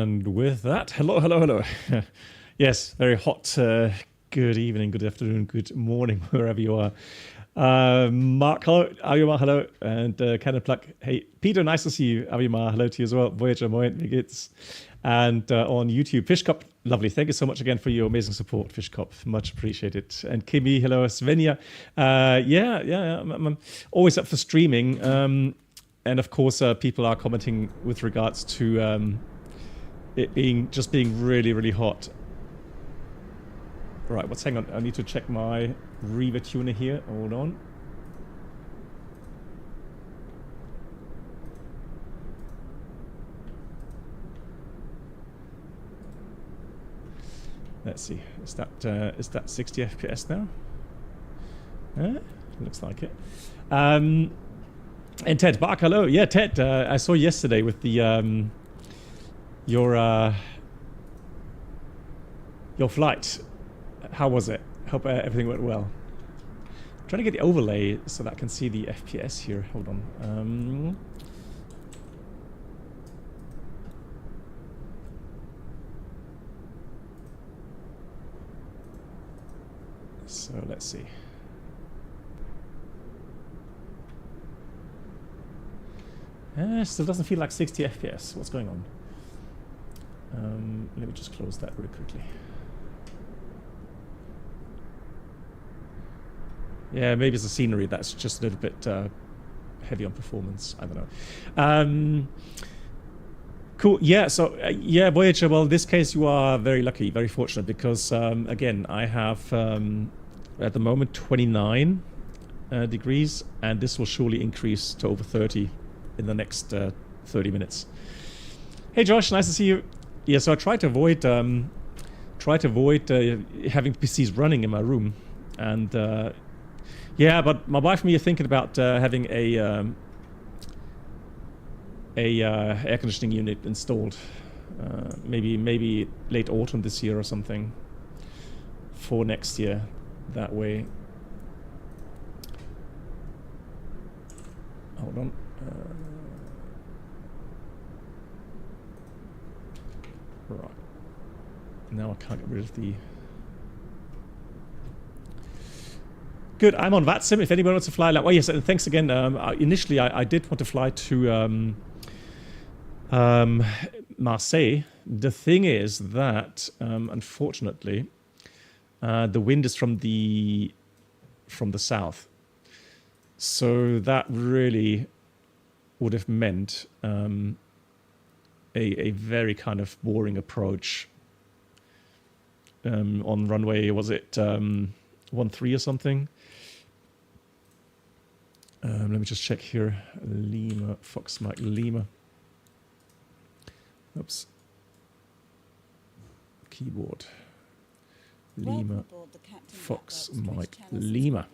And with that, hello. Yes, very hot. Good evening, good afternoon, good morning, wherever you are. Mark, hello. Avimar, hello. And Cannon Pluck, hey. Peter, nice to see you. Avimar, hello to you as well. Voyager, moin, wie geht's? And on YouTube, Fishcop, lovely. Thank you so much again for your amazing support, Fishcop. Much appreciated. And Kimi, hello. Svenja. I'm always up for streaming. And of course, people are commenting with regards to it being really, really hot. Right, hang on. I need to check my Reaver tuner here. Hold on. Let's see. Is that 60 FPS now? Looks like it. And Ted Bark, hello. Yeah, Ted. I saw yesterday with the your flight. How was it? Hope everything went well. I'm trying to get the overlay so that I can see the FPS here. Hold on. So let's see. Still doesn't feel like 60 FPS. What's going on? Let me just close that really quickly. Yeah, maybe it's the scenery that's just a little bit heavy on performance. I don't know. Cool. Yeah. So yeah, Voyager. Well, in this case, you are very lucky, very fortunate, because again, I have at the moment 29 degrees, and this will surely increase to over 30 in the next 30 minutes. Hey, Josh, nice to see you. Yeah. So I try to avoid having PCs running in my room, and yeah, but my wife and me are thinking about having a air conditioning unit installed, maybe late autumn this year or something, for next year. That way. Hold on. Right. Now I can't get rid of the. Good, I'm on VATSIM if anyone wants to fly. Well, yes, and thanks again. Initially, I did want to fly to Marseille. The thing is that, unfortunately, the wind is from the south. So that really would have meant a very kind of boring approach on runway, was it 13 or something? Let me just check here. Lima, Fox Mike Lima. Oops. Keyboard. Lima, Fox Mike Lima.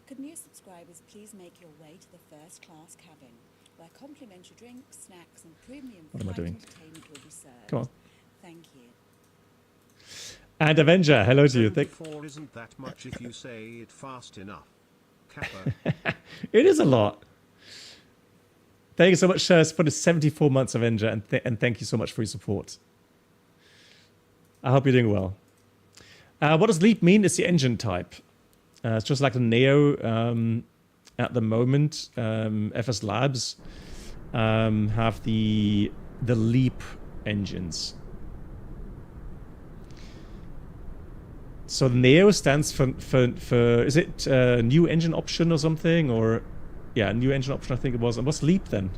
Could new subscribers please make your way to the first class cabin, where complimentary drinks, snacks, and premium entertainment will be served. Come on. Thank you. And Avenger, hello to you. Four isn't that much if you say it fast enough. Kappa. It is a lot. Thank you so much for the 74 months, Avenger, and thank you so much for your support. I hope you're doing well. What does LEAP mean? It's the engine type. It's just like the Neo at the moment. FSLabs have the LEAP engines. So Neo stands for is it new engine option or something, or yeah, new engine option I think it was. And what's LEAP then?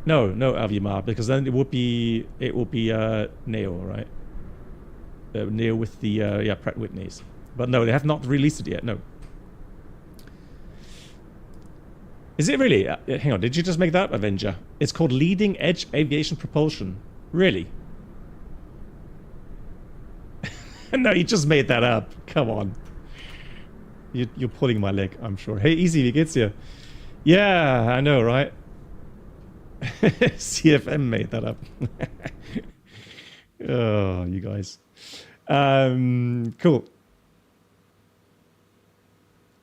No, Avimar, because then it would be Neo, right? Neo with the Pratt Whitneys, but no, they have not released it yet. No. Is it really? Hang on, did you just make that up, Avenger? It's called Leading Edge Aviation Propulsion. Really? No, you just made that up. Come on. You're pulling my leg, I'm sure. Hey, easy, wie geht's dir? Yeah, I know, right? CFM made that up. Oh, you guys. Cool.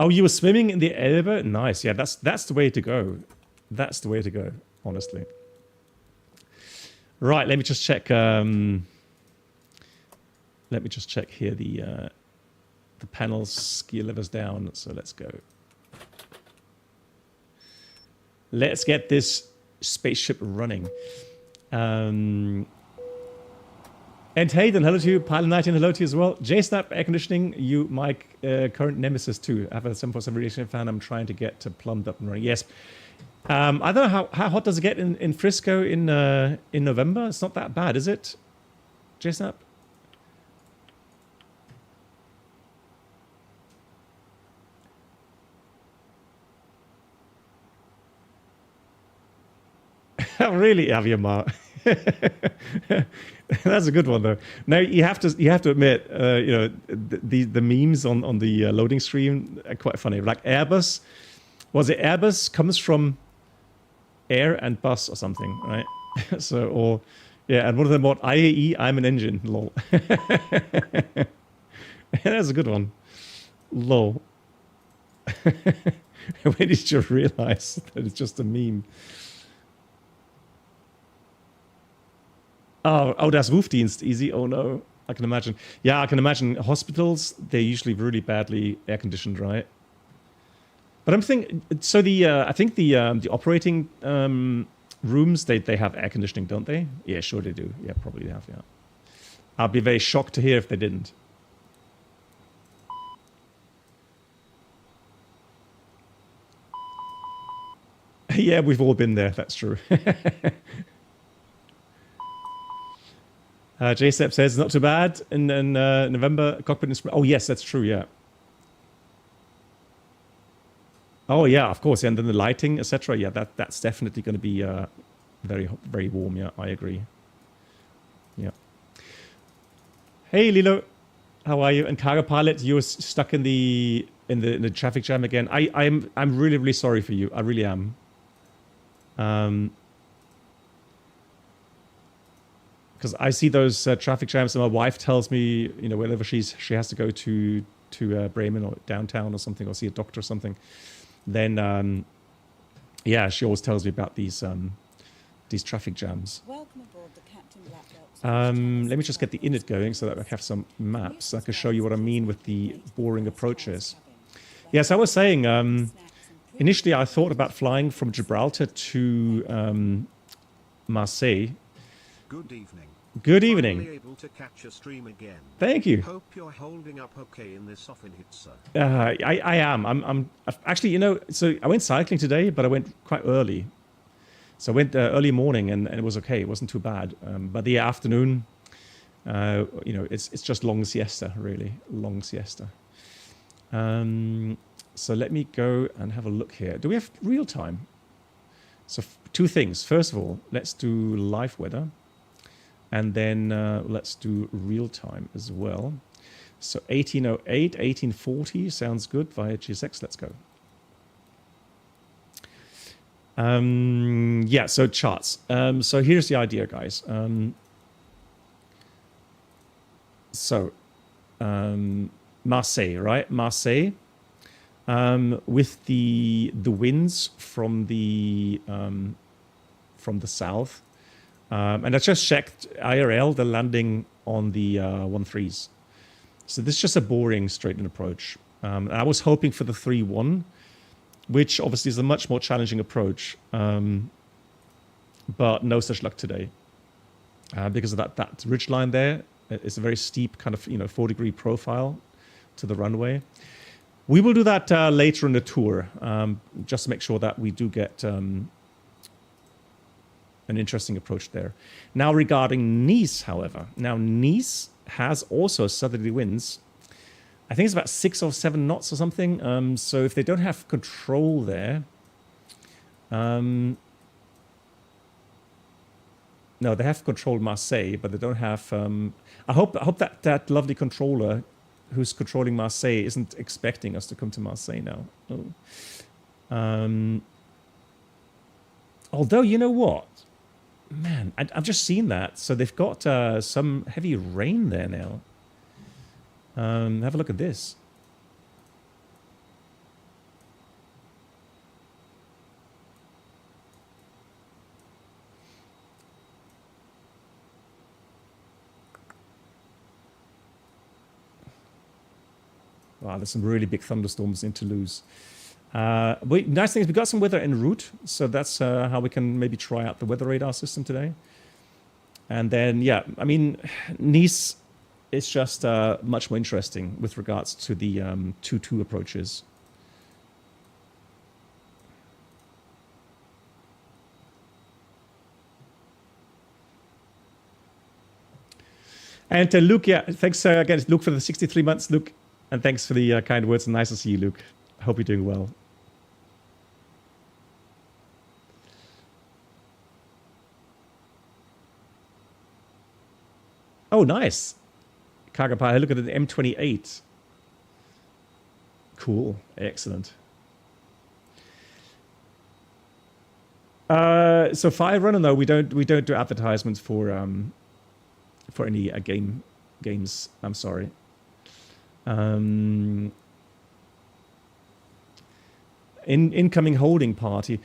Oh, you were swimming in the Elbe? Nice. Yeah, that's the way to go. That's the way to go, honestly. Right, let me just check. Let me just check here the panel's gear levers down. So let's go. Let's get this spaceship running. And Hayden, hello to you. Pilot 19, hello to you as well. JSnap Air Conditioning, you my current nemesis too. I have a 747 radiation fan I'm trying to get to plumbed up and running. Yes. I don't know how hot does it get in Frisco in November? It's not that bad, is it? JSnap? Really, Aviamar? That's a good one, though. Now you have to admit, you know, the memes on the loading screen are quite funny. Like Airbus, was it Airbus comes from air and bus or something, right? So, or yeah, and one of them what IAE, I'm an engine, lol. That's a good one, lol. When did you realize that it's just a meme? Oh, that's Rufdienst easy. Oh no, I can imagine. Yeah, I can imagine hospitals. They're usually really badly air conditioned, right? But I'm thinking. So I think the operating rooms they have air conditioning, don't they? Yeah, sure they do. Yeah, probably they have. Yeah. I'd be very shocked to hear if they didn't. Yeah, we've all been there. That's true. JSEP says not too bad in November. Cockpit in spring. Oh yes, that's true. Yeah. Oh yeah, of course. And then the lighting, etc. Yeah, that's definitely going to be very warm. Yeah, I agree. Yeah. Hey Lilo, how are you? And cargo pilot, you're stuck in the traffic jam again. I'm really sorry for you. I really am. Because I see those traffic jams, and my wife tells me, you know, whenever she has to go to Bremen or downtown or something, or see a doctor or something, then yeah, she always tells me about these traffic jams. Welcome aboard the Captain Black Box. Let me just get the init going so that I have some maps. I can show you what I mean with the boring approaches. Yes, I was saying, initially I thought about flying from Gibraltar to Marseille. Good evening. Good evening. Finally able to catch a stream again. Thank you. Hope you're holding up okay in this often hit, sir. I am. I'm actually, you know, so I went cycling today, but I went quite early. So I went early morning, and it was okay. It wasn't too bad. But the afternoon, you know, it's just long siesta, really. Long siesta. So let me go and have a look here. Do we have real time? So two things. First of all, let's do live weather. And then let's do real time as well. So 1808, 1840 sounds good via GSX. Let's go. Yeah, so charts. So here's the idea, guys. Marseille, right? Marseille, with the winds from the south. And I just checked IRL, the landing on the 1-3s. So this is just a boring straight-in approach. And I was hoping for the 3-1, which obviously is a much more challenging approach. But no such luck today. Because of that ridge line there. It's a very steep kind of, 4-degree profile to the runway. We will do that later in the tour, just to make sure that we do get an interesting approach there. Now regarding Nice, however, Nice has also southerly winds. I think it's about 6 or 7 knots or something. So if they don't have control there, no, they have controlled Marseille, but they don't have. I hope that lovely controller who's controlling Marseille isn't expecting us to come to Marseille now. Oh. Although, you know what? Man, I've just seen that. So they've got some heavy rain there now. Have a look at this. Wow, there's some really big thunderstorms in Toulouse. Nice thing is we got some weather en route, so that's how we can maybe try out the weather radar system today. And then, yeah, I mean, Nice is just much more interesting with regards to the 2-2 approaches. And Luke, yeah, thanks again, Luke, for the 63 months, Luke. And thanks for the kind words. And nice to see you, Luke. I hope you're doing well. Oh, nice. Kagapai, look at the M28. Cool. Excellent. So Fire Runner, though, we don't do advertisements for any games. I'm sorry. Incoming holding party.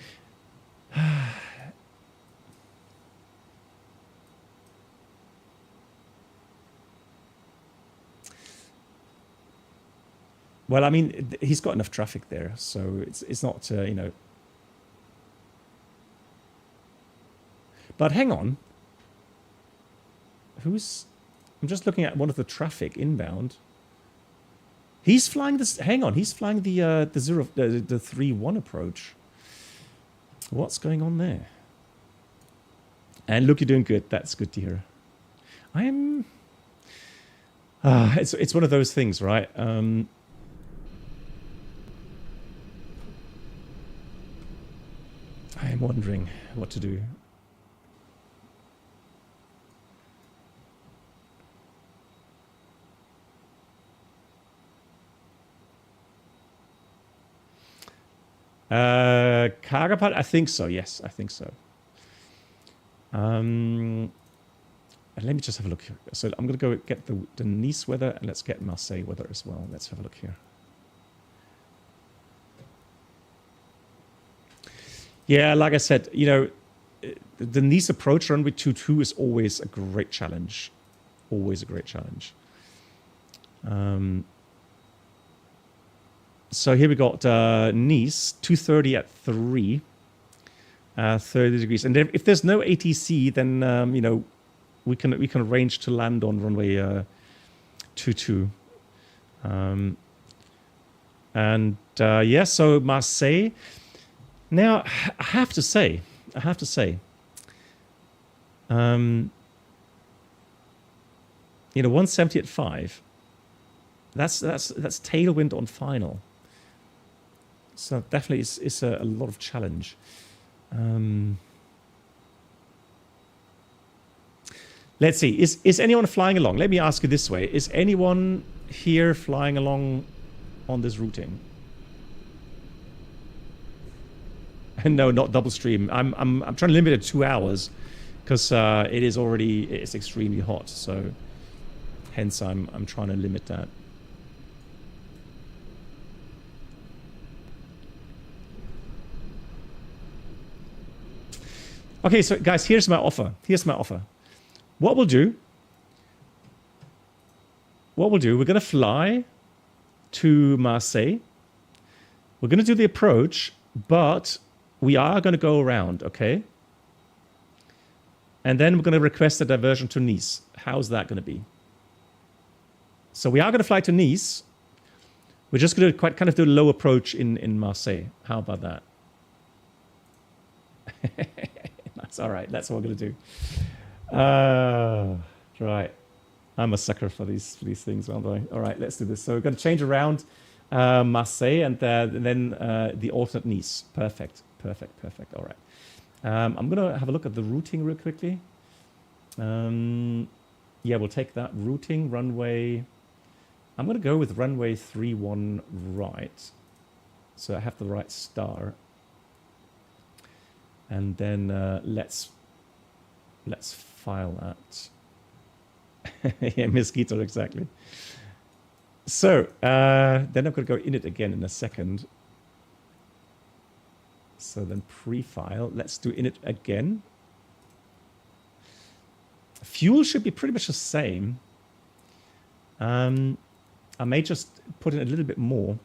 Well, I mean, he's got enough traffic there, so it's not you know. But hang on. I'm just looking at one of the traffic inbound. He's flying this. Hang on, he's flying the 3-1 approach. What's going on there? And look, you're doing good. That's good to hear. I am. It's one of those things, right? I am wondering what to do. Cargapad, I think so. Yes, I think so. And let me just have a look here. So I'm going to go get the Nice weather, and let's get Marseille weather as well. Let's have a look here. Yeah, like I said, you know, the Nice approach runway 22 is always a great challenge. Always a great challenge. So here we got Nice, 230 at 3, 30 degrees. And then if there's no ATC, then, you know, we can arrange to land on runway 22. Yeah, so Marseille. Now, I have to say, you know, 170 at 5. That's tailwind on final. So definitely it's a lot of challenge. Let's see. Is anyone flying along? Let me ask you this way: is anyone here flying along on this routing? No, not double stream. I'm trying to limit it to 2 hours because it's extremely hot. So hence I'm trying to limit that. Okay, so guys, here's my offer. What we'll do, we're going to fly to Marseille. We're going to do the approach, but we are going to go around, okay? And then we're going to request a diversion to Nice. How's that going to be? So we are going to fly to Nice. We're just going to kind of do a low approach in Marseille. How about that? That's all right. That's what we're going to do. Right. I'm a sucker for these things, aren't I? All right, let's do this. So we're going to change around Marseille and then the alternate Nice. Perfect. All right. I'm going to have a look at the routing real quickly. Yeah, we'll take that routing runway. I'm going to go with runway 31 right. So I have the right star. And then let's file that. Yeah, Mosquito, exactly. So then I'm going to go in it again in a second. So then pre-file. Let's do in it again. Fuel should be pretty much the same. I may just put in a little bit more.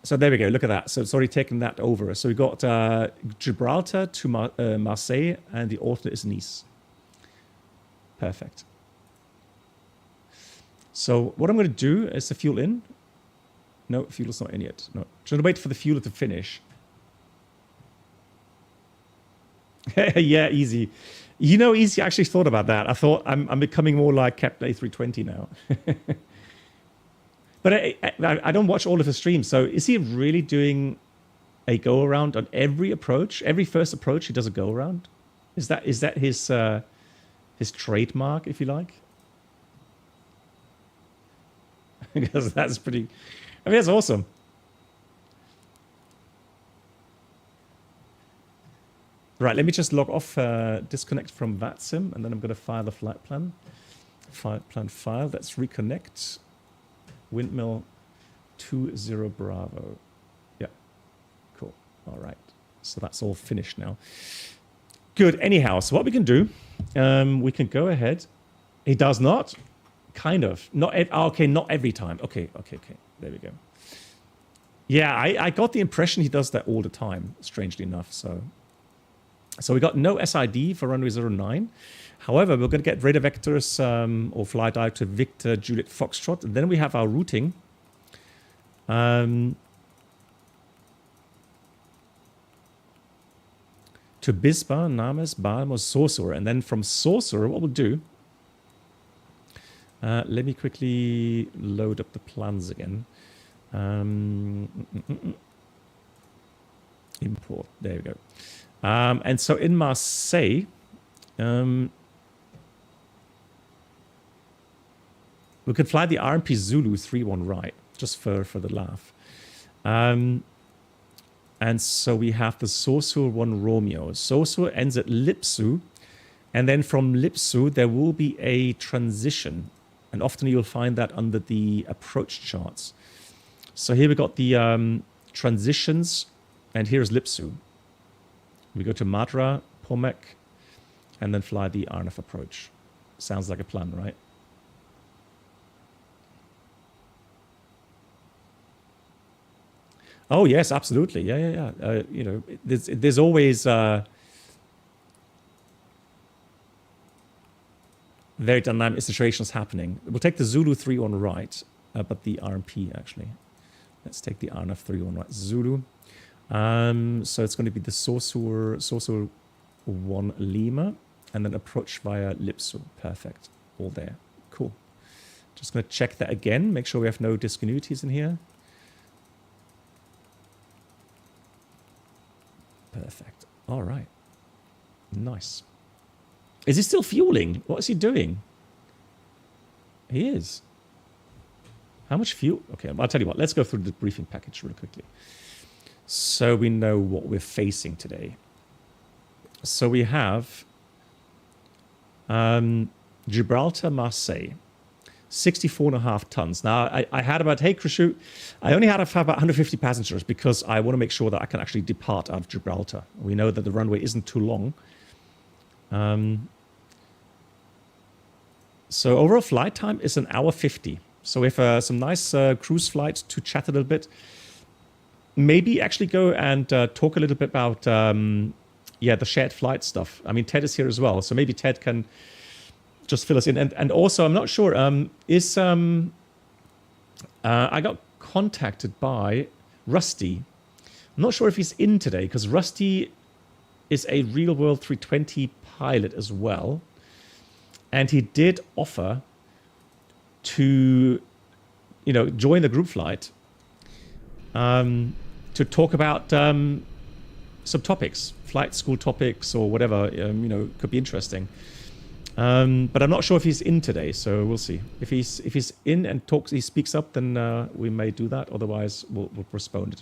So there we go. Look at that. So it's already taken that over. So we got Gibraltar to Marseille, and the alternate is Nice. Perfect. So what I'm going to do is the fuel in. No, fuel is not in yet. No, should I wait for the fuel to finish? Yeah, easy. You know, easy. I actually thought about that. I thought I'm becoming more like Captain A320 now. But I don't watch all of his streams. So is he really doing a go around on every approach? Every first approach, he does a go around. Is that his trademark, if you like? Because that's pretty. I mean, that's awesome. Right, let me just log off, disconnect from VATSIM, and then I'm going to file the flight plan. Flight plan file. Let's reconnect. Windmill 20 Bravo. Yeah, cool. All right. So that's all finished now. Good. Anyhow, so what we can do, we can go ahead. He does not. Kind of. Not. Okay, not every time. Okay. There we go. Yeah, I got the impression he does that all the time, strangely enough. So we got no SID for runway 09. However, we're going to get radar vectors or fly director Victor Juliet Foxtrot. And then we have our routing. To Bisba, Names, Balmos, Sorcerer. And then from Sorcerer, what we'll do... let me quickly load up the plans again. Import. There we go. And so in Marseille... we could fly the RMP Zulu 31 right, just for the laugh. And so we have the Sorcerer 1 Romeo. Sorcerer ends at Lipsu, and then from Lipsu there will be a transition. And often you'll find that under the approach charts. So here we got the transitions, and here's Lipsu. We go to Madra, Pomek, and then fly the RNF approach. Sounds like a plan, right? Oh yes, absolutely. Yeah. You know, there's always very dynamic situations happening. We'll take the Zulu 3 on right, but the RMP actually. Let's take the RNF 3 on right. Zulu. So it's going to be the Sorcerer 1 Lima, and then approach via Lipsu. Perfect. All there. Cool. Just going to check that again. Make sure we have no discontinuities in here. Perfect. All right. Nice. Is he still fueling? What is he doing? He is. How much fuel? Okay, I'll tell you what. Let's go through the briefing package real quickly, so we know what we're facing today. So we have Gibraltar, Marseille, 64.5 tons. Now, I had about, hey, Krishu, I only had about 150 passengers because I want to make sure that I can actually depart out of Gibraltar. We know that the runway isn't too long. So overall flight time is 1 hour 50. So we have some nice cruise flights to chat a little bit. Maybe actually go and talk a little bit about, the shared flight stuff. I mean, Ted is here as well. So maybe Ted can just fill us in. And also, I'm not sure, I got contacted by Rusty. I'm not sure if he's in today, because Rusty is a real-world 320 pilot as well. And he did offer to, join the group flight to talk about some topics, flight school topics or whatever, could be interesting. But I'm not sure if he's in today, so we'll see. If he's in and he speaks up, then we may do that. Otherwise, we'll postpone it.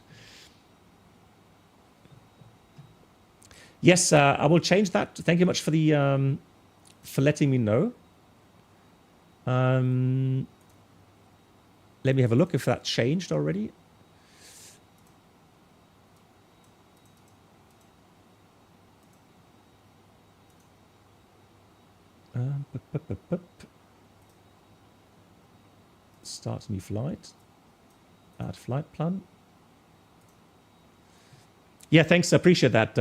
Yes, I will change that. Thank you much for the for letting me know. Let me have a look if that changed already. Start a new flight. Add flight plan. Yeah, thanks. I appreciate that.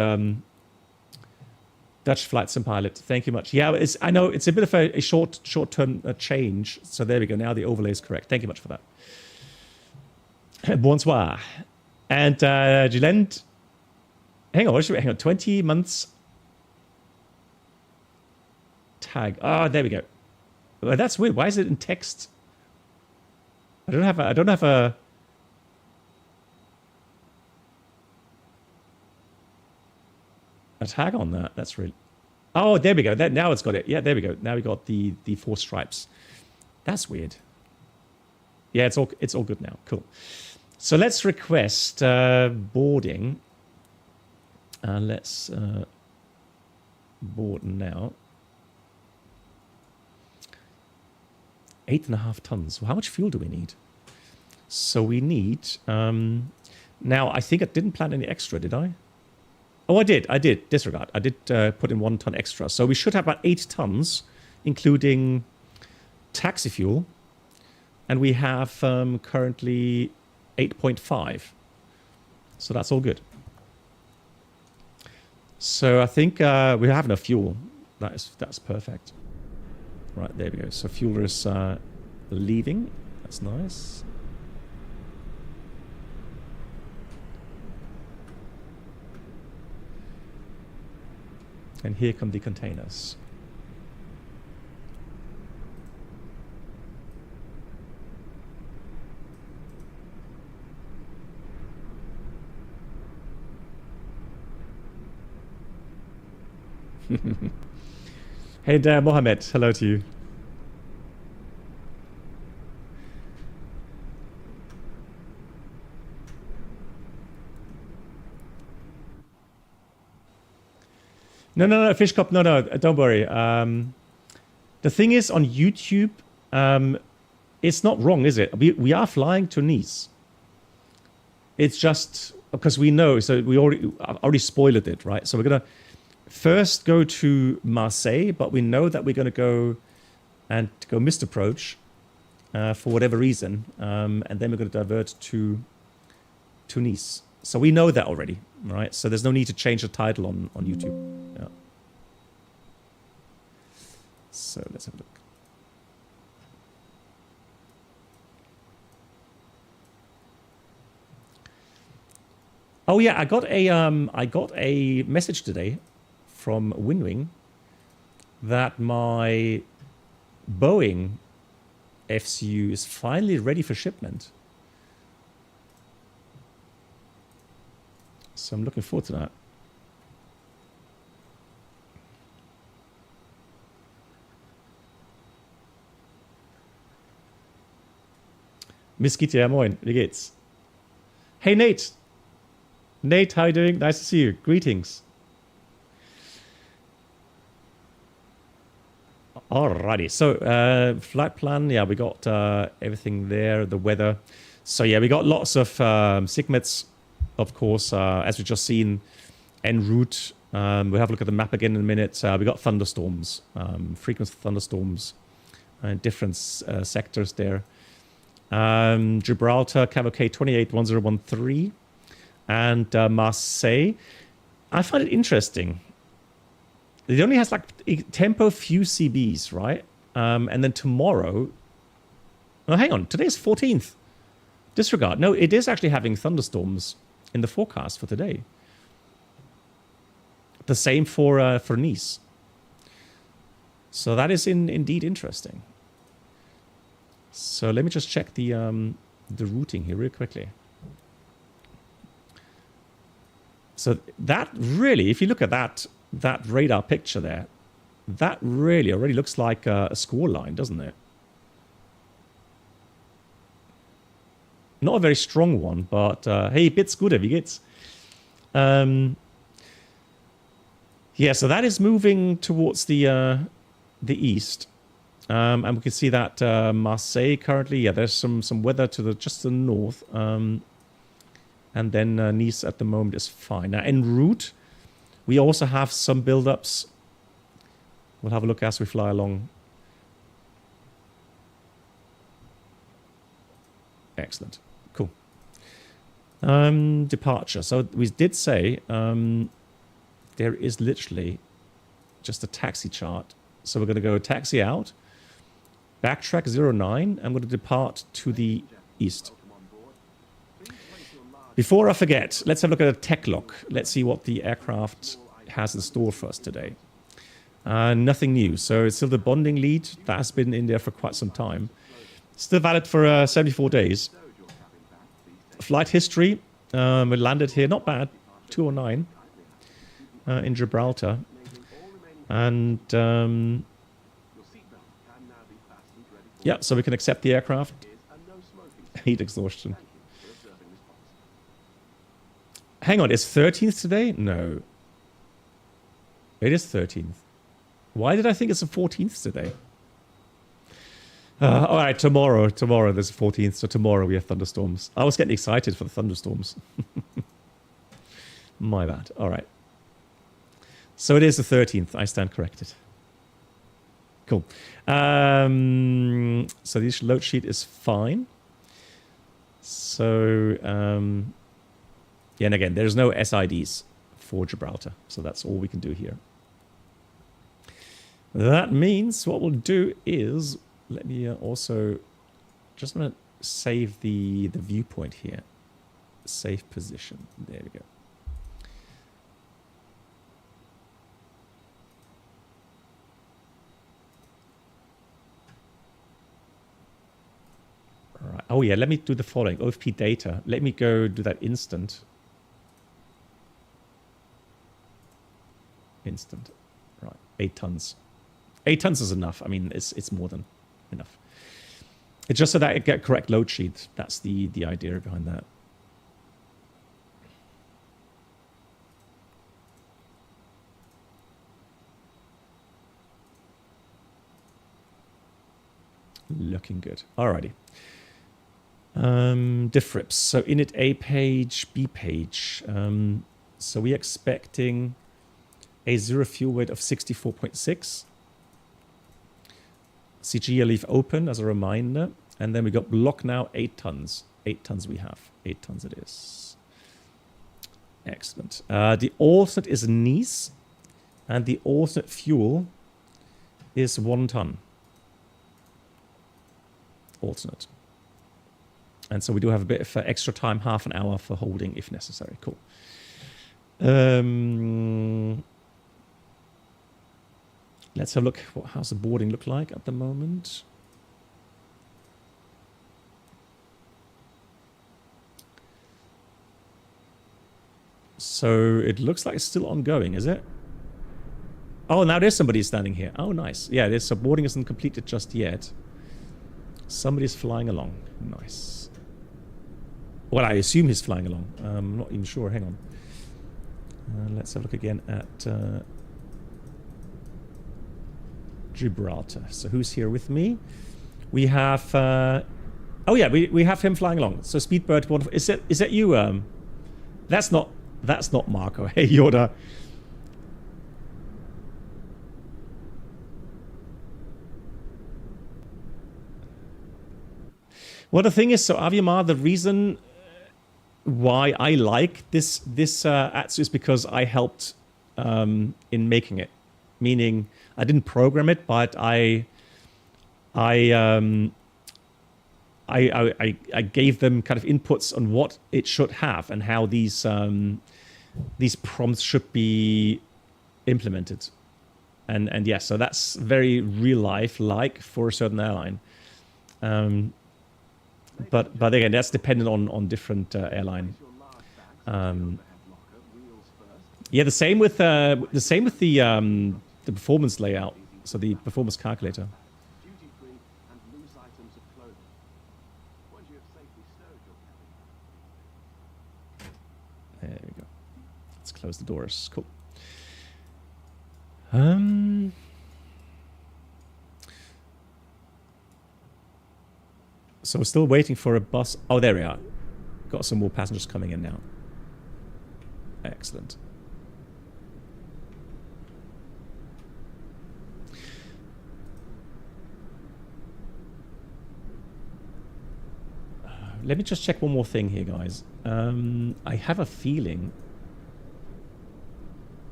Dutch flight sim pilot. Thank you much. Yeah, I know it's a bit of a short-term change. So there we go. Now the overlay is correct. Thank you much for that. Bonsoir. And Gilend, hang on. 20 months tag. Oh, there we go. Well, that's weird. Why is it in text? I don't have a tag on that. That's really. Oh, there we go. Now it's got it. Yeah, there we go. Now we got the 4 stripes. That's weird. Yeah, it's all good now. Cool. So let's request boarding. Let's board now. 8.5 tons. Well, how much fuel do we need? So we need. Now I think I didn't plan any extra, did I? Oh, I did. Disregard. I did put in 1 ton extra. So we should have about 8 tons, including taxi fuel. And we have currently 8.5. So that's all good. So I think we have enough fuel. That's perfect. Right, there we go. So fuel is leaving. That's nice. And here come the containers. Hey there, Mohammed. Hello to you. No, Fish Cop. No, don't worry. The thing is, on YouTube, it's not wrong, is it? We are flying to Nice. It's just because we know, so we already spoiled it, right? So we're gonna first go to Marseille, but we know that we're gonna go missed approach for whatever reason, and then we're gonna divert to Nice. So we know that already, right? So there's no need to change the title on YouTube. Yeah. So let's have a look. Oh yeah, I got a message today from Winwing that my Boeing FCU is finally ready for shipment. So I'm looking forward to that. Miss Gitte, ja moin, wie geht's? Hey Nate! Nate, how you doing? Nice to see you. Greetings. Alrighty, so flight plan, yeah, we got everything there, the weather. So yeah, we got lots of SIGMETs, of course, as we've just seen, en route. We'll have a look at the map again in a minute. We got thunderstorms, frequent thunderstorms in different sectors there. Gibraltar, Cavalcade 281013, and Marseille. I find it interesting. It only has like tempo few CBs, right? And then tomorrow. Oh, hang on. Today's 14th. Disregard. No, it is actually having thunderstorms in the forecast for today. The same for Nice. So that is indeed interesting. So let me just check the routing here real quickly. So that really, if you look at that radar picture there, that really already looks like a score line, doesn't it? Not a very strong one, but hey, Bits good, wie geht's? Yeah, so that is moving towards the east. And we can see that Marseille currently, yeah, there's some weather to just the north. And then Nice at the moment is fine. Now, en route, we also have some build-ups We'll have a look as we fly along. Excellent. Cool. Departure. So we did say there is literally just a taxi chart. So we're going to go taxi out, backtrack 09, I'm going to depart to the east. Before I forget, let's have a look at a tech log. Let's see what the aircraft has in store for us today. Nothing new. So it's still the bonding lead. That has been in there for quite some time. Still valid for 74 days. Flight history. We landed here, not bad, 209 in Gibraltar. And yeah, so we can accept the aircraft. Heat exhaustion. Hang on, it's 13th today? No. It is 13th. Why did I think it's the 14th today? All right, tomorrow there's the 14th, so tomorrow we have thunderstorms. I was getting excited for the thunderstorms. My bad. All right. So it is the 13th. I stand corrected. Cool. So this load sheet is fine. So, yeah, and again, there's no SIDs for Gibraltar. So that's all we can do here. That means what we'll do is, let me also, just want to save the viewpoint here. Save position. There we go. All right. Oh yeah, let me do the following. OFP data. Let me go do that instant. Instant. Right. 8 tons. 8 tons is enough. I mean, it's more than enough. It's just so that I get correct load sheet. That's the idea behind that. Looking good. Alrighty. Diffrips. So init A page, B page. So we're expecting a zero fuel weight of 64.6. CG I leave open as a reminder. And then we got block now 8 tons. 8 tons we have. 8 tons it is. Excellent. The alternate is Nice. And the alternate fuel is 1 ton. Alternate. And so we do have a bit of extra time, half an hour for holding if necessary. Cool. Let's have a look. How's the boarding look like at the moment? So it looks like it's still ongoing, is it? Oh, now there's somebody standing here. Oh, nice. Yeah, this boarding isn't completed just yet. Somebody's flying along. Nice. Well, I assume he's flying along. I'm not even sure. Hang on. Let's have a look again at Gibraltar. So who's here with me? We have... oh, yeah, we have him flying along. So Speedbird... Is that you? That's not Marco. Hey, Yoda. Well, the thing is, so Aviamar, the reason why I like this ATSU is because I helped in making it. Meaning, I didn't program it, but I gave them kind of inputs on what it should have and how these prompts should be implemented. And yeah, so that's very real life like for a certain airline. But again, that's dependent on different airline. Yeah, the same with the performance layout. So the performance calculator. There we go. Let's close the doors. Cool. So we're still waiting for a bus. Oh, there we are. Got some more passengers coming in now. Excellent. let me just check one more thing here, guys. I have a feeling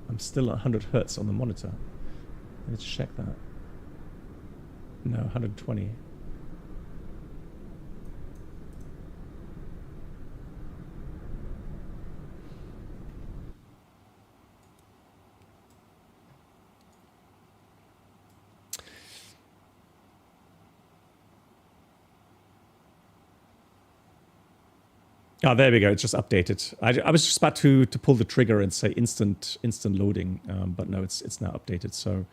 I'm still at 100 hertz on the monitor. Let me just check that. No, 120. Oh, there we go. It's just updated. I was just about to pull the trigger and say instant loading, but no, it's now updated. So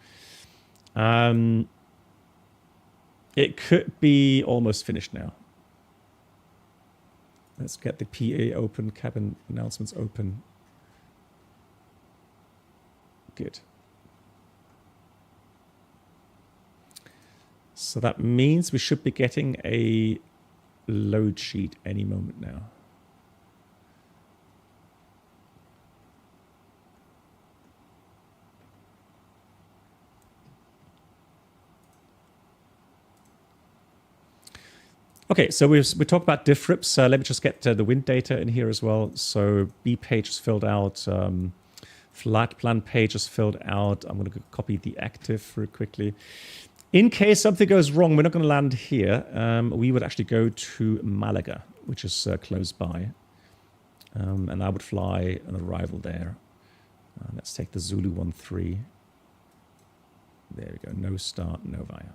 it could be almost finished now. Let's get the PA open, cabin announcements open. Good. So that means we should be getting a load sheet any moment now. Okay, so we talked about diff rips. Let me just get the wind data in here as well. So B page is filled out. Flight plan page is filled out. I'm going to copy the active very quickly. In case something goes wrong, we're not going to land here. We would actually go to Malaga, which is close by. And I would fly an arrival there. Let's take the Zulu 13. There we go. No start, no via.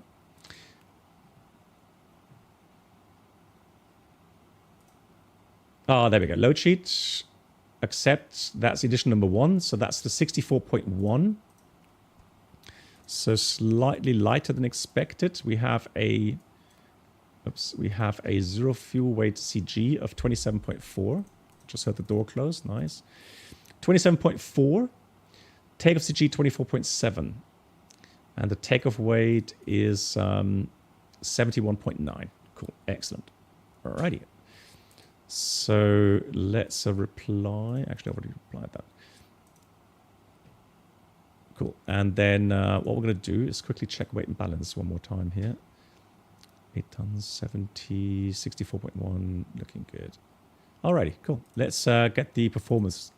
Oh, there we go. Load sheet. Accept. That's edition number 1. So that's the 64.1. So slightly lighter than expected. We have a zero fuel weight CG of 27.4. Just heard the door close. Nice. 27.4. Takeoff CG 24.7. And the takeoff weight is 71.9. Cool. Excellent. Alrighty. So let's reply. Actually, I already replied that. Cool. And then what we're going to do is quickly check weight and balance one more time here. 8 tons, 70, 64.1, looking good. Alrighty, cool. Let's get the performance.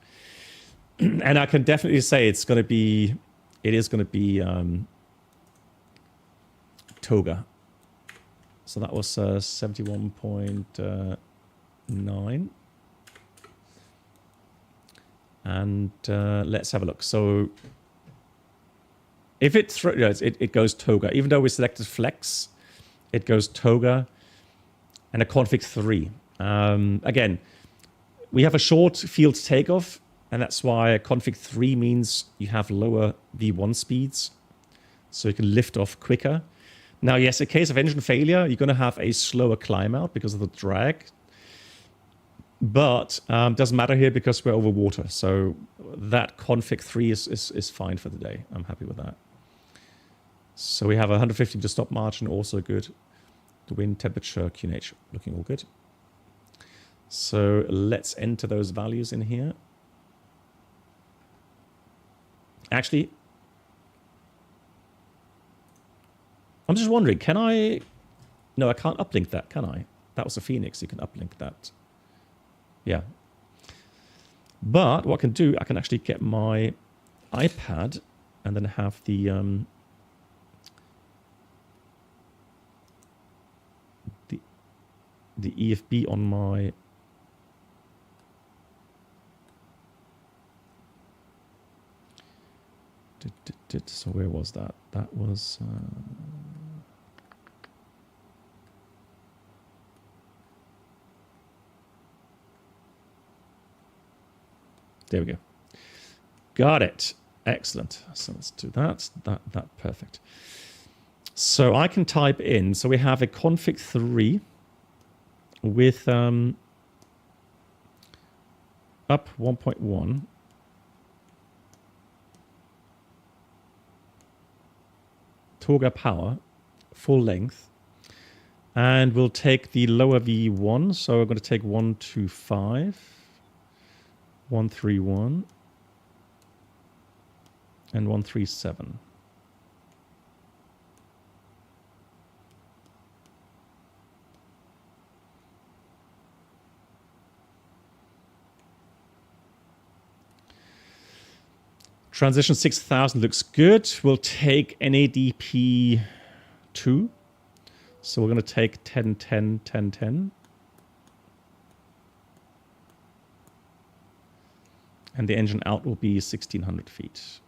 And I can definitely say it is going to be Toga. So that was 71.9. And let's have a look. So if it goes Toga, even though we selected Flex, it goes Toga and a config 3. Again, we have a short field takeoff, and that's why config 3 means you have lower V1 speeds, so you can lift off quicker. Now, yes, in case of engine failure, you're going to have a slower climb out because of the drag. But doesn't matter here because we're over water. So that config 3 is fine for the day. I'm happy with that. So we have 150 to stop margin, also good. The wind, temperature, QNH, looking all good. So let's enter those values in here. Actually, I'm just wondering, can I... No, I can't uplink that, can I? That was a Phoenix, you can uplink that. Yeah. But what I can do, I can actually get my iPad and then have the EFB on my so where was that? That was there we go. Got it. Excellent. So let's do that. That perfect. So I can type in. So we have a config 3 with up 1.1. Toga power, full length. And we'll take the lower V1. So we're going to take 125. 131 and 137. Transition 6000 looks good. We'll take NADP 2. So we're going to take 10, 10, 10, 10. And the engine out will be 1600 feet.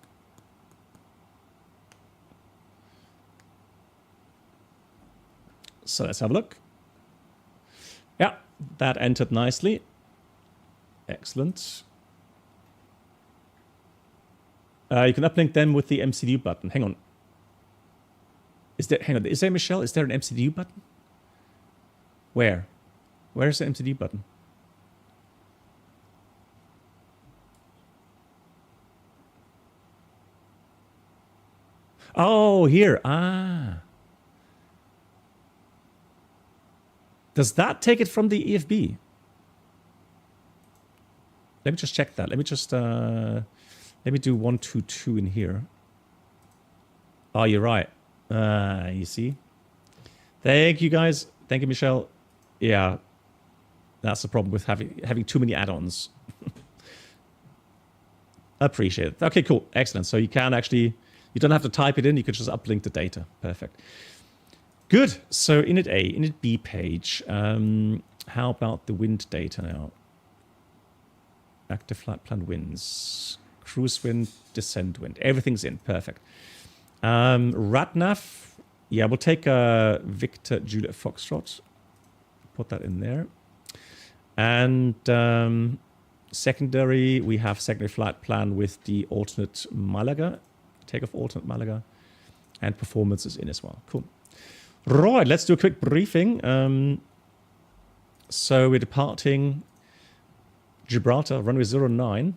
So let's have a look. Yeah, that entered nicely. Excellent. You can uplink them with the MCDU button. Hang on. Hang on, is there, Michelle? Is there an MCDU button? Where? Where is the MCDU button? Oh, here. Ah. Does that take it from the EFB? Let me just check that. Let me just let me do 122 in here. Oh, you're right. You see. Thank you guys. Thank you, Michelle. Yeah, that's the problem with having too many add-ons. Appreciate it. Okay, cool, excellent. So you can actually, you don't have to type it in. You can just uplink the data. Perfect. Good. So init A, init B page. How about the wind data now? Active flight plan winds, cruise wind, descent wind. Everything's in. Perfect. RATNAV. Yeah, we'll take Victor Juliet Foxtrot. Put that in there. And secondary, we have secondary flight plan with the alternate Malaga. Takeoff alternate Malaga. And performance is in as well. Cool. Right, let's do a quick briefing. So we're departing Gibraltar, runway 09.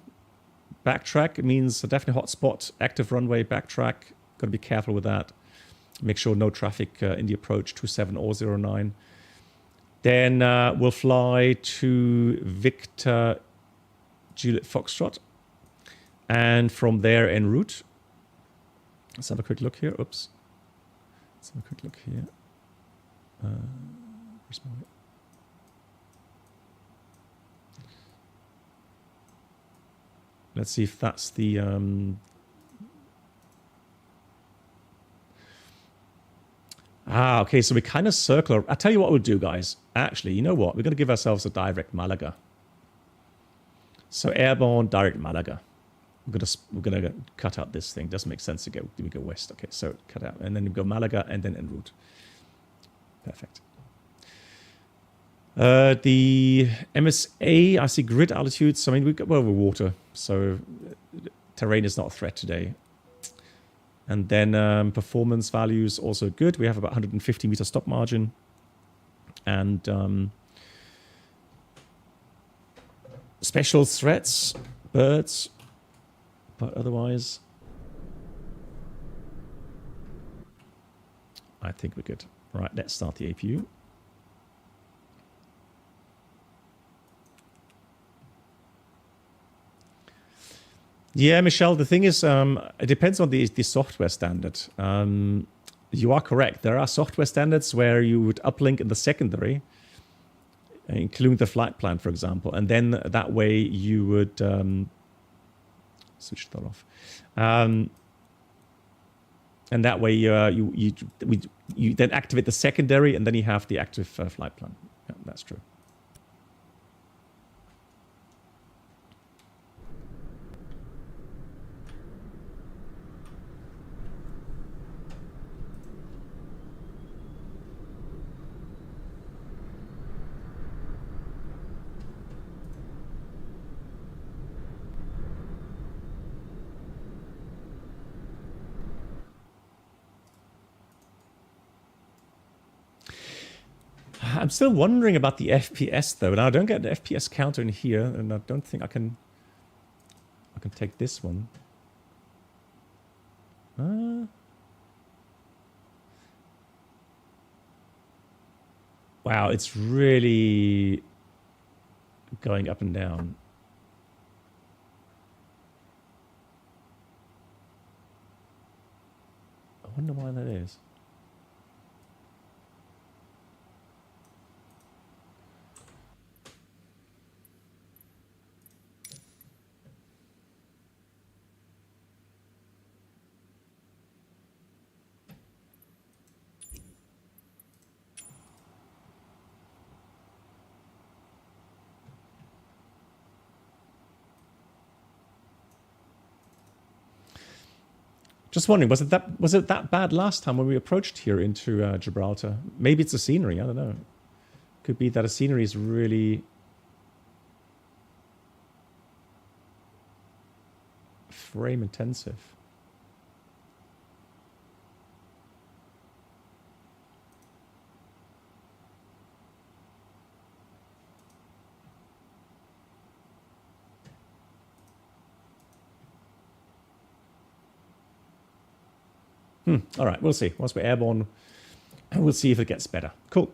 Backtrack means a definitely hotspot. Active runway, backtrack. Got to be careful with that. Make sure no traffic in the approach 27 or 09. Then we'll fly to Victor Juliet Foxtrot. And from there en route. Let's have a quick look here. Oops. Let's have a quick look here. Where's my... Let's see if that's the... okay, so we kind of circle. I'll tell you what we'll do, guys. Actually, you know what? We're going to give ourselves a direct Malaga. So airborne, direct Malaga. We're gonna cut out this thing. Doesn't make sense to go. We go west. Okay, so cut out, and then we go Malaga, and then en route. Perfect. The MSA, I see grid altitudes. I mean, we've got over water, so terrain is not a threat today. And then performance values also good. We have about 150 meter stop margin, and special threats, birds. But otherwise, I think we're good. Right, let's start the APU. Yeah, Michelle, the thing is, it depends on the software standard. You are correct. There are software standards where you would uplink in the secondary, including the flight plan, for example. And then that way you would... switch that off, and that way you then activate the secondary, and then you have the active flight plan. Yeah, that's true. I'm still wondering about the FPS though. Now I don't get the FPS counter in here, and I don't think I can take this one. Wow, it's really going up and down. I wonder why that is. Just wondering, was it that bad last time when we approached here into Gibraltar? Maybe it's the scenery. I don't know. Could be that the scenery is really frame intensive. All right, we'll see. Once we're airborne, we'll see if it gets better. Cool.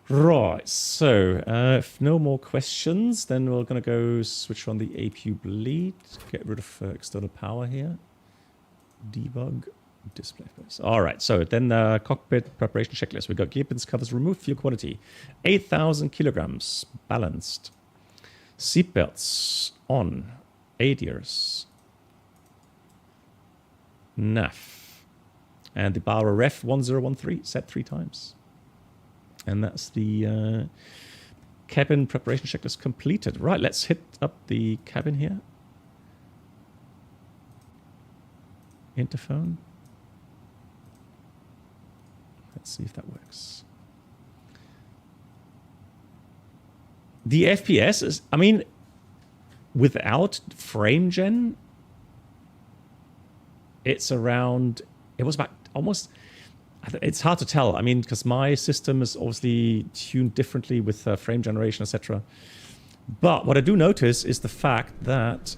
Right, so if no more questions, then we're going to go switch on the APU bleed, get rid of external power here, debug, display place. All right, so then cockpit preparation checklist. We've got gear pins, covers, removed, fuel quantity, 8,000 kilograms, balanced, seatbelts on, ADIRS, nav. And the bar ref 1013 set 3 times. And that's the cabin preparation checklist completed. Right, let's hit up the cabin here. Interphone. Let's see if that works. The FPS is, I mean, without frame gen, it's around, it was about almost, it's hard to tell. I mean, because my system is obviously tuned differently with frame generation, etc. But what I do notice is the fact that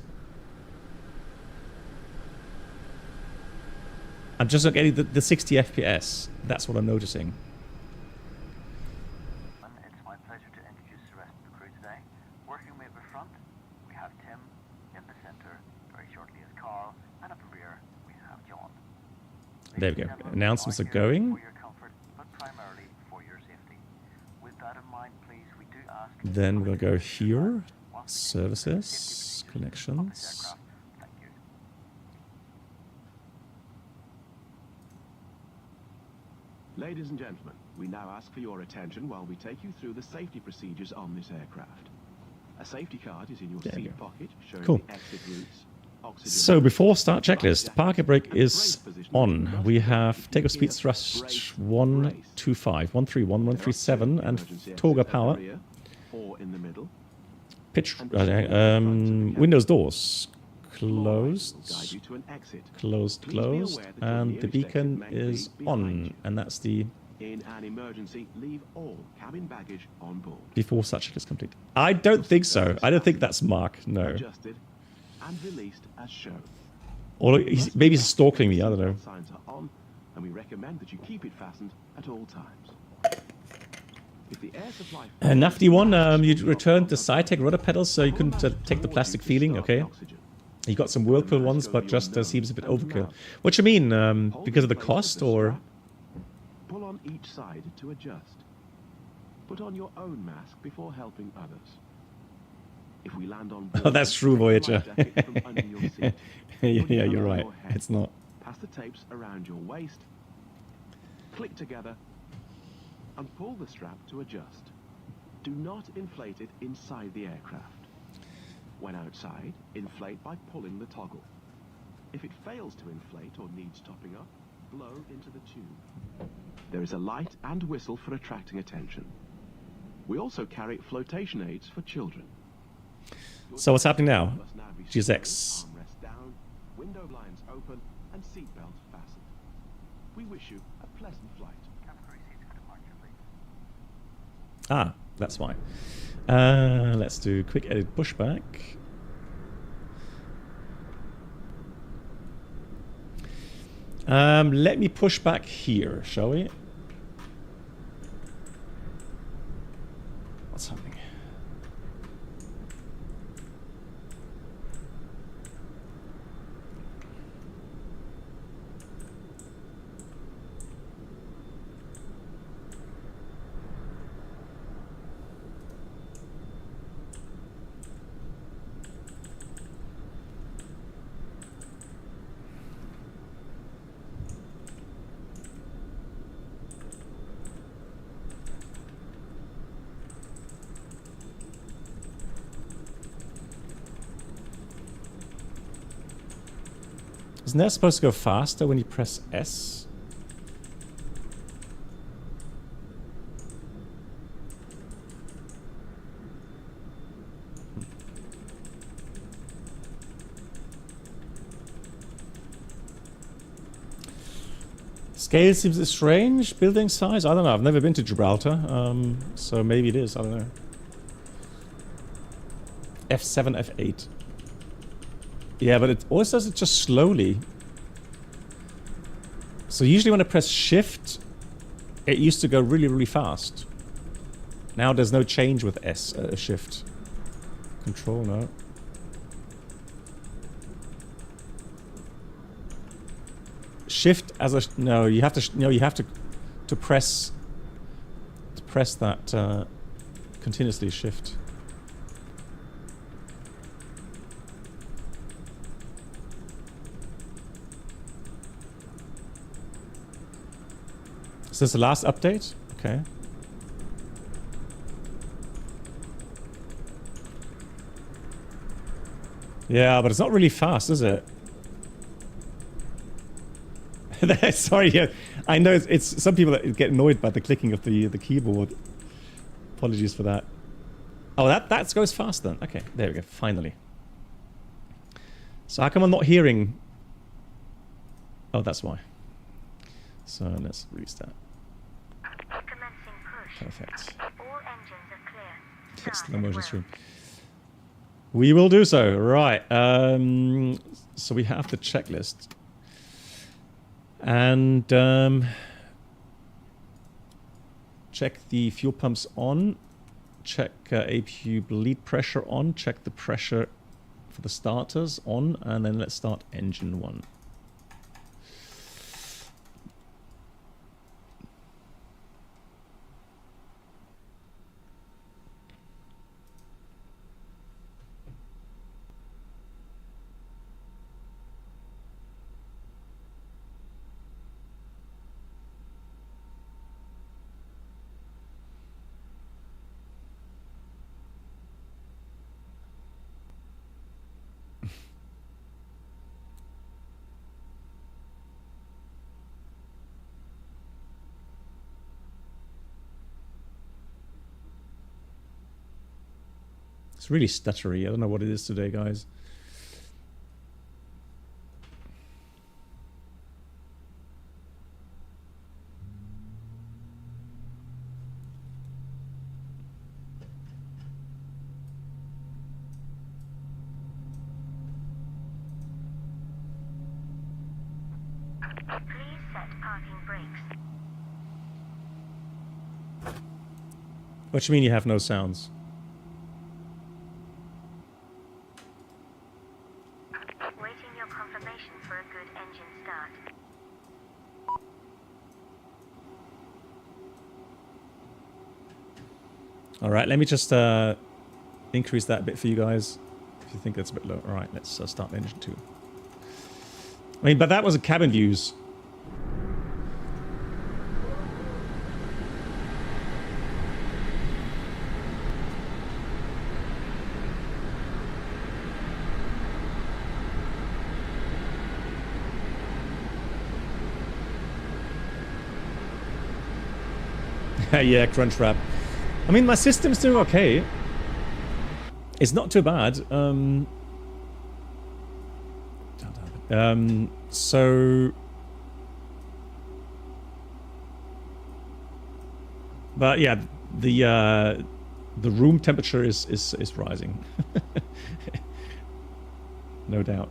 I'm just not getting the 60 FPS. That's what I'm noticing. It's my pleasure to introduce the rest of the crew today. Working with the front, we have Tim. In the center, very shortly is Carl. And up the rear, we have John. There we go. Announcements are going. For your comfort, but primarily for your safety. With that in mind, please, we do ask. Then we're going to go here. Services, connections. Thank you. Ladies and gentlemen, we now ask for your attention while we take you through the safety procedures on this aircraft. A safety card is in your seat pocket, showing Cool. the exit routes. Oxygen So before start checklist, parking brake is on. We have takeoff speed thrust 125, 131, 137, and Toga power. 4 in the middle. Pitch, windows, doors closed, Guide you to an exit. closed, and the beacon is on, and that's the In an emergency, leave all cabin baggage on board. before start checklist complete. I don't think so. I don't think that's Mark. No. Adjusted and released as shown. Or maybe he's stalking me. I don't know. Signs are on, and we recommend that you keep it fastened at all times. If the air supply Nafty one, you returned the side-tech rudder pedals, so you couldn't take the plastic feeling. Okay. You got some Whirlpool ones, but just seems a bit overkill. What do you mean? Because of the cost, or? Pull on each side to adjust. Put on your own mask before helping others. If we land on board, Oh, that's true, Voyager. take the life jacket from under your seat. Yeah, you're right. It's not. Pass the tapes around your waist. Click together and pull the strap to adjust. Do not inflate it inside the aircraft. When outside, inflate by pulling the toggle. If it fails to inflate or needs topping up, blow into the tube. There is a light and whistle for attracting attention. We also carry flotation aids for children. So what's happening now? Must now be GSX. straight, armrest down, window blinds open, and seatbelt fastened. We wish you a pleasant flight. Cabin crew seats for departure, please. Ah, that's why. Let's do quick edit pushback. Let me push back here, shall we? What's happening? Isn't that supposed to go faster when you press S? Scale seems strange. Building size? I don't know. I've never been to Gibraltar. So maybe it is. I don't know. F7, F8. Yeah, but it always does it just slowly. So usually when I press Shift, it used to go really, really fast. Now there's no change with S, Shift. Control, no. Shift as a no, you have to you have to press that continuously. Shift. Is this the last update? Okay. Yeah, but it's not really fast, is it? Sorry, yeah. I know it's some people that get annoyed by the clicking of the keyboard. Apologies for that. Oh, that goes fast then. Okay, there we go. Finally. So how come I'm not hearing? Oh, that's why. So let's restart. Commencing push. Perfect. All engines are clear. Yes, Start the at motion will. stream. We will do so. Right. So we have the checklist. And check the fuel pumps on. Check APU bleed pressure on. Check the pressure for the starters on. And then let's start engine 1. It's really stuttery. I don't know what it is today, guys. Please set parking brakes. What do you mean you have no sounds? Waiting your confirmation for a good engine start. All right, let me just increase that a bit for you guys. If you think that's a bit low. All right, let's start engine 2. I mean, but that was a cabin views. Yeah, crunch wrap. I mean, my system's doing okay. It's not too bad. So, but yeah, the room temperature is rising. No doubt.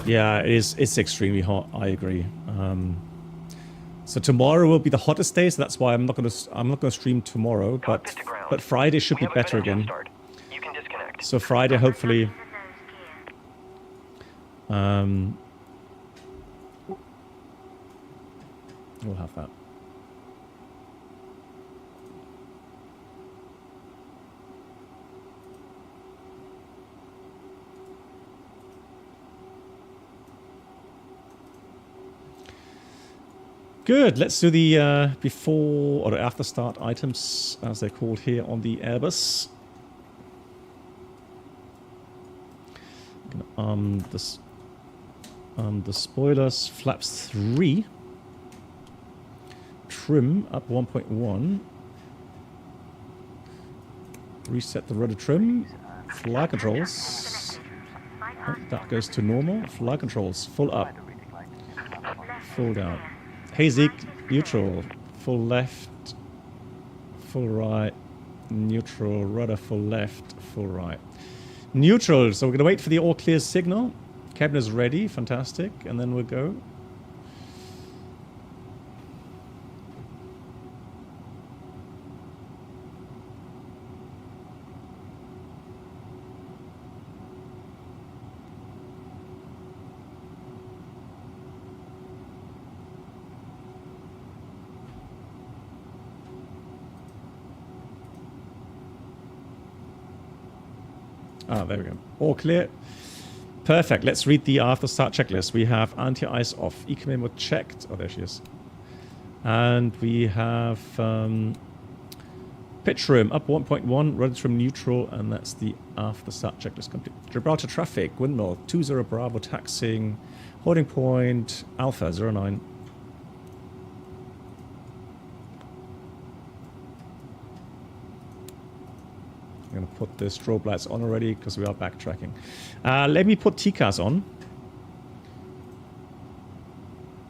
Yeah, it's extremely hot. I agree. So tomorrow will be the hottest day, so that's why I'm not gonna stream tomorrow. But Friday should be better again. You can disconnect. So Friday, hopefully. We'll have that. Good. Let's do the before or after start items, as they're called here on the Airbus. The spoilers, flaps 3. Trim up 1.1. Reset the rudder trim. Flight controls. Oh, that goes to normal. Flight controls, full up. Full down. Hazy, neutral. Full left. Full right. Neutral. Rudder full left. Full right. Neutral. So we're going to wait for the all clear signal. Cabin is ready. Fantastic. And then we'll go. Ah, there we go. All clear. Perfect. Let's read the after start checklist. We have anti-ice off. Eco memo checked. Oh, there she is. And we have pitch room up 1.1, rudder trim neutral, and that's the after start checklist complete. Gibraltar traffic, windmill 20 Bravo taxiing, holding point Alpha 09. I'm going to put the strobe lights on already because we are backtracking. Let me put TCAS on.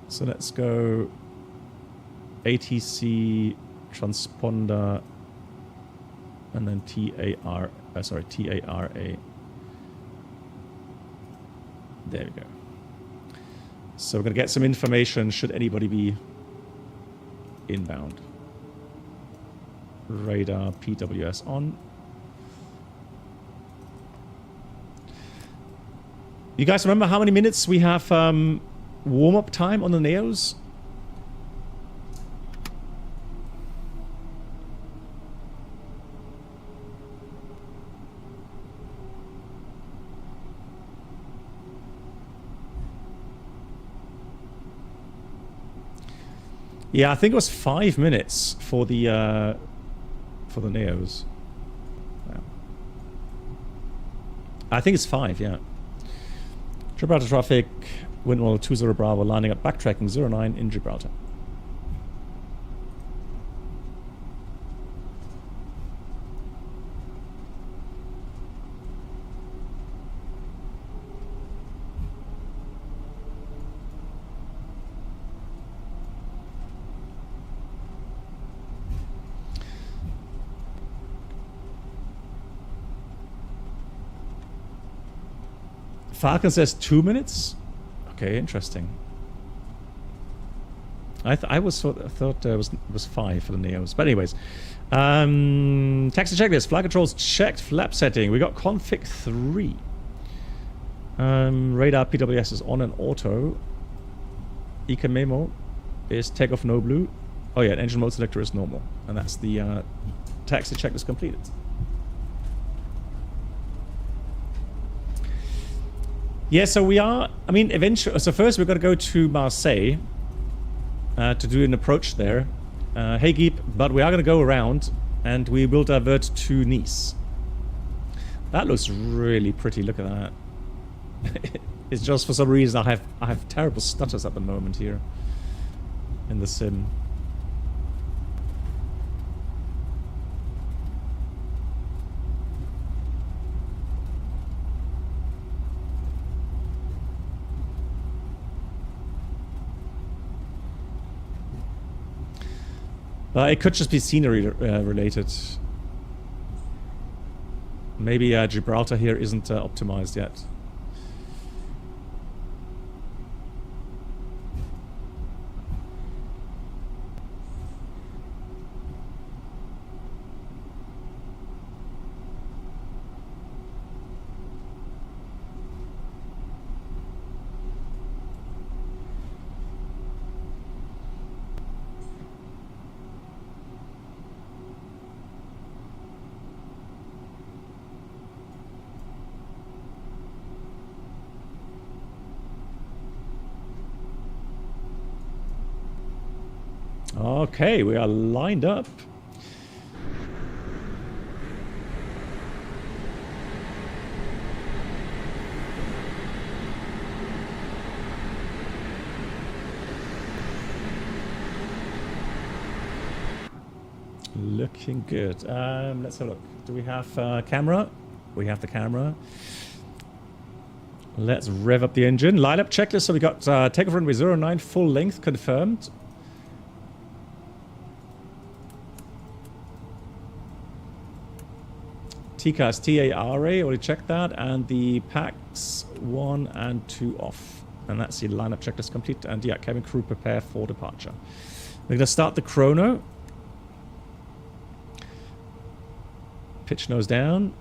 So let's go ATC transponder and then TARA. There we go. So we're going to get some information should anybody be inbound. Radar PWS on. You guys remember how many minutes we have warm-up time on the Neos? Yeah, I think it was 5 minutes for the Neos. Wow. I think it's 5, yeah. Gibraltar traffic, windmill 20 Bravo, landing at backtracking 09 in Gibraltar. Falcon says 2 minutes. Okay, interesting. I thought it was 5 for the Neos. But anyways, taxi checklist. Flight controls checked. Flap setting. We got config 3. Radar PWS is on and auto. Eco memo is takeoff no blue. Oh yeah, engine mode selector is normal, and that's the taxi checklist completed. Yeah, so we are, I mean, eventually, so first we're going to go to Marseille to do an approach there. Hey, Geep, but we are going to go around and we will divert to Nice. That looks really pretty, look at that. It's just for some reason I have terrible stutters at the moment here in the sim. It could just be scenery related. Maybe Gibraltar here isn't optimized yet. Okay, we are lined up. Looking good. Let's have a look. Do we have camera? We have the camera. Let's rev up the engine. Line up checklist. So we got takeoff runway 09 full length confirmed. TCAS TARA, already checked that. And the packs 1 and 2 off. And that's the lineup checklist complete. And yeah, cabin crew prepare for departure. We're going to start the chrono. Pitch nose down.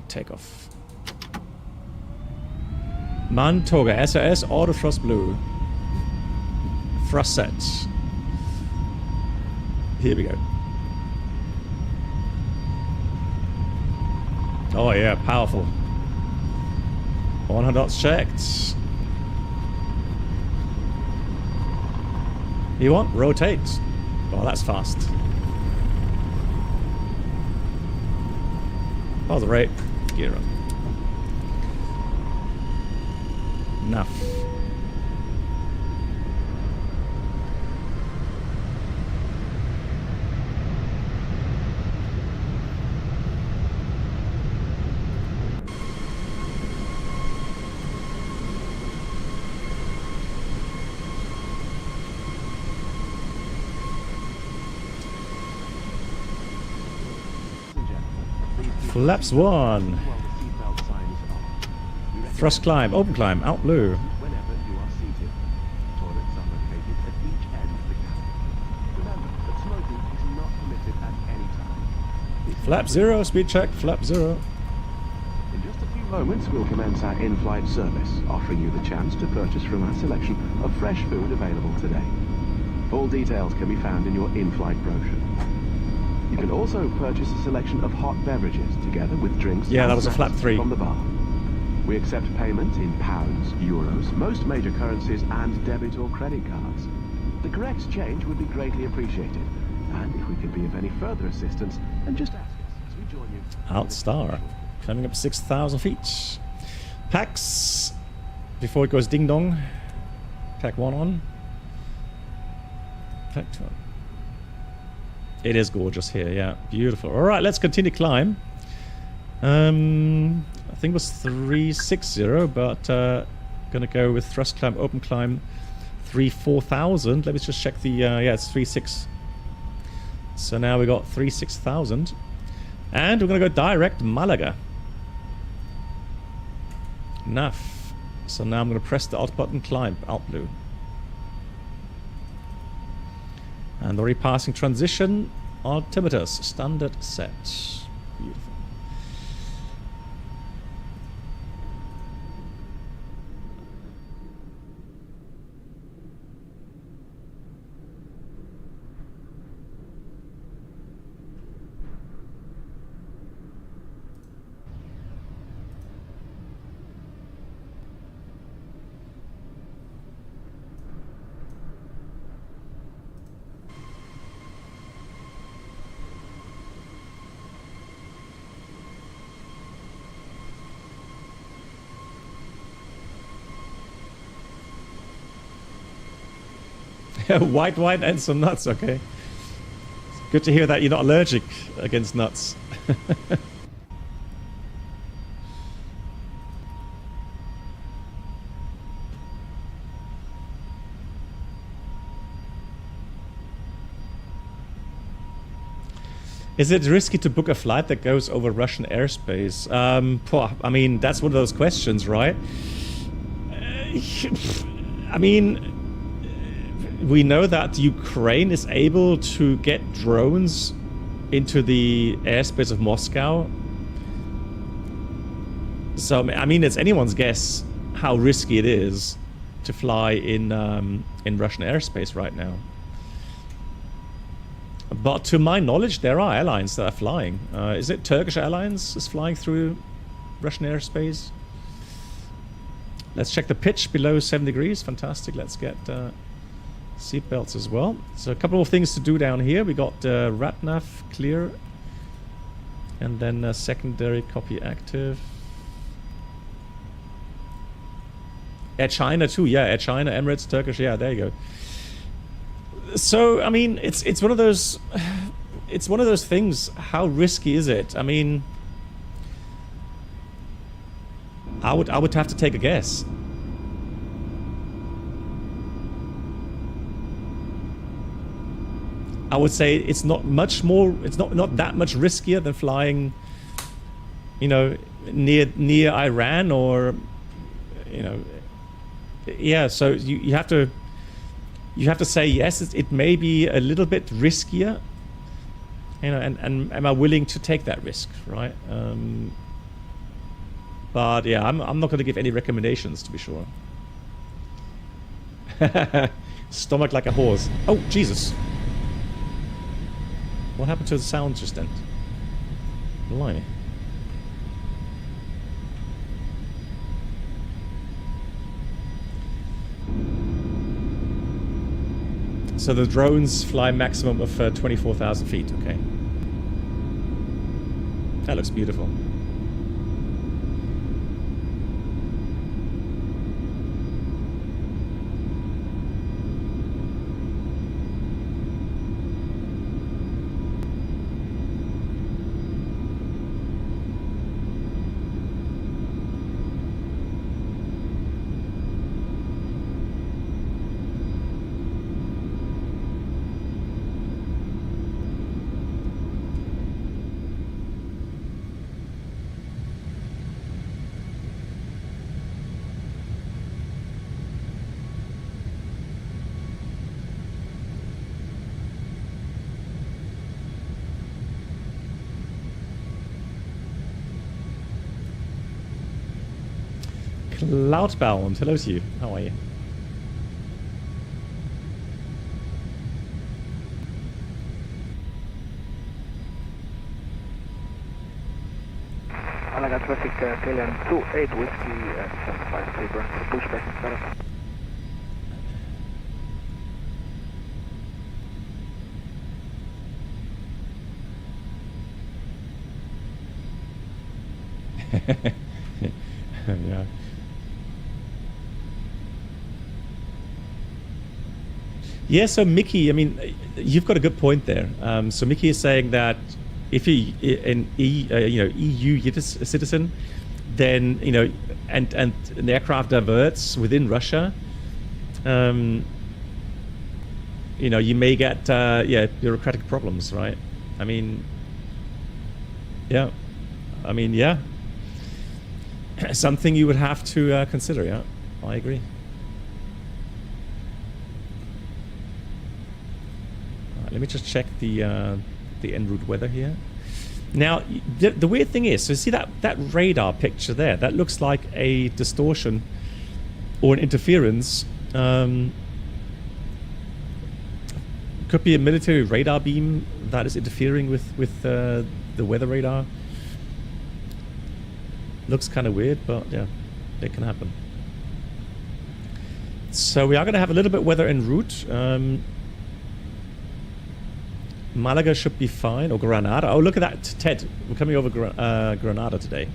Takeoff. Mantoga, SAS, auto thrust blue. Thrust set. Here we go. Oh yeah, powerful. 100 knots checked. You want? Rotate. Oh, that's fast. Pause the rate. Gear up. Enough. Flaps 1. Thrust climb, open climb, out blue. Whenever you are seated. Toilets are located at each end of the cabin. Remember that smoking is not permitted at any time. Flap 0, speed check, flap 0. In just a few moments, we'll commence our in-flight service, offering you the chance to purchase from our selection of fresh food available today. All details can be found in your in-flight brochure. You can also purchase a selection of hot beverages together with drinks. Yeah, and that was a snacks flap 3. from the bar. We accept payment in pounds, euros, most major currencies, and debit or credit cards. The correct change would be greatly appreciated. And if we could be of any further assistance, then just ask us as we join you. Outstar. Coming up 6,000 feet. Packs. Before it goes ding dong. Pack 1 on. Pack 2 on. It is gorgeous here, yeah. Beautiful. Alright, let's continue climb. I think it was 360, but gonna go with thrust climb, open climb 4000. Let me just check the yeah, it's 36. So now we got 36,000. And we're gonna go direct Malaga. Enough. So now I'm gonna press the alt button, climb, alt blue. And already passing transition, altimeters, standard set. Beautiful. White wine and some nuts, okay. It's good to hear that you're not allergic against nuts. Is it risky to book a flight that goes over Russian airspace? I mean, that's one of those questions, right? I mean, we know that Ukraine is able to get drones into the airspace of Moscow. So, I mean, it's anyone's guess how risky it is to fly in Russian airspace right now. But to my knowledge, there are airlines that are flying. Is it Turkish Airlines is flying through Russian airspace? Let's check the pitch below 7 degrees. Fantastic. Let's get Seatbelts as well. So a couple of things to do down here. We got RatNav clear. And then secondary copy active. Air China too, yeah, Air China, Emirates, Turkish, yeah, there you go. So, I mean, it's one of those things. How risky is it? I mean, I would have to take a guess. I would say it's not much more. It's not that much riskier than flying, you know, near Iran or, you know, yeah. So you have to say yes. It may be a little bit riskier, you know, and am I willing to take that risk, right? But yeah, I'm not going to give any recommendations, to be sure. Stomach like a horse. Oh Jesus! What happened to the sound just then? Blimey. So the drones fly maximum of 24,000 feet, okay. That looks beautiful. Cloudbound, hello to you. How are you? Malaga traffic, KLM 28 Whiskey and 75 Libra, pushback, better. Yeah. Yeah, so Mickey, I mean, you've got a good point there. So Mickey is saying that if you're an EU citizen, then, you know, and an aircraft diverts within Russia, you know, you may get bureaucratic problems, right? I mean, yeah, something you would have to consider. Yeah, I agree. Let me just check the en route weather here. Now, the weird thing is, so see that radar picture there? That looks like a distortion or an interference. Could be a military radar beam that is interfering with the weather radar. Looks kind of weird, but yeah, it can happen. So we are going to have a little bit weather en route. Malaga should be fine, or Granada. Oh, look at that, Ted. We're coming over Granada today,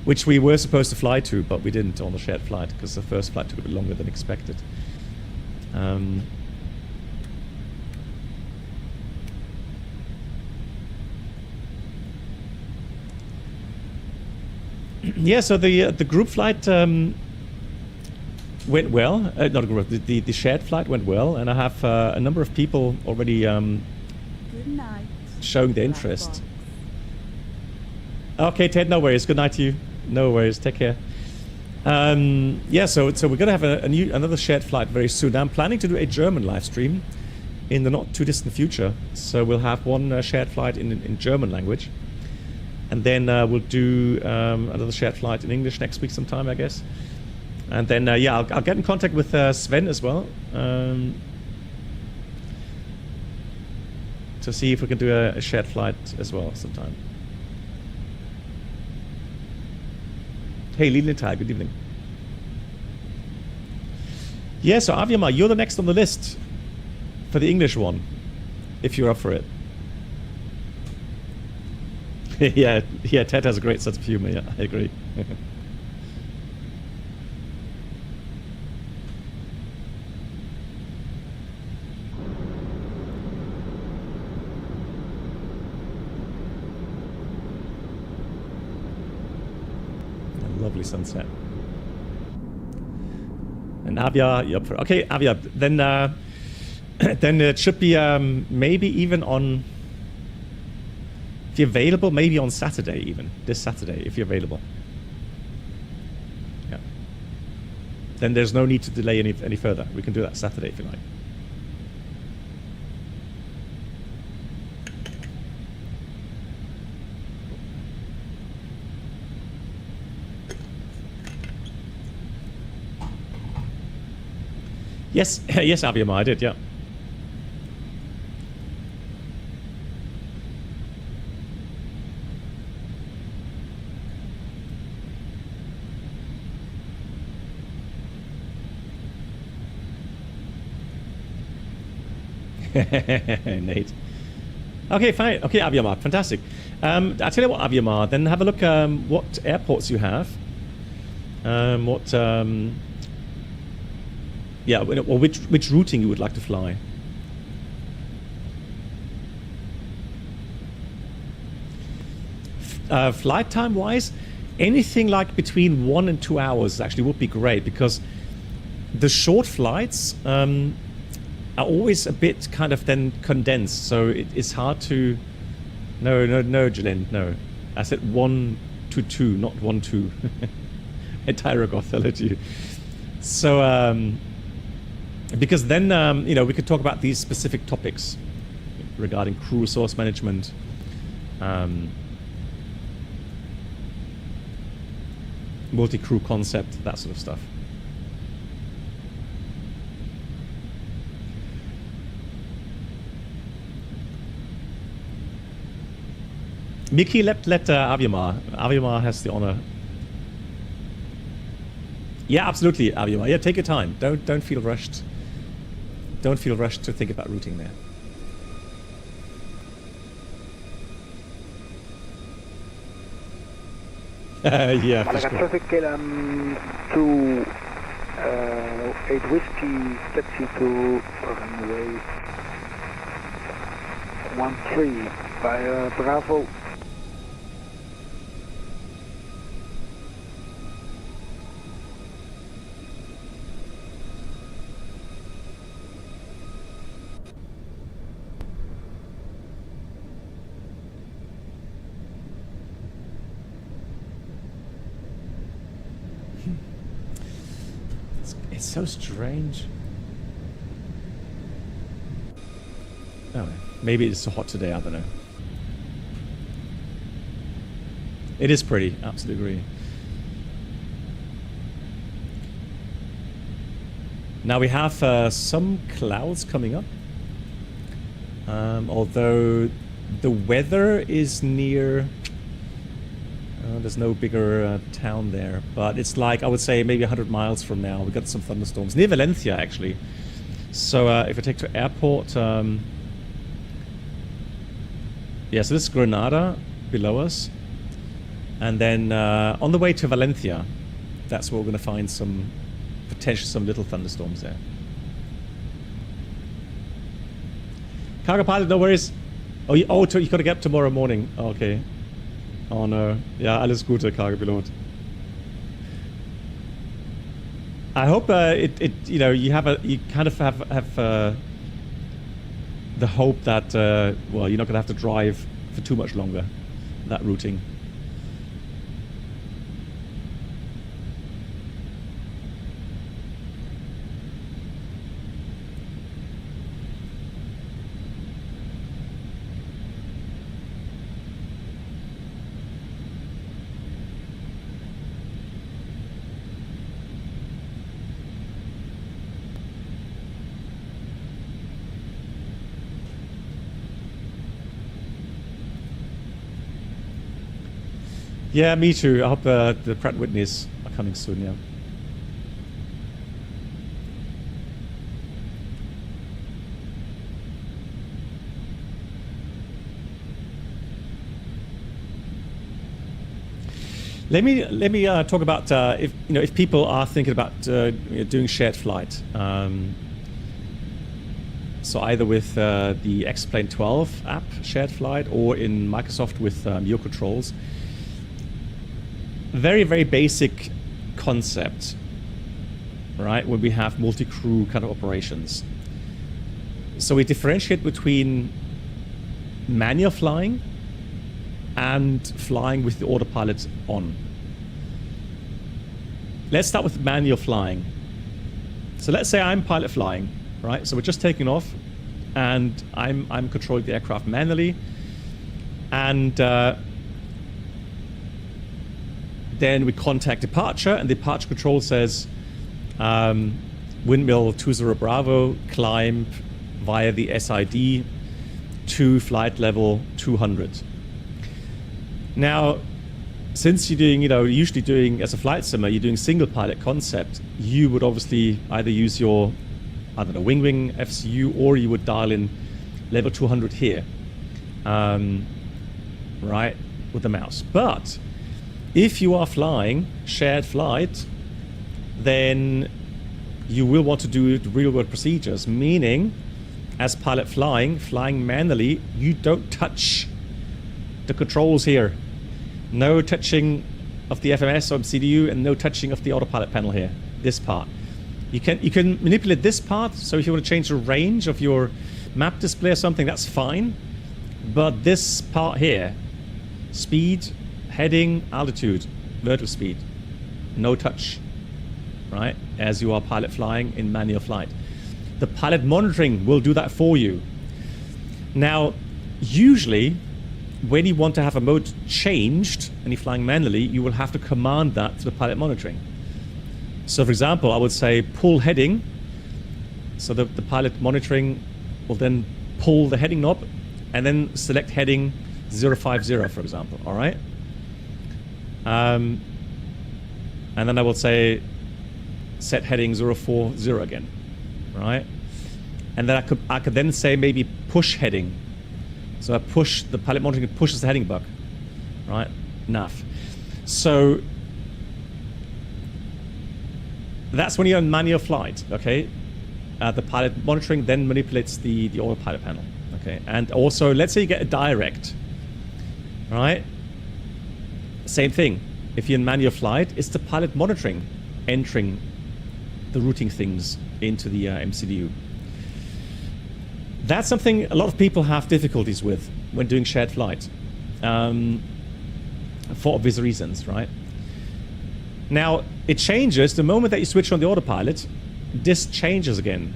which we were supposed to fly to, but we didn't on the shared flight because the first flight took a bit longer than expected. Yeah, so the group flight went well. Not a group. The shared flight went well, and I have a number of people already Good night. showing their interest. Okay, Ted, no worries. Good night to you. No worries. Take care. Yeah, so we're gonna have another shared flight very soon. I'm planning to do a German live stream in the not too distant future. So we'll have one shared flight in German language, and then we'll do another shared flight in English next week sometime, I guess. And then, yeah, I'll get in contact with Sven as well to see if we can do a shared flight as well sometime. Hey, Lilienthal, good evening. Yeah, so Aviamar, you're the next on the list for the English one, if you're up for it. Yeah, Ted has a great sense of humor, yeah, I agree. Lovely sunset. And Avia, you're up for it. Okay, Avia, then then it should be maybe even on, if you're available, maybe on Saturday even, this Saturday, if you're available. Yeah. Then there's no need to delay any further. We can do that Saturday if you like. Yes, yes, Aviamar, I did, yeah. Nate. Okay, fine. Okay, Aviamar, fantastic. I'll tell you what, Aviamar, then have a look what airports you have. Yeah, or which routing you would like to fly. Flight time wise, anything like between 1 and 2 hours actually would be great, because the short flights are always a bit kind of then condensed, so it's hard to. No, Jalen, no. I said 1 to 2, not 1 2. A Tyrogoth, I let you. So because then you know, we could talk about these specific topics regarding crew resource management, multi-crew concept, that sort of stuff. Mickey, let Aviamar. Aviamar has the honor. Yeah, absolutely, Aviamar. Yeah, take your time. Don't feel rushed. Don't feel rushed to think about routing there. Yeah, for sure. Traffic KLM 28 Whiskey, taxi to runway 13 by Bravo. It's so strange. Oh, maybe it's so hot today, I don't know. It is pretty, absolutely agree. Now we have some clouds coming up. Although the weather is near... there's no bigger town there, but it's like, I would say, maybe 100 miles from now. We got some thunderstorms near Valencia, actually. So if I take to airport, yeah, so this is Granada below us, and then on the way to Valencia, that's where we're going to find some potentially some little thunderstorms there. Cargo pilot, no worries. Oh, you got to get up tomorrow morning. Okay. Oh no. Ja, alles Gute, Cargo-Pilot. I hope you know, you kind of have the hope that well, you're not gonna have to drive for too much longer, that routing. Yeah, me too. I hope the Pratt & Whitneys are coming soon, yeah. Let me talk about if people are thinking about doing shared flight. So either with the X-Plane 12 app, shared flight, or in Microsoft with your controls. Very, very basic concept, right? When we have multi-crew kind of operations. So we differentiate between manual flying and flying with the autopilot on. Let's start with manual flying. So let's say I'm pilot flying, right? So we're just taking off, and I'm controlling the aircraft manually, and then we contact departure, and departure control says windmill 20 Bravo, climb via the SID to flight level 200. Now, since you're doing, usually doing as a flight simmer, you're doing single pilot concept, you would obviously either use your, wing FCU, or you would dial in level 200 here, right, with the mouse. But if you are flying shared flight, then you will want to do real world procedures, meaning as pilot flying manually, you don't touch the controls here. No touching of the FMS or MCDU, and no touching of the autopilot panel here, this part. You can manipulate this part, so if you want to change the range of your map display or something, that's fine. But this part here, speed, heading, altitude, vertical speed, no touch, right? As you are pilot flying in manual flight. The pilot monitoring will do that for you. Now, usually, when you want to have a mode changed and you're flying manually, you will have to command that to the pilot monitoring. So for example, I would say pull heading. So the pilot monitoring will then pull the heading knob and then select heading 050, for example, all right? And then I will say set heading 040 again, right? And then I could then say maybe push heading. So I push, the pilot monitoring pushes the heading bug, right? Enough. So that's when you're in manual flight, okay? The pilot monitoring then manipulates the autopilot panel, okay? And also, let's say you get a direct, right? Same thing. If you're in manual flight, it's the pilot monitoring entering the routing things into the MCDU. That's something a lot of people have difficulties with when doing shared flight, for obvious reasons, right? Now, it changes the moment that you switch on the autopilot. This changes again,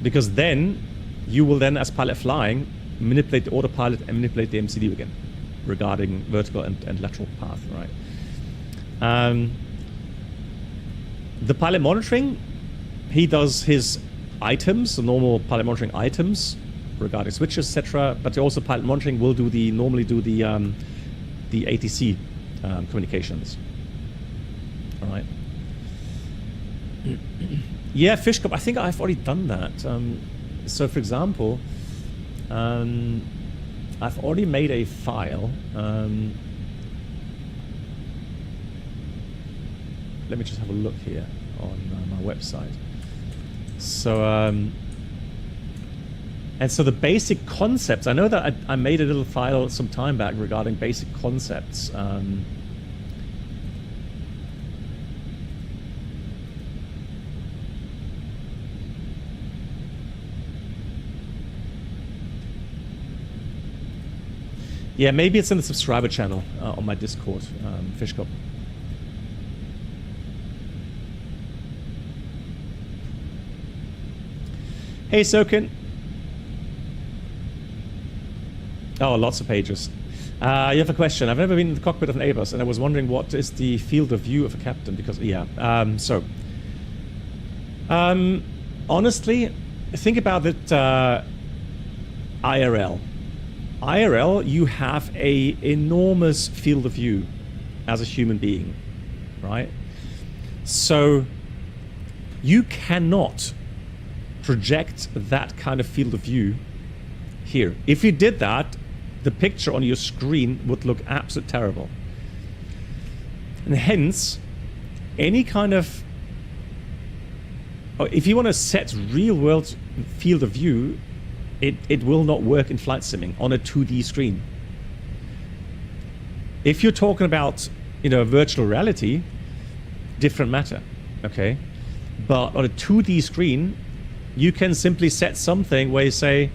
because then you will then, as pilot flying, manipulate the autopilot and manipulate the MCDU again regarding vertical and lateral path, right? The pilot monitoring, he does his items, the normal pilot monitoring items regarding switches, etc. But also pilot monitoring will do normally do the ATC communications. All right. Yeah, Fishcop. I think I've already done that. So, for example, I've already made a file. Let me just have a look here on my website. So, and so the basic concepts, I know that I made a little file some time back regarding basic concepts. Yeah, maybe it's in the subscriber channel on my Discord, Fishcop. Hey, Sokin. Oh, lots of pages. You have a question. I've never been in the cockpit of an Airbus, and I was wondering what is the field of view of a captain, because, yeah. Honestly, think about it IRL. IRL, you have a enormous field of view as a human being, right? So you cannot project that kind of field of view here. If you did that, the picture on your screen would look absolutely terrible. And hence, any kind of... if you want to set real-world field of view, it will not work in flight simming on a 2D screen. If you're talking about, virtual reality, different matter, okay? But on a 2D screen, you can simply set something where you say,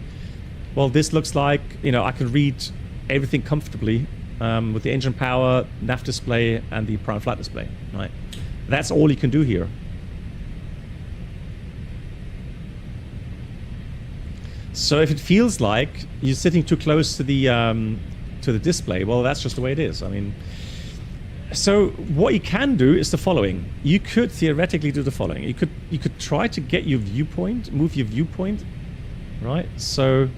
well, this looks like, I can read everything comfortably with the engine power, nav display, and the prime flight display, right? That's all you can do here. So if it feels like you're sitting too close to the display, well, that's just the way it is. I mean, so what you can do is the following. You could theoretically do the following. You could try to get your viewpoint, move your viewpoint, right? So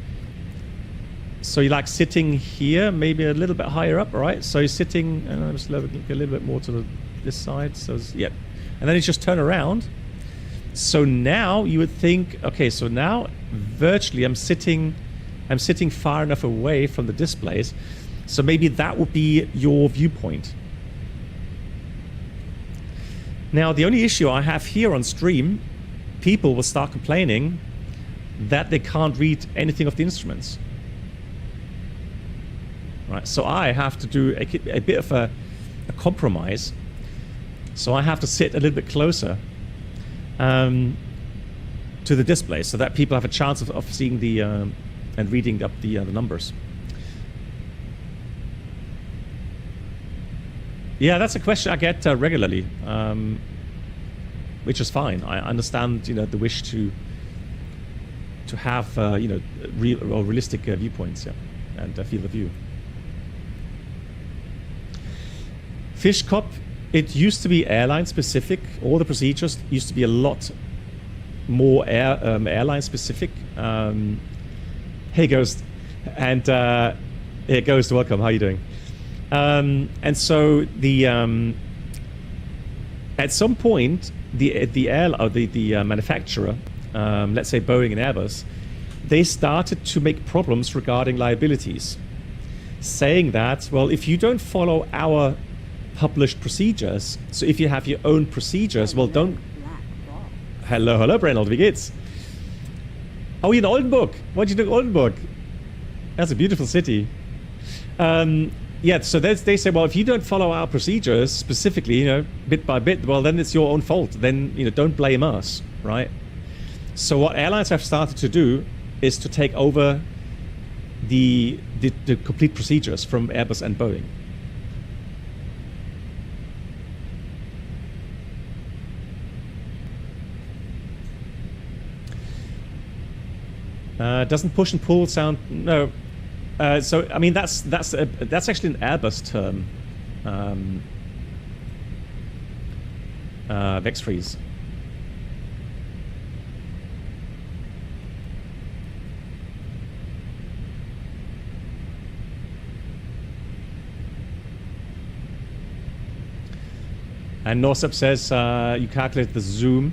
you're like sitting here, maybe a little bit higher up, right? So you're sitting, and I'm just a little bit more to this side. So yeah, and then you just turn around. So now you would think, okay, so now virtually I'm sitting far enough away from the displays. So maybe that would be your viewpoint. Now, the only issue I have here on stream, people will start complaining that they can't read anything of the instruments. Right, so I have to do a bit of a compromise. So I have to sit a little bit closer to the display so that people have a chance of seeing the and reading up the numbers. Yeah, that's a question I get regularly, which is fine. I understand, the wish to have realistic viewpoints, yeah, and field of view. Fishcop, it used to be airline specific. All the procedures used to be a lot more airline specific. Hey Ghost, and hey Ghost, welcome. How are you doing? And so the at some point the manufacturer, let's say Boeing and Airbus, they started to make problems regarding liabilities, saying that, well, if you don't follow our published procedures, so if you have your own procedures, well, don't... Hello, Brennald, wie geht's? Oh, you're in Oldenburg. What did you do in Oldenburg? That's a beautiful city. Yeah, so they say, well, if you don't follow our procedures specifically, bit by bit, well, then it's your own fault. Then, don't blame us, right? So what airlines have started to do is to take over the complete procedures from Airbus and Boeing. Doesn't push and pull sound? No. So I mean that's actually an Airbus term. Vexfreeze. And Norsep says you calculate the zoom.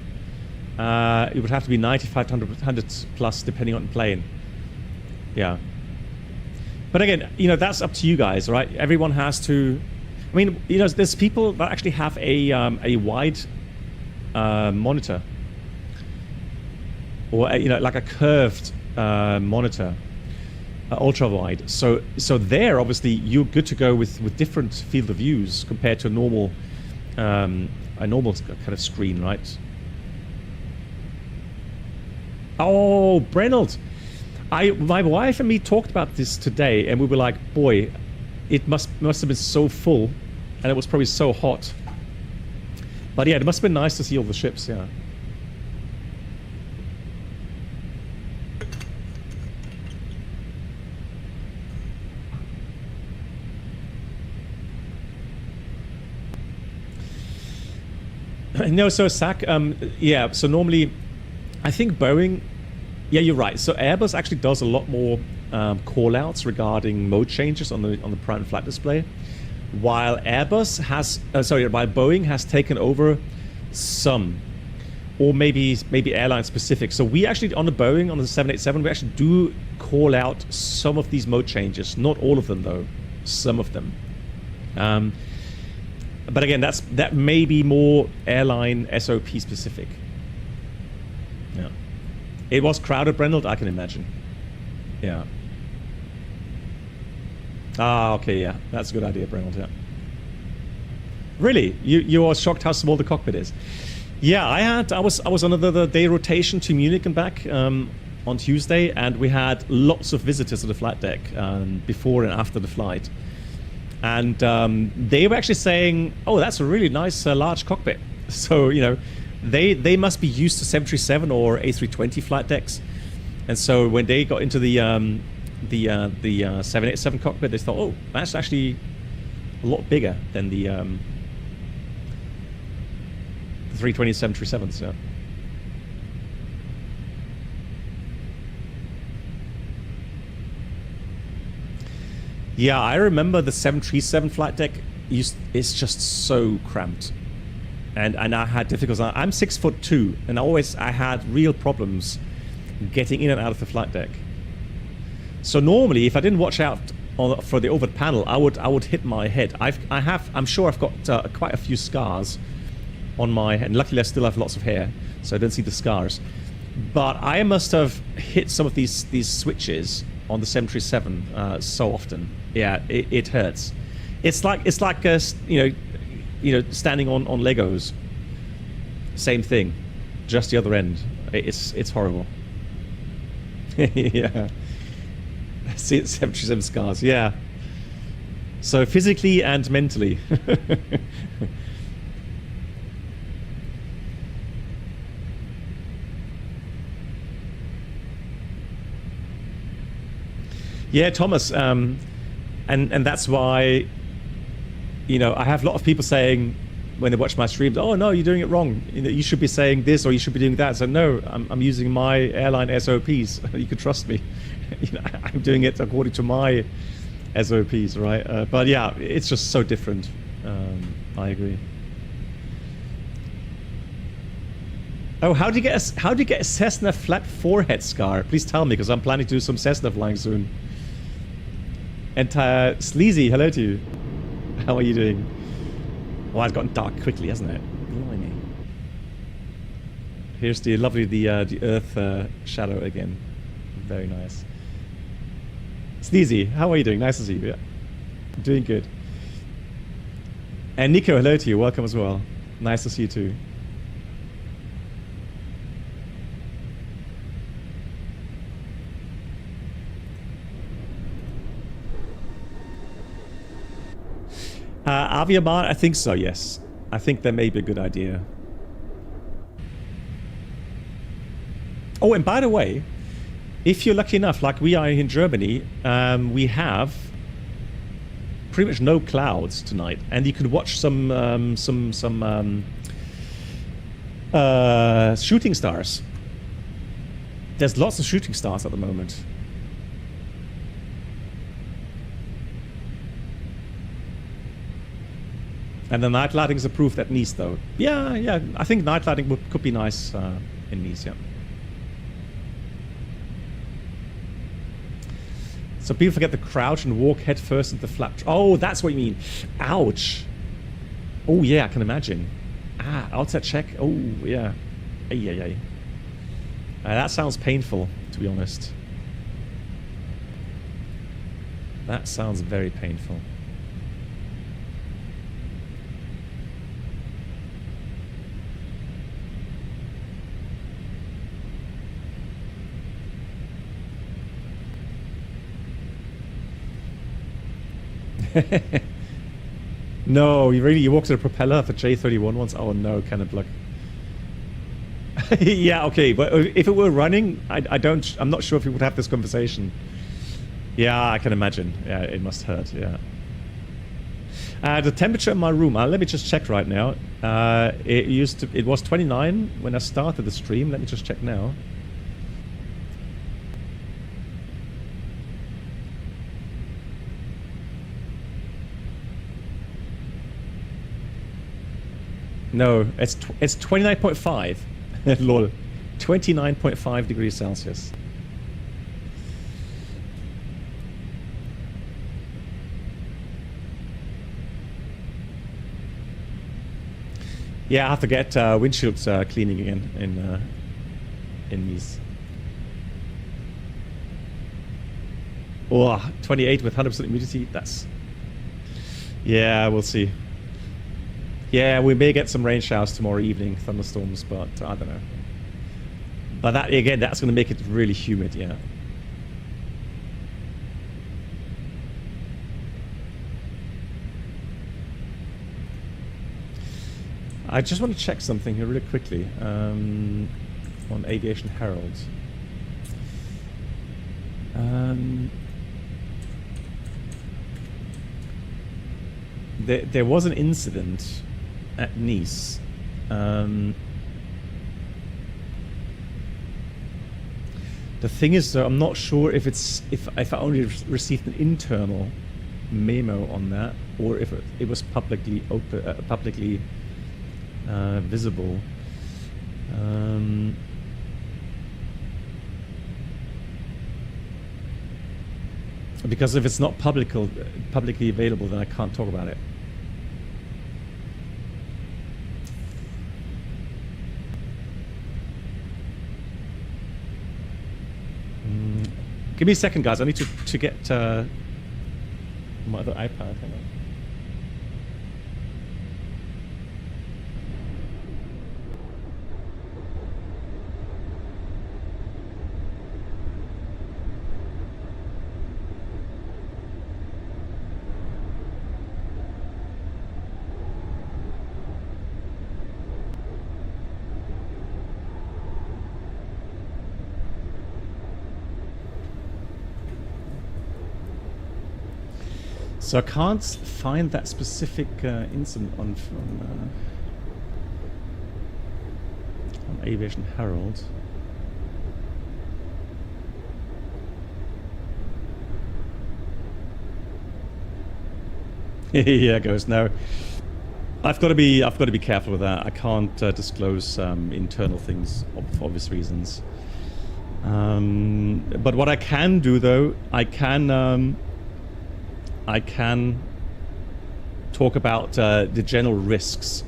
It would have to be 95 to 100 plus depending on the plane. Yeah. But again, that's up to you guys, right? Everyone has to... I mean, there's people that actually have a wide monitor. Or, like a curved monitor. Ultra wide. So there, obviously, you're good to go with different field of views compared to a normal kind of screen, right? Oh, Brennald. My wife and me talked about this today, and we were like, boy, it must have been so full, and it was probably so hot. But yeah, it must have been nice to see all the ships, yeah. No, so Zach, yeah, so normally, I think Boeing... Yeah, you're right. So Airbus actually does a lot more call-outs regarding mode changes on the prime flight display, while while Boeing has taken over some, or maybe airline specific. So we actually on the Boeing on the 787 we actually do call out some of these mode changes, not all of them though, some of them. But again, that may be more airline SOP specific. Yeah. It was crowded, Brendel, I can imagine. Yeah. Ah, okay, yeah. That's a good idea, Brendel, yeah. Really? You are shocked how small the cockpit is? Yeah, I was on another day rotation to Munich and back on Tuesday, and we had lots of visitors to the flight deck before and after the flight. And they were actually saying, oh, that's a really nice large cockpit. So, you know, they must be used to 737 or A320 flight decks. And so when they got into the 787 cockpit, they thought, oh, that's actually a lot bigger than the 320 737s. Yeah. Yeah, I remember the 737 flight deck. It's just so cramped, and I had difficulties. I'm 6'2", and I had real problems getting in and out of the flight deck. So normally, if I didn't watch out for the overhead panel, I would hit my head. I'm sure I've got quite a few scars on my head. And luckily, I still have lots of hair, so I don't see the scars. But I must have hit some of these switches on the 737 so often. Yeah, it hurts. It's like you know standing on Legos. Same thing, just the other end. It's horrible. Yeah. See, it's 737 scars. Yeah. So physically and mentally. Yeah, Thomas, and that's why, you know, I have a lot of people saying when they watch my streams, oh no, you're doing it wrong. You know, you should be saying this or you should be doing that. So no, I'm using my airline SOPs. You can trust me. You know, I'm doing it according to my SOPs, right? But yeah, it's just so different. I agree. Oh, how do you get a Cessna flat forehead scar? Please tell me, because I'm planning to do some Cessna flying soon. And Sleazy, hello to you. How are you doing? Oh, it's gotten dark quickly, hasn't it? Blimey. Here's the lovely the Earth shadow again. Very nice. Sleazy, how are you doing? Nice to see you. Yeah, doing good. And Nico, hello to you. Welcome as well. Nice to see you too. Aviabar, I think so, yes. I think that may be a good idea. Oh, and by the way, if you're lucky enough, like we are in Germany, we have pretty much no clouds tonight, and you can watch some shooting stars. There's lots of shooting stars at the moment. And the night lighting is approved at Nice, though. Yeah, I think night lighting could be nice in Nice, yeah. So people forget to crouch and walk head first into the flap. Oh, that's what you mean. Ouch. Oh, yeah, I can imagine. Ah, outside check. Oh, yeah. Ay. That sounds painful, to be honest. That sounds very painful. No, you walked to the propeller of a J31 once. Oh no, Kenneth, look. Yeah, okay, but if it were running, I'm not sure if we would have this conversation. Yeah, I can imagine. Yeah, it must hurt. Yeah. The temperature in my room. Let me just check right now. It was 29 when I started the stream. Let me just check now. No, it's 29.5. Lol. 29.5 degrees Celsius. Yeah, I have to get windshields cleaning again in these. Oh, 28 with 100% humidity. That's... Yeah, we'll see. Yeah, we may get some rain showers tomorrow evening, thunderstorms, but I don't know. But that, again, that's going to make it really humid, yeah. I just want to check something here really quickly on Aviation Herald. There was an incident at Nice. The thing is, though, I'm not sure if it's if I only received an internal memo on that, or if it was publicly visible. Because if it's not publicly available, then I can't talk about it. Give me a second, guys. I need to get my other iPad. Hang on. So I can't find that specific incident on Aviation Herald. Yeah, Ghost. No, I've got to be careful with that. I can't disclose internal things for obvious reasons. But what I can do, though, I can talk about the general risks.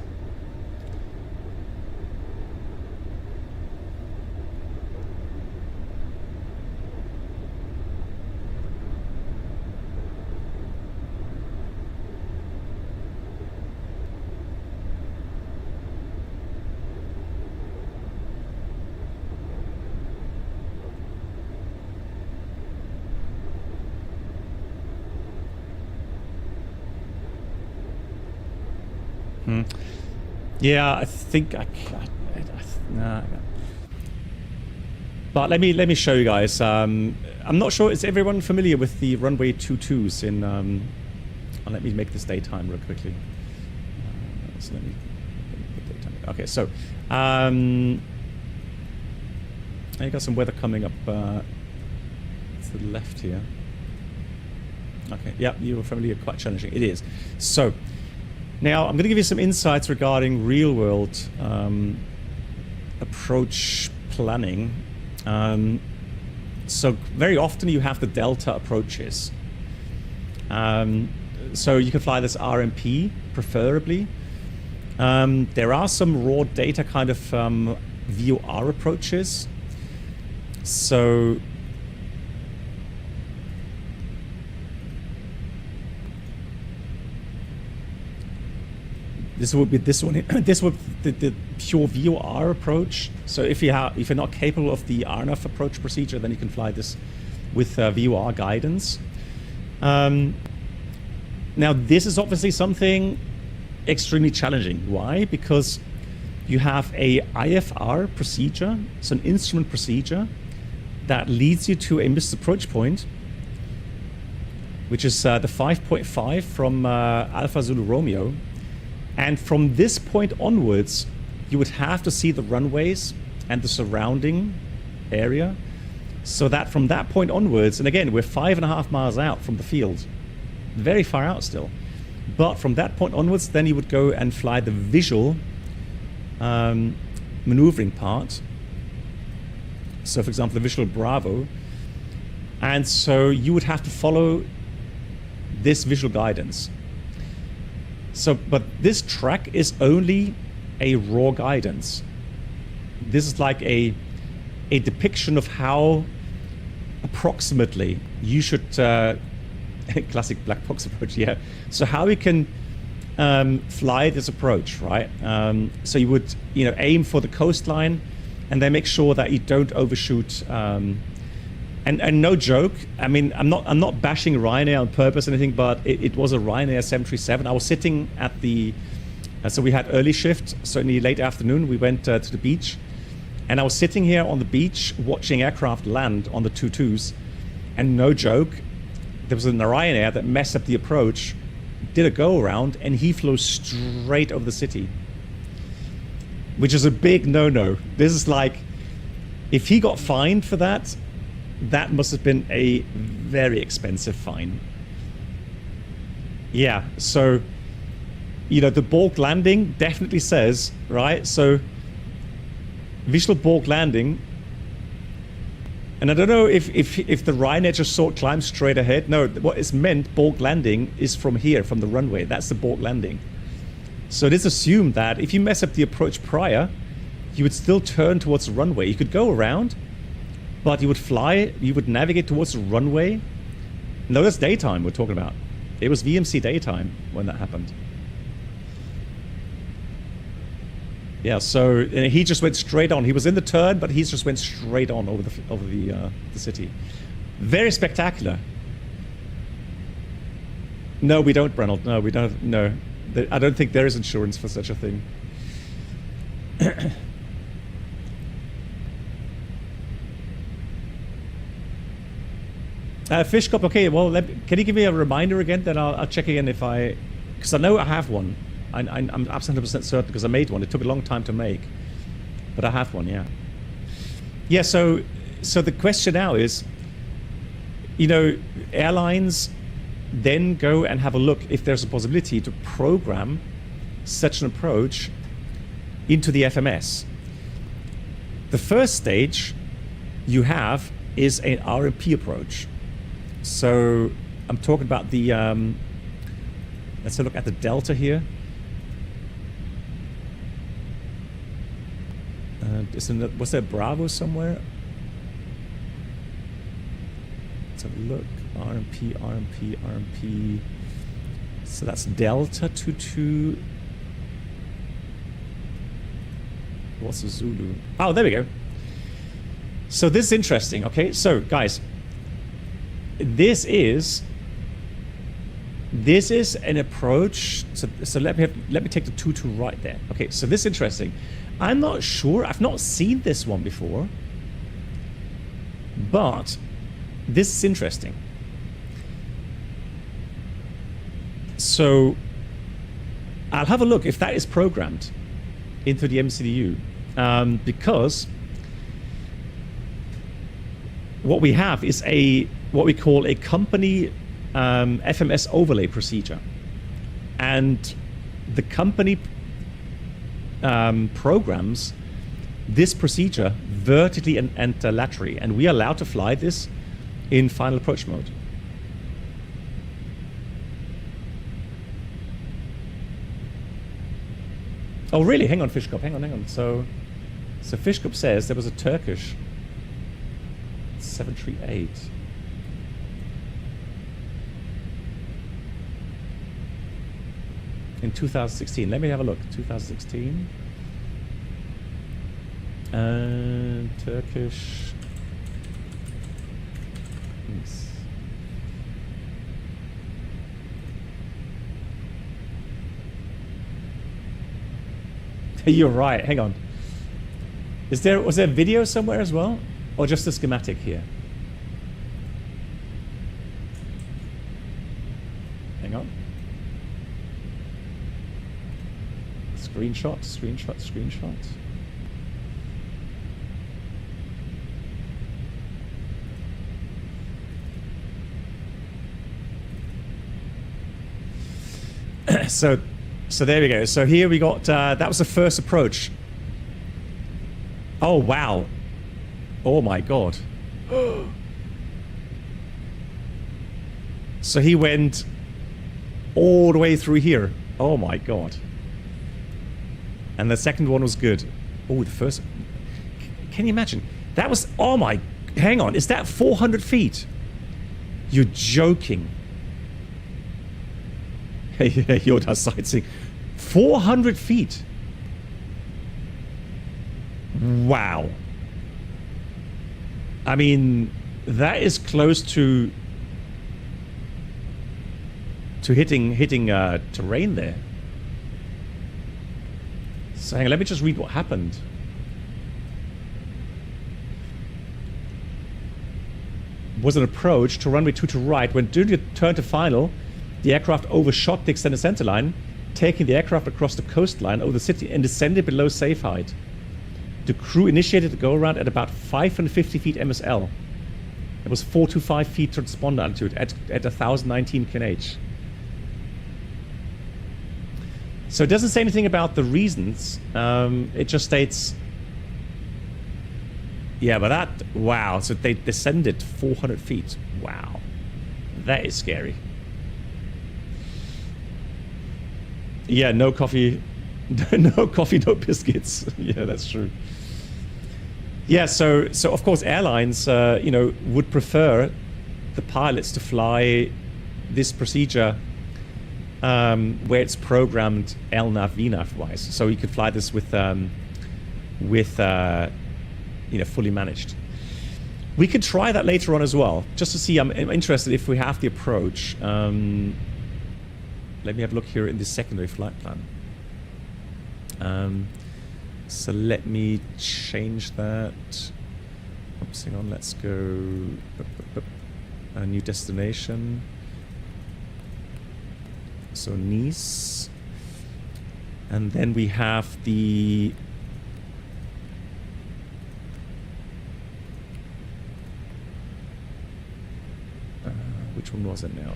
Yeah, I think I can't. Nah. But let me show you guys. I'm not sure. Is everyone familiar with the runway 22s in? Let me make this daytime real quickly. So let me put daytime. Okay, so I got some weather coming up to the left here. Okay, yeah, you were familiar. Quite challenging. It is. So. Now, I'm going to give you some insights regarding real-world approach planning. So very often you have the delta approaches. So you can fly this RMP, preferably. There are some raw data kind of VOR approaches. So this would be this one. This would be the pure VOR approach. So if you're not capable of the RNAV approach procedure, then you can fly this with VOR guidance. Now this is obviously something extremely challenging. Why? Because you have a IFR procedure, so an instrument procedure that leads you to a missed approach point, which is the 5.5 from Alpha Zulu Romeo. And from this point onwards, you would have to see the runways and the surrounding area, so that from that point onwards, and again, we're 5.5 miles out from the field, very far out still. But from that point onwards, then you would go and fly the visual maneuvering part. So for example, the visual Bravo. And so you would have to follow this visual guidance. So, but this track is only a raw guidance. This is like a depiction of how approximately you should classic black box approach, yeah. So how we can fly this approach, right? So you would, aim for the coastline, and then make sure that you don't overshoot. And no joke, I mean, I'm not bashing Ryanair on purpose or anything, but it was a Ryanair 737. I was sitting at the, so we had early shift, so in the late afternoon we went to the beach, and I was sitting here on the beach watching aircraft land on the 22s, and no joke, there was a Ryanair that messed up the approach, did a go around, and he flew straight over the city, which is a big no-no. This is like, if he got fined for that, that must have been a very expensive fine. Yeah, so, the balk landing definitely says, right? So, visual balk landing, and I don't know if the Ryanair just saw it climb straight ahead. No, what is meant, balk landing, is from here, from the runway. That's the balk landing. So it is assumed that if you mess up the approach prior, you would still turn towards the runway. You could go around, but you would fly, you would navigate towards the runway. No, that's daytime we're talking about. It was VMC daytime when that happened. Yeah, so he just went straight on. He was in the turn, but he just went straight on over the city. Very spectacular. No, we don't, Brennell. No, we don't. No, I don't think there is insurance for such a thing. Fish Cup, okay, well, can you give me a reminder again? Then I'll check again if because I know I have one. I'm absolutely 100% certain because I made one. It took a long time to make, but I have one, yeah. Yeah, so the question now is, airlines then go and have a look if there's a possibility to program such an approach into the FMS. The first stage you have is an RMP approach. So I'm talking about the, let's have a look at the Delta here. Was there Bravo somewhere? Let's have a look. RMP. So that's Delta 22. What's the Zulu? Oh, there we go. So this is interesting. Okay, so guys, this is an approach. So let me take the 22 right there. Okay, so this is interesting. I'm not sure. I've not seen this one before, but this is interesting. So I'll have a look if that is programmed into the MCDU, because what we have is what we call a company FMS overlay procedure, and the company programs this procedure vertically and laterally, and we are allowed to fly this in final approach mode. Oh really? Hang on, Fishcup, hang on. So Fishcup says there was a Turkish 738. In 2016. Let me have a look. 2016. Turkish. Yes. You're right. Hang on. Was there a video somewhere as well, or just a schematic here? Hang on. Screenshot. So there we go. So here we got, that was the first approach. Oh, wow. Oh my God. So he went all the way through here. Oh my God. And the second one was good. Oh, the first... Can you imagine? That was... Oh my... Hang on. Is that 400 feet? You're joking. Hey, Yoda sightseeing. 400 feet. Wow. I mean, that is close to hitting terrain there. So hang on, let me just read what happened. Was an approach to runway 2 to right. When doing the turn to final, the aircraft overshot the extended center line, taking the aircraft across the coastline over the city and descended below safe height. The crew initiated the go-around at about 550 feet MSL. It was 425 feet transponder altitude at 1019 knh. So it doesn't say anything about the reasons. It just states... Yeah, but that... Wow, so they descended 400 feet. Wow. That is scary. Yeah, no coffee... no coffee, no biscuits. Yeah, that's true. Yeah, so of course airlines, you know, would prefer the pilots to fly this procedure where it's programmed LNAV, VNAV wise. So you could fly this with you know, fully managed. We could try that later on as well, just to see. I'm interested if we have the approach. Let me have a look here in the secondary flight plan. So let me change that. Oops, hang on, let's go a new destination. So Nice. And then we have the which one was it now?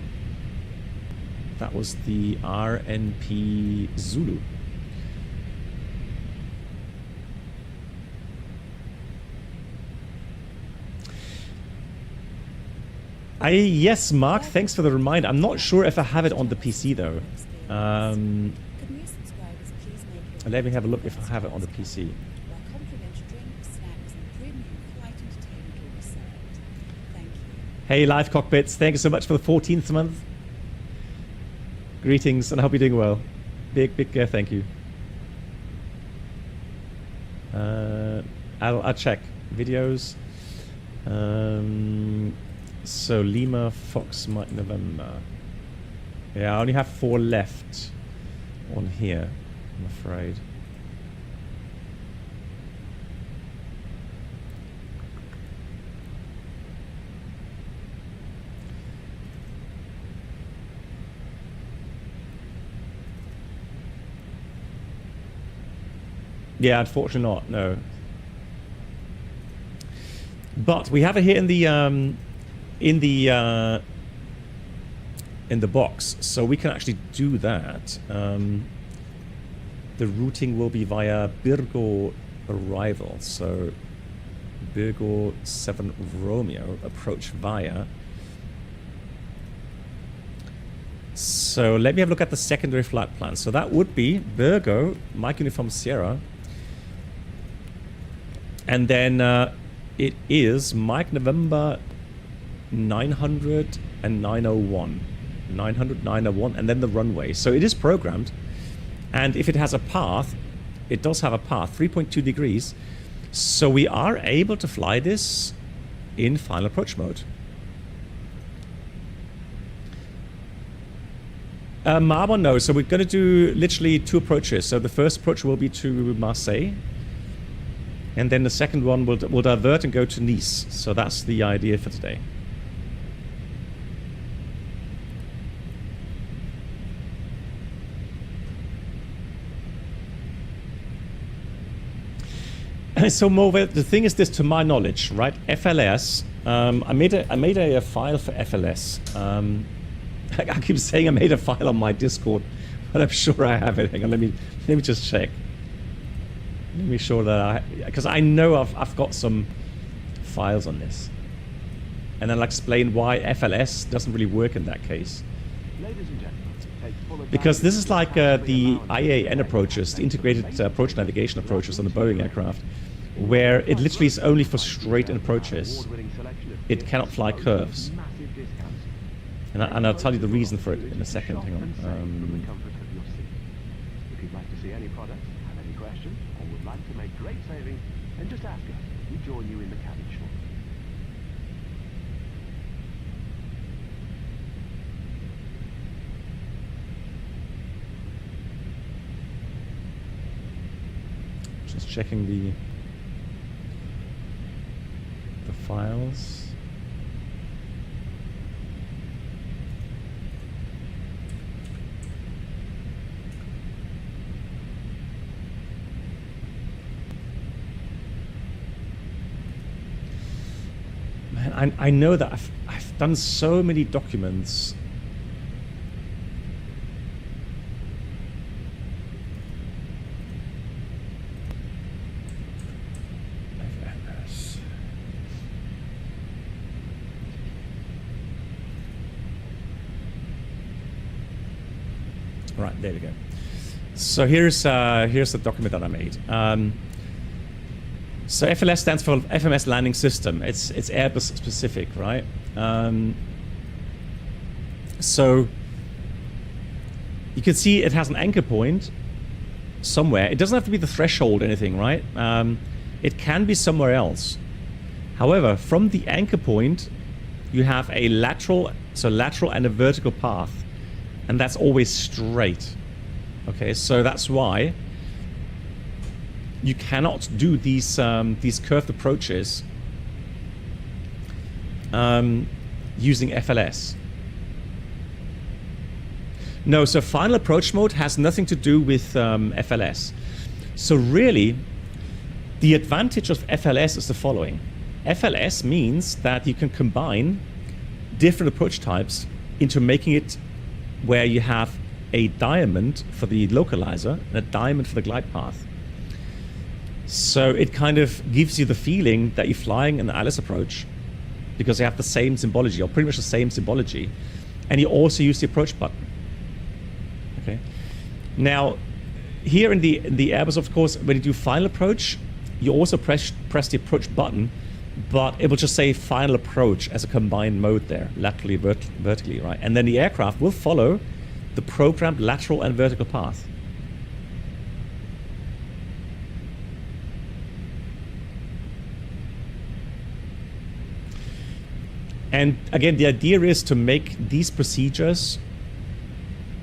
That was the RNP Zulu. Yes, Mark, thanks for the reminder. I'm not sure if I have it on the PC though. Let me have a look if I have it on the PC. Hey, Live Cockpits, thank you so much for the 14th month. Greetings, and I hope you're doing well. Big thank you. I'll check videos. So Lima, Fox, Mike, November. Yeah, I only have 4 left on here, I'm afraid. Yeah, unfortunately not, no. But we have it here in the box, so we can actually do that. The routing will be via Birgo arrival, so Birgo 7 Romeo approach via. So let me have a look at the secondary flight plan. So that would be Birgo, Mike Uniform Sierra, and then it is Mike November 900 and 901. 900, 901, and then the runway. So it is programmed, and if it has a path, it does have a path, 3.2 degrees. So we are able to fly this in final approach mode. Marwan, no. So we're going to do literally 2 approaches. So the first approach will be to Marseille, and then the second one will divert and go to Nice. So that's the idea for today. So Mo, the thing is this, to my knowledge, right? FLS. I made a file for FLS. I keep saying I made a file on my Discord, but I'm sure I have it. Hang on, let me just check. Let me sure that because I know I've got some files on this, and then I'll explain why FLS doesn't really work in that case. Ladies and gentlemen, Because this is like the IAN approaches, the integrated approach navigation approaches on the Boeing aircraft, where it literally is only for straight approaches. It cannot fly curves. And I'll tell you the reason for it in a second. Hang on. If you'd like to see any products, have any questions, or would like to make great savings, then just ask us. We'll join you in the cabin shortly. Just checking the files. Man, I know that I've done so many documents. Right, there we go. So here's the document that I made. So FLS stands for FMS Landing System. It's Airbus specific, right? So you can see it has an anchor point somewhere. It doesn't have to be the threshold or anything, right? It can be somewhere else. However, from the anchor point, you have a lateral and a vertical path, and that's always straight. Okay, so that's why you cannot do these curved approaches using FLS. No, so final approach mode has nothing to do with FLS. So really, the advantage of FLS is the following. FLS means that you can combine different approach types into making it where you have a diamond for the localizer and a diamond for the glide path. So it kind of gives you the feeling that you're flying an Alice approach because they have the same symbology, or pretty much the same symbology. And you also use the approach button. Okay. Now, here in the Airbus, of course, when you do final approach, you also press the approach button, but it will just say final approach as a combined mode there, laterally, vertically, right? And then the aircraft will follow the programmed lateral and vertical path. And again, the idea is to make these procedures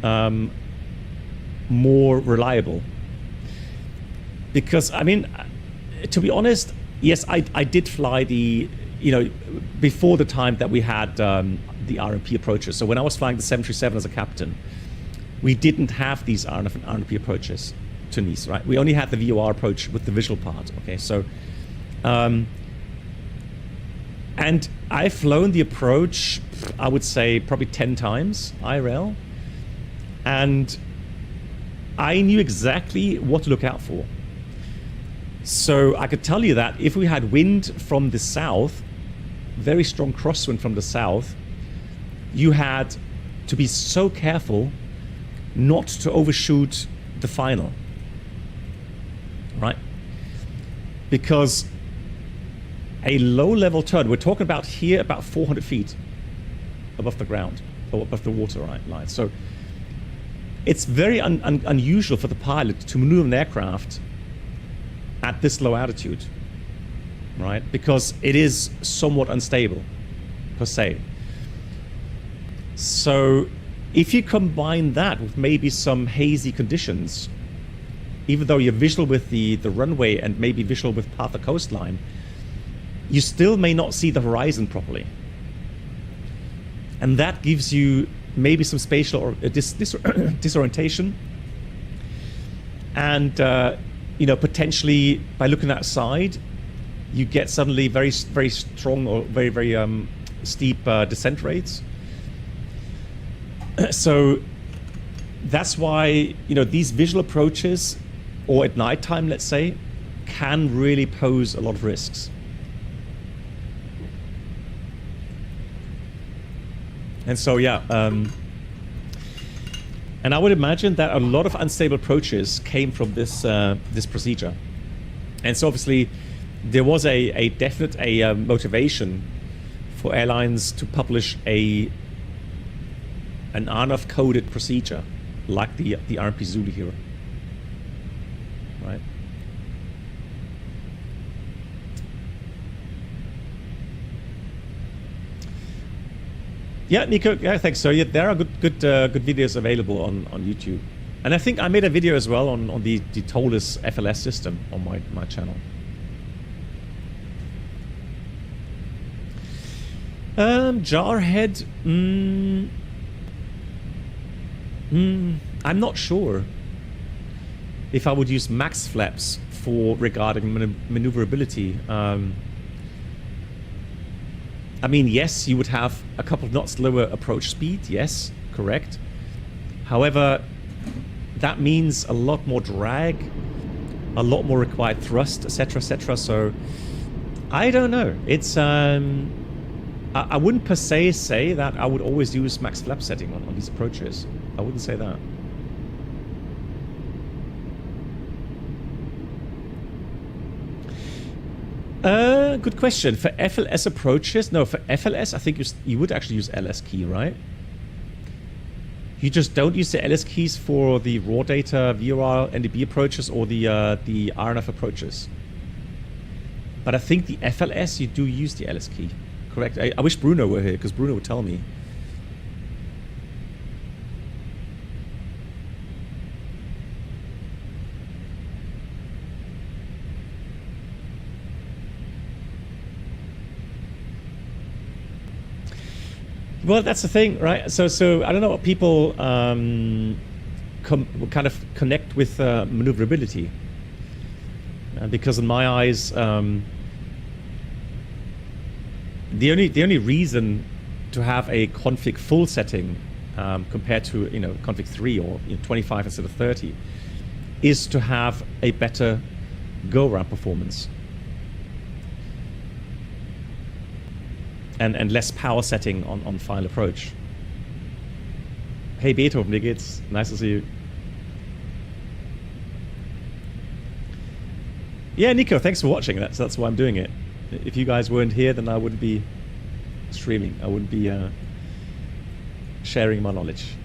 more reliable. Because, I mean, to be honest, yes, I did fly the, before the time that we had the RMP approaches. So when I was flying the 737 as a captain, we didn't have these RMP approaches to Nice, right? We only had the VOR approach with the visual part, okay? So, and I've flown the approach, I would say probably 10 times, IRL. And I knew exactly what to look out for. So I could tell you that if we had wind from the south, very strong crosswind from the south, you had to be so careful not to overshoot the final, right? Because a low-level turn, we're talking about here about 400 feet above the ground, or above the water line. So it's very unusual for the pilot to maneuver an aircraft at this low altitude, right? Because it is somewhat unstable, per se. So if you combine that with maybe some hazy conditions, even though you're visual with the runway and maybe visual with path of coastline, you still may not see the horizon properly. And that gives you maybe some spatial or disorientation. And, potentially by looking outside, you get suddenly very, very strong or very, very steep descent rates. So that's why, these visual approaches, or at nighttime, let's say, can really pose a lot of risks. And so, yeah, And I would imagine that a lot of unstable approaches came from this this procedure. And so obviously there was a definite motivation for airlines to publish an ANAF coded procedure like the RMP Zulu here. Right. Yeah, Nico. Yeah, thanks. So yeah, there are good videos available on YouTube, and I think I made a video as well on the tollless FLS system on my channel. Jarhead. I'm not sure if I would use max flaps for regarding maneuverability. I mean, yes, you would have a couple of knots lower approach speed. Yes, correct. However, that means a lot more drag, a lot more required thrust, etc., etc. So, I don't know. It's I wouldn't per se say that I would always use max flap setting on these approaches. I wouldn't say that. Good question. For FLS approaches, no, for FLS, I think you would actually use LS key, right? You just don't use the LS keys for the raw data VOR NDB approaches or the RNF approaches. But I think the FLS, you do use the LS key. Correct. I wish Bruno were here, because Bruno would tell me. Well, that's the thing, right? So I don't know what people kind of connect with maneuverability, because in my eyes, the only reason to have a config full setting compared to config 3 or 25 instead of 30 is to have a better go around performance and less power setting on final approach. Hey Beethoven, wie geht's? Nice to see you. Yeah, Nico, thanks for watching. That's why I'm doing it. If you guys weren't here, then I wouldn't be streaming. I wouldn't be sharing my knowledge.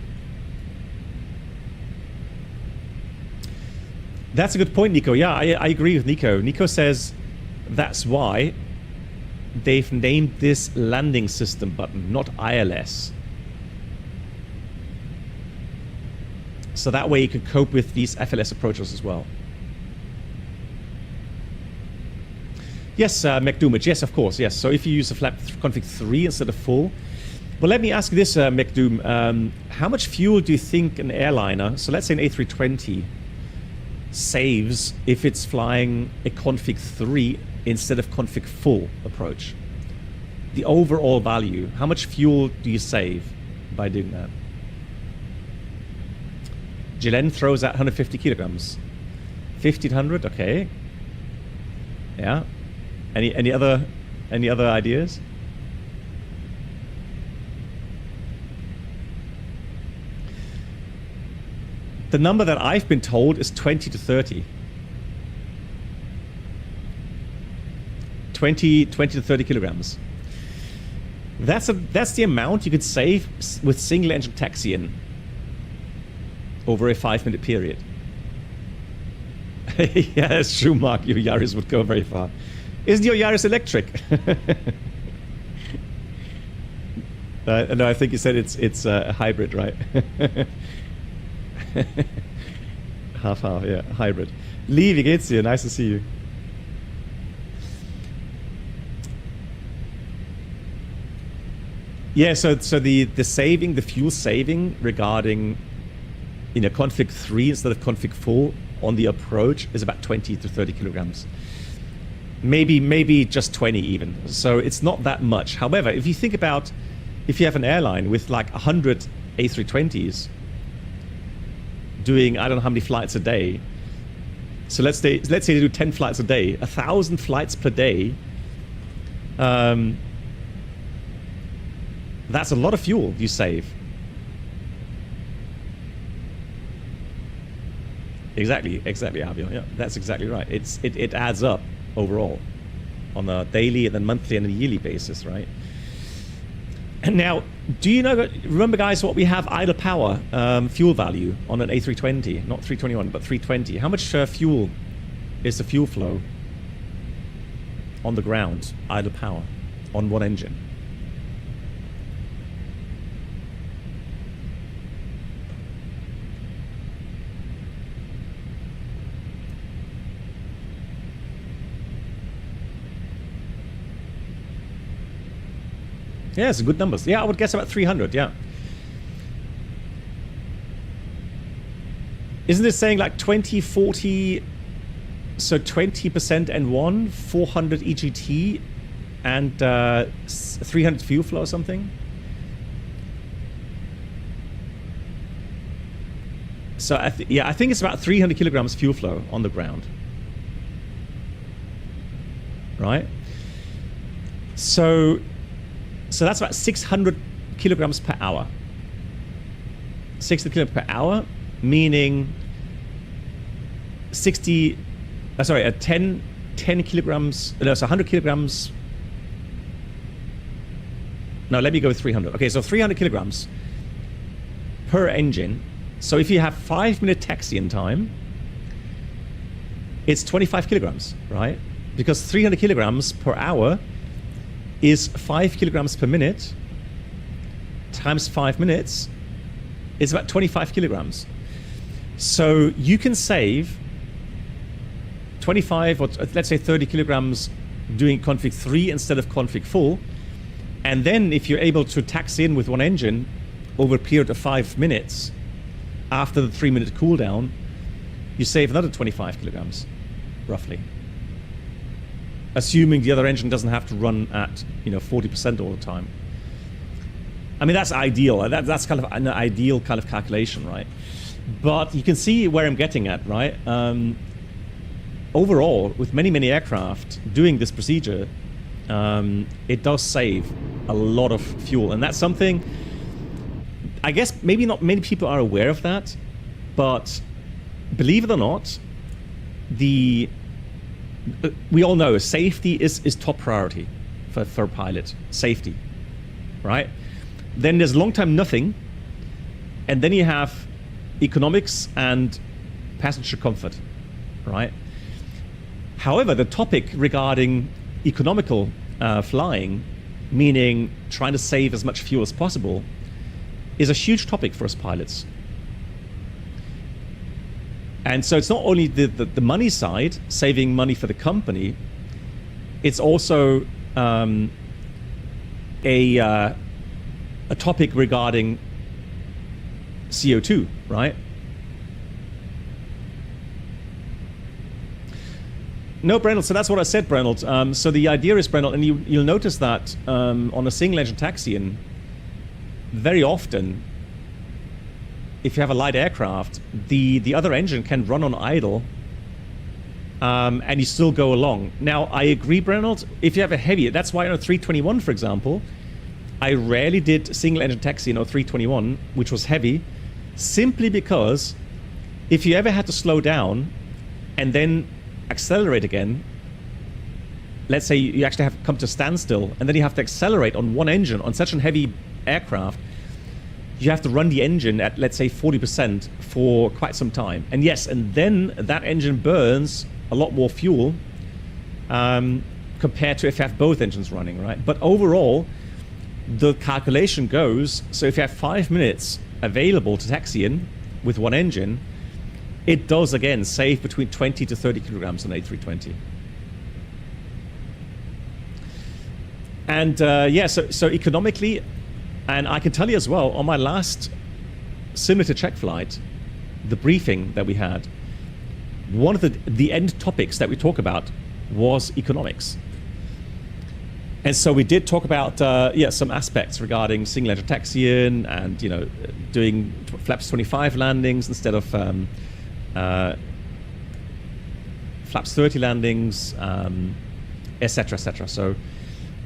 That's a good point, Nico. Yeah, I agree with Nico. Nico says that's why they've named this landing system button, not ILS. So that way you can cope with these FLS approaches as well. Yes, McDoomage, yes, of course, yes. So if you use a flap config 3 instead of full. Well, let me ask you this, McDoom. How much fuel do you think an airliner, so let's say an A320, saves if it's flying a config 3 instead of config full approach? The overall value, how much fuel do you save by doing that? Gillen throws out 150 kilograms. 1500, okay. Yeah. Any other ideas? The number that I've been told is 20 to 30. 20 to 30 kilograms. That's the amount you could save with single engine taxiing over a 5-minute period. Yeah, that's true, Mark. Your Yaris would go very far. Isn't your Yaris electric? No, I think you said it's a hybrid, right? Half, yeah, hybrid. Lee, wie geht's dir? Nice to see you. Yeah, so the saving, the fuel saving regarding config 3 instead of config 4 on the approach is about 20 to 30 kilograms. Maybe just 20 even. So it's not that much. However, if you think about if you have an airline with like 100 A320s doing I don't know how many flights a day. So let's say they do 10 flights a day, 1,000 flights per day. That's a lot of fuel you save. Exactly, Avio. Yeah, that's exactly right. It adds up overall on a daily and then monthly and a yearly basis, right? And now, do you know? Remember, guys, what we have idle power fuel value on an A320, not 321, but 320. How much fuel is the fuel flow on the ground, idle power, on one engine? Yeah, it's good numbers. Yeah, I would guess about 300, yeah. Isn't it saying like 20, 40, so 20% N1, 400 EGT, and 300 fuel flow or something? So, I think it's about 300 kilograms fuel flow on the ground. Right? So that's about 600 kilograms per hour. 600 kilograms per hour, meaning 10 kilograms, no, so 100 kilograms. No, let me go with 300. Okay, so 300 kilograms per engine. So if you have 5-minute taxi-in time, it's 25 kilograms, right? Because 300 kilograms per hour is 5 kilograms per minute times 5 minutes is about 25 kilograms. So you can save 25 or let's say 30 kilograms doing config 3 instead of config full. And then if you're able to taxi in with one engine over a period of 5 minutes after the 3-minute cooldown, you save another 25 kilograms, roughly. Assuming the other engine doesn't have to run at 40% all the time. I mean, that's ideal. That's kind of an ideal kind of calculation, right? But you can see where I'm getting at, right? Overall, with many aircraft doing this procedure, it does save a lot of fuel, and that's something I guess maybe not many people are aware of that, but believe it or not, we all know safety is top priority for a pilot. Safety, right? Then there's long time nothing, and then you have economics and passenger comfort, right? However, the topic regarding economical flying, meaning trying to save as much fuel as possible, is a huge topic for us pilots. And so it's not only the money side, saving money for the company, it's also a topic regarding CO2, right? No, Brennel, so that's what I said, Brennel. So the idea is, Brennel, and you'll notice that on a single engine taxi-in, very often, if you have a light aircraft, the other engine can run on idle, and you still go along. Now, I agree, Brennel, if you have a heavy, that's why on a 321, for example, I rarely did single engine taxi in a 321, which was heavy, simply because if you ever had to slow down and then accelerate again, let's say you actually have come to a standstill, and then you have to accelerate on one engine on such a heavy aircraft, you have to run the engine at, let's say, 40% for quite some time. And yes, and then that engine burns a lot more fuel compared to if you have both engines running, right? But overall, the calculation goes, so if you have 5 minutes available to taxi in with one engine, it does, again, save between 20 to 30 kilograms on A320. And yeah, so economically, and I can tell you as well, on my last simulator check flight, the briefing that we had, one of the end topics that we talk about was economics. And so we did talk about some aspects regarding single engine taxi-in and doing flaps 25 landings instead of flaps 30 landings, etc., etc. So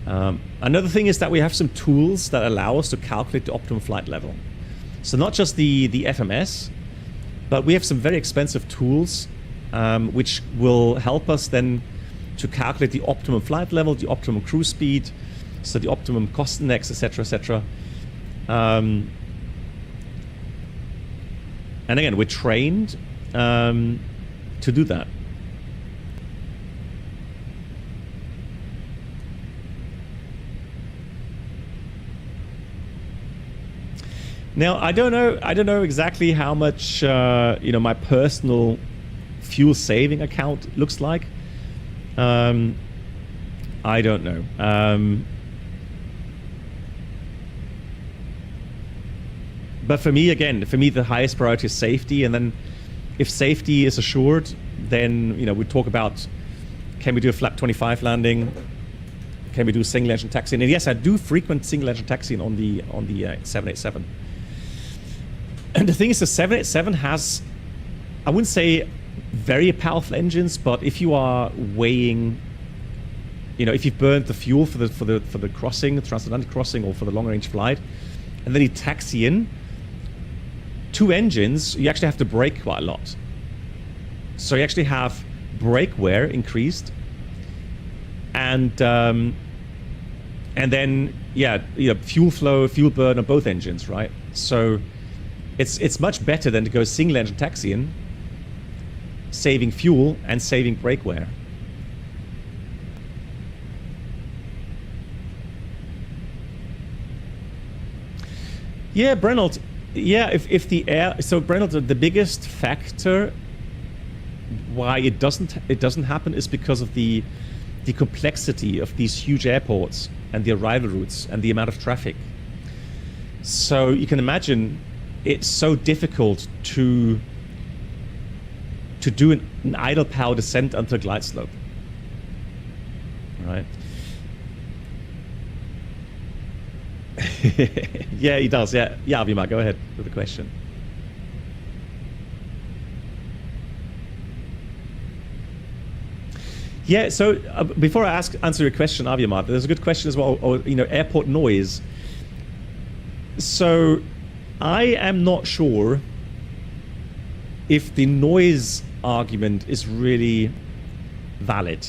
another thing is that we have some tools that allow us to calculate the optimum flight level. So not just the FMS, But we have some very expensive tools which will help us then to calculate the optimum flight level, the optimum cruise speed, so the optimum cost index, etc., etc. And again, we're trained to do that. Now, I don't know exactly how much my personal fuel saving account looks like. I don't know. But for me, the highest priority is safety, and then if safety is assured, then we talk about, can we do a flap 25 landing? Can we do single engine taxiing? And yes, I do frequent single engine taxiing on the 787. And the thing is, the 787 has, I wouldn't say very powerful engines, but if you are weighing, if you've burned the fuel for the crossing, the transatlantic crossing, or for the long range flight, and then you taxi in, 2 engines, you actually have to brake quite a lot. So you actually have brake wear increased, and then fuel flow, fuel burn on both engines, right? So it's much better than to go single engine taxiing, saving fuel and saving brake wear. Yeah, Brenold. Yeah, if the air, so Brenold, the biggest factor why it doesn't happen is because of the complexity of these huge airports and the arrival routes and the amount of traffic. So you can imagine it's so difficult to do an idle power descent onto a glide slope, right? Yeah, he does. Yeah, Avima, go ahead with the question. Yeah, so before I answer your question, Avima, there's a good question as well. Or, airport noise. So I am not sure if the noise argument is really valid.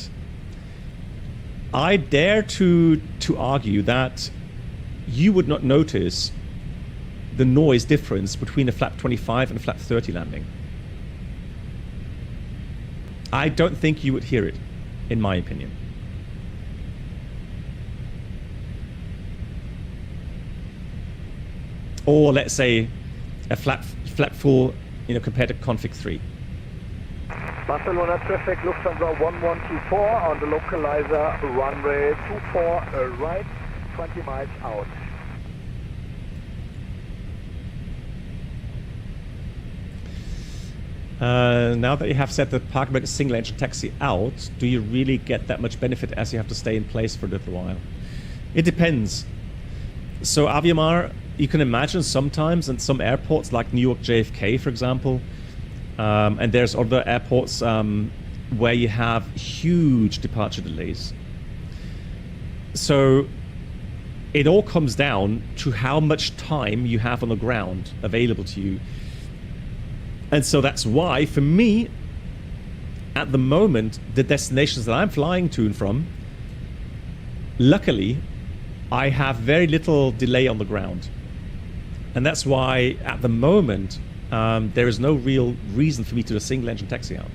I dare to argue that you would not notice the noise difference between a flap 25 and a flap 30 landing. I don't think you would hear it, in my opinion. Or let's say a flap full, compared to config 3. Barcelona traffic, Lufthansa 1124 on the localizer, runway 24 right, 20 miles out. Now that you have set the park brake single engine taxi out, do you really get that much benefit as you have to stay in place for a little while? It depends. So Aviamar, you can imagine sometimes in some airports like New York JFK, for example, and there's other airports where you have huge departure delays. So it all comes down to how much time you have on the ground available to you. And so that's why, for me, at the moment, the destinations that I'm flying to and from, luckily, I have very little delay on the ground. And that's why, at the moment, there is no real reason for me to do a single engine taxi out.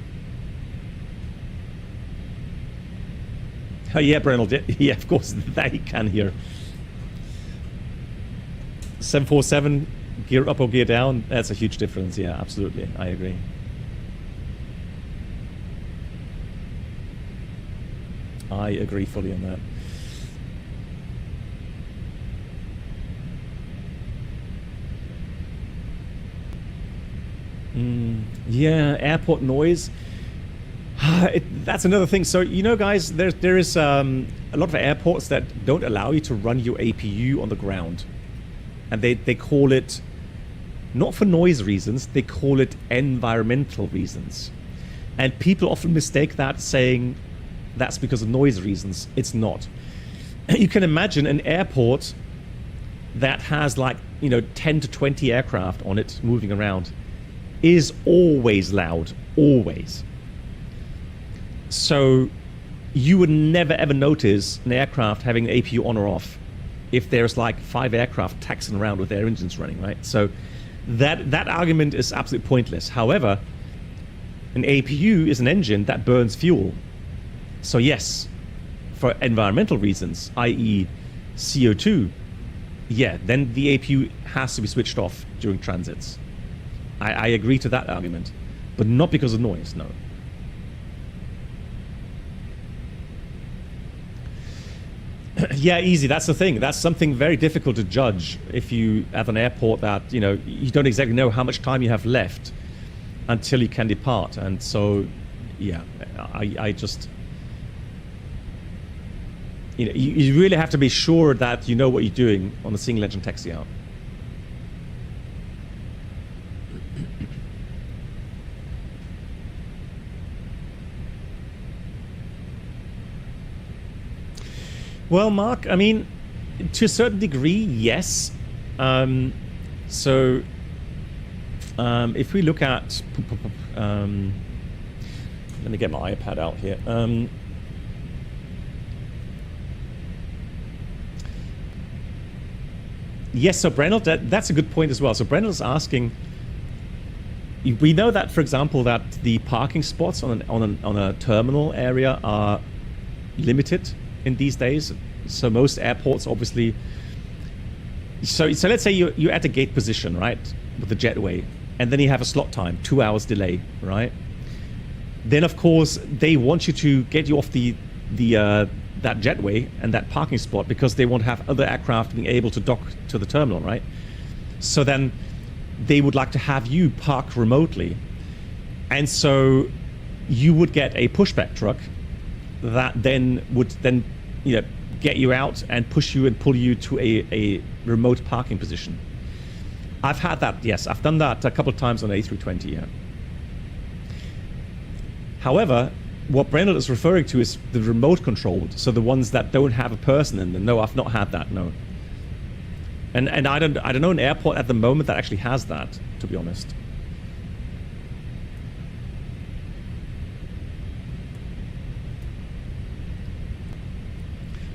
Oh, yeah, Brennell, yeah, of course, that you can hear. 747, gear up or gear down, that's a huge difference. Yeah, absolutely, I agree. I agree fully on that. Yeah, airport noise. That's another thing. So, guys, there is a lot of airports that don't allow you to run your APU on the ground. And they call it, not for noise reasons, they call it environmental reasons. And people often mistake that, saying that's because of noise reasons. It's not. You can imagine an airport that has 10 to 20 aircraft on it moving around. is always loud, always. So you would never ever notice an aircraft having an APU on or off if there's like 5 aircraft taxiing around with their engines running, right? So that argument is absolutely pointless. However, an APU is an engine that burns fuel. So yes, for environmental reasons, i.e. CO2, yeah, then the APU has to be switched off during transits. I agree to that argument, but not because of noise, no. Yeah, easy. That's the thing. That's something very difficult to judge if you at an airport that, you know, you don't exactly know how much time you have left until you can depart. And so, yeah, I just, you know, you really have to be sure that you know what you're doing on the single engine taxi out. Well, Mark, I mean, to a certain degree, yes. So if we look at, let me get my iPad out here. Yes, so Brennell, that's a good point as well. So Brennell's asking, we know that, for example, that the parking spots on a terminal area are limited in these days. So most airports obviously, so let's say you're at a gate position, right, with the jetway, and then you have a slot time, 2 hours delay, right? Then of course they want you to get you off that jetway and that parking spot because they want to have other aircraft being able to dock to the terminal, right? So then they would like to have you park remotely, and so you would get a pushback truck that would you know, get you out and push you and pull you to a remote parking position. I've had that, yes. I've done that a couple of times on A320, yeah. However, what Brennell is referring to is the remote controlled, so the ones that don't have a person in them. No, I've not had that, no. And I don't know an airport at the moment that actually has that, to be honest.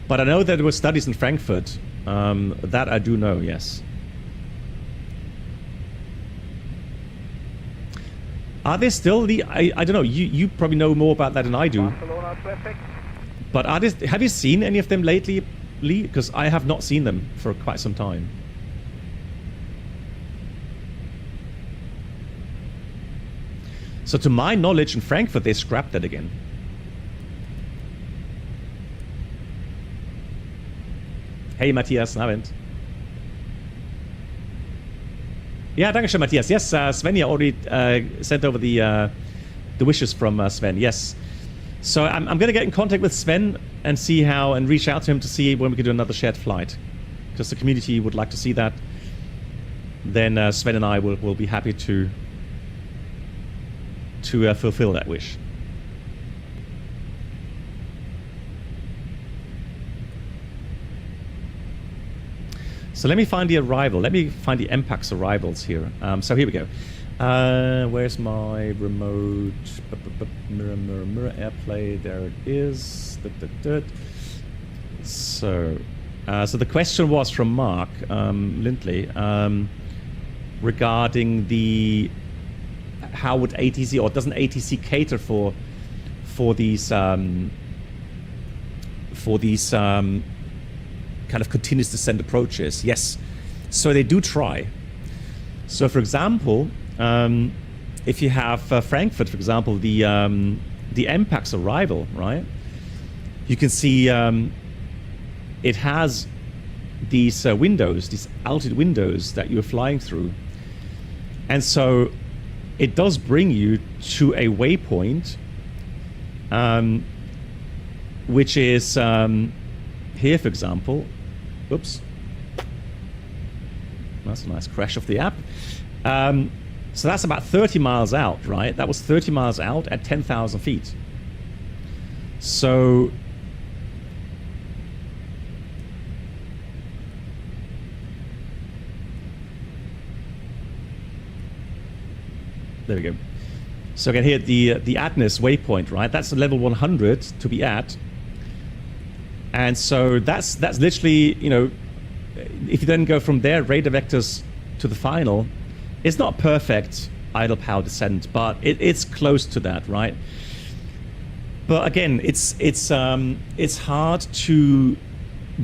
But I know that there were studies in Frankfurt. That I do know, yes. Are there still the... I don't know, you probably know more about that than I do. Barcelona traffic. But have you seen any of them lately, Lee? Because I have not seen them for quite some time. So to my knowledge, in Frankfurt, they scrapped that again. Hey Matthias, Abend. Yeah, danke schön, Matthias. Yes, Sven already sent over the wishes from Sven. Yes. So I'm going to get in contact with Sven and see and reach out to him to see when we can do another shared flight, because the community would like to see that. Then Sven and I will be happy to fulfill that wish. So let me find the arrival. Let me find the MPAX arrivals here. So here we go. Where's my remote? Mirror AirPlay. There it is. So the question was from Mark Lindley regarding how would ATC, or doesn't ATC cater for these kind of continuous descent approaches? Yes, so they do try. So for example, if you have Frankfurt, for example, the MPAX arrival, right, you can see it has these windows, these altitude windows that you're flying through, and so it does bring you to a waypoint, which is here, for example. Oops. That's a nice crash of the app. So that's about 30 miles out, right? That was 30 miles out at 10,000 feet. So There we go. So again here, the addons waypoint, right? That's the level 100 to be at. And so that's literally, you know, if you then go from there, radar vectors to the final, it's not perfect idle power descent, but it's close to that, right? But again, it's hard to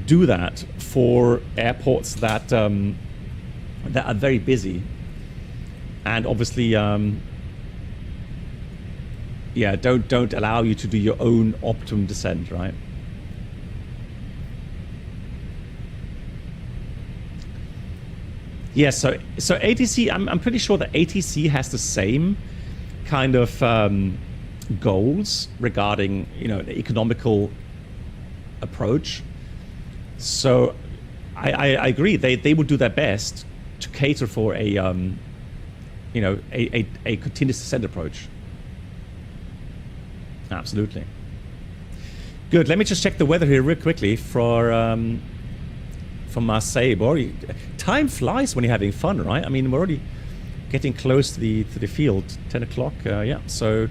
do that for airports that that are very busy, and obviously, yeah, don't allow you to do your own optimum descent, right? Yeah, so ATC, I'm pretty sure that ATC has the same kind of goals regarding, you know, the economical approach. So I agree, they would do their best to cater for a you know, a continuous descent approach. Absolutely. Good. Let me just check the weather here real quickly for Marseille. Already, time flies when you're having fun, right? I mean, we're already getting close to the field. 10 o'clock. Yeah. So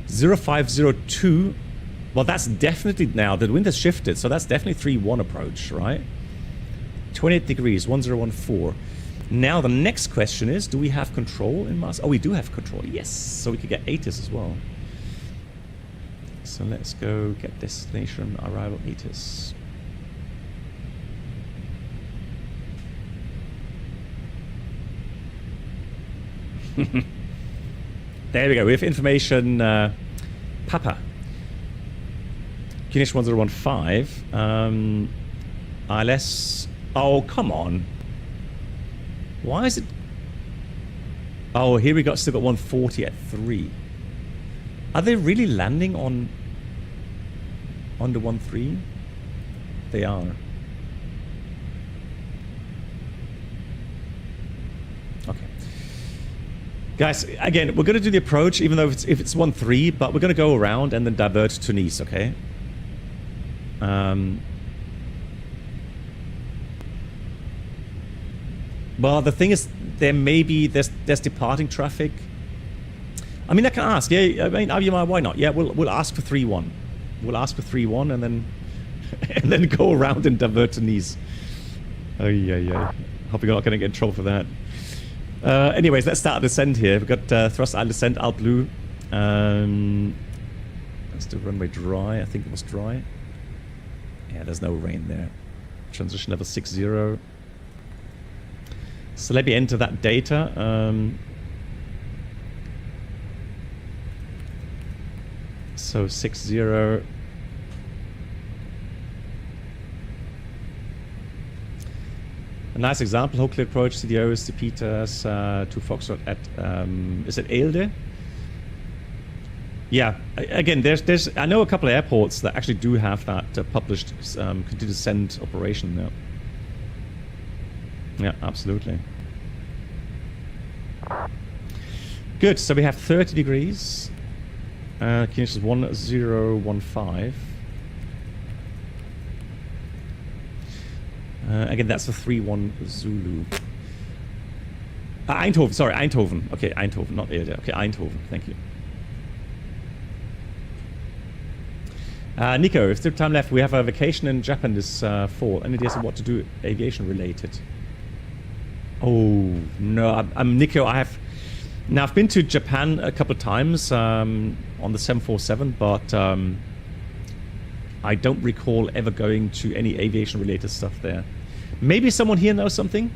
0502. Well, that's definitely now. The wind has shifted, so that's definitely 3-1 approach, right? 28 degrees, 1014. Now the next question is, do we have control in Marseille? Oh, we do have control. Yes. So we could get ATIS as well. So let's go get destination arrival ATIS. There we go. We have information. Papa. Kinish 1015. ILS. Oh, come on. Why is it? Oh, here we got still got 140 at 3. Are they really landing on the 13? They are. Okay. Guys, again, we're going to do the approach, even though if it's 13, but we're going to go around and then divert to Nice, okay? Well, the thing is, there's departing traffic. I mean, I can ask. Yeah, I mean, why not? Yeah, we'll ask for 3-1. We'll ask for 3-1 and then and then go around and divert to Nice. Oh yeah. Hope you're not going to get in trouble for that. Anyways, let's start the descent here. We've got thrust I'll descent, Alt blue. Let's do runway dry. I think it was dry. Yeah, there's no rain there. Transition level 60. So let me enter that data. So 60. A nice example. Hopefully approach CDOs to Peters to Foxtrot at is it Eelde? Yeah. Again, there's I know a couple of airports that actually do have that published continuous descent operation now. Yeah, absolutely. Good. So we have 30 degrees. Kinish is 1015. Again, that's a 3-1 Zulu. Eindhoven, sorry, Eindhoven. Okay, Eindhoven, not Eelde. Okay, Eindhoven, thank you. Nico, if there's time left, we have a vacation in Japan this fall. Any ideas on what to do aviation related? Oh, no, I'm Nico, I've been to Japan a couple of times on the 747, but I don't recall ever going to any aviation related stuff there. Maybe someone here knows something?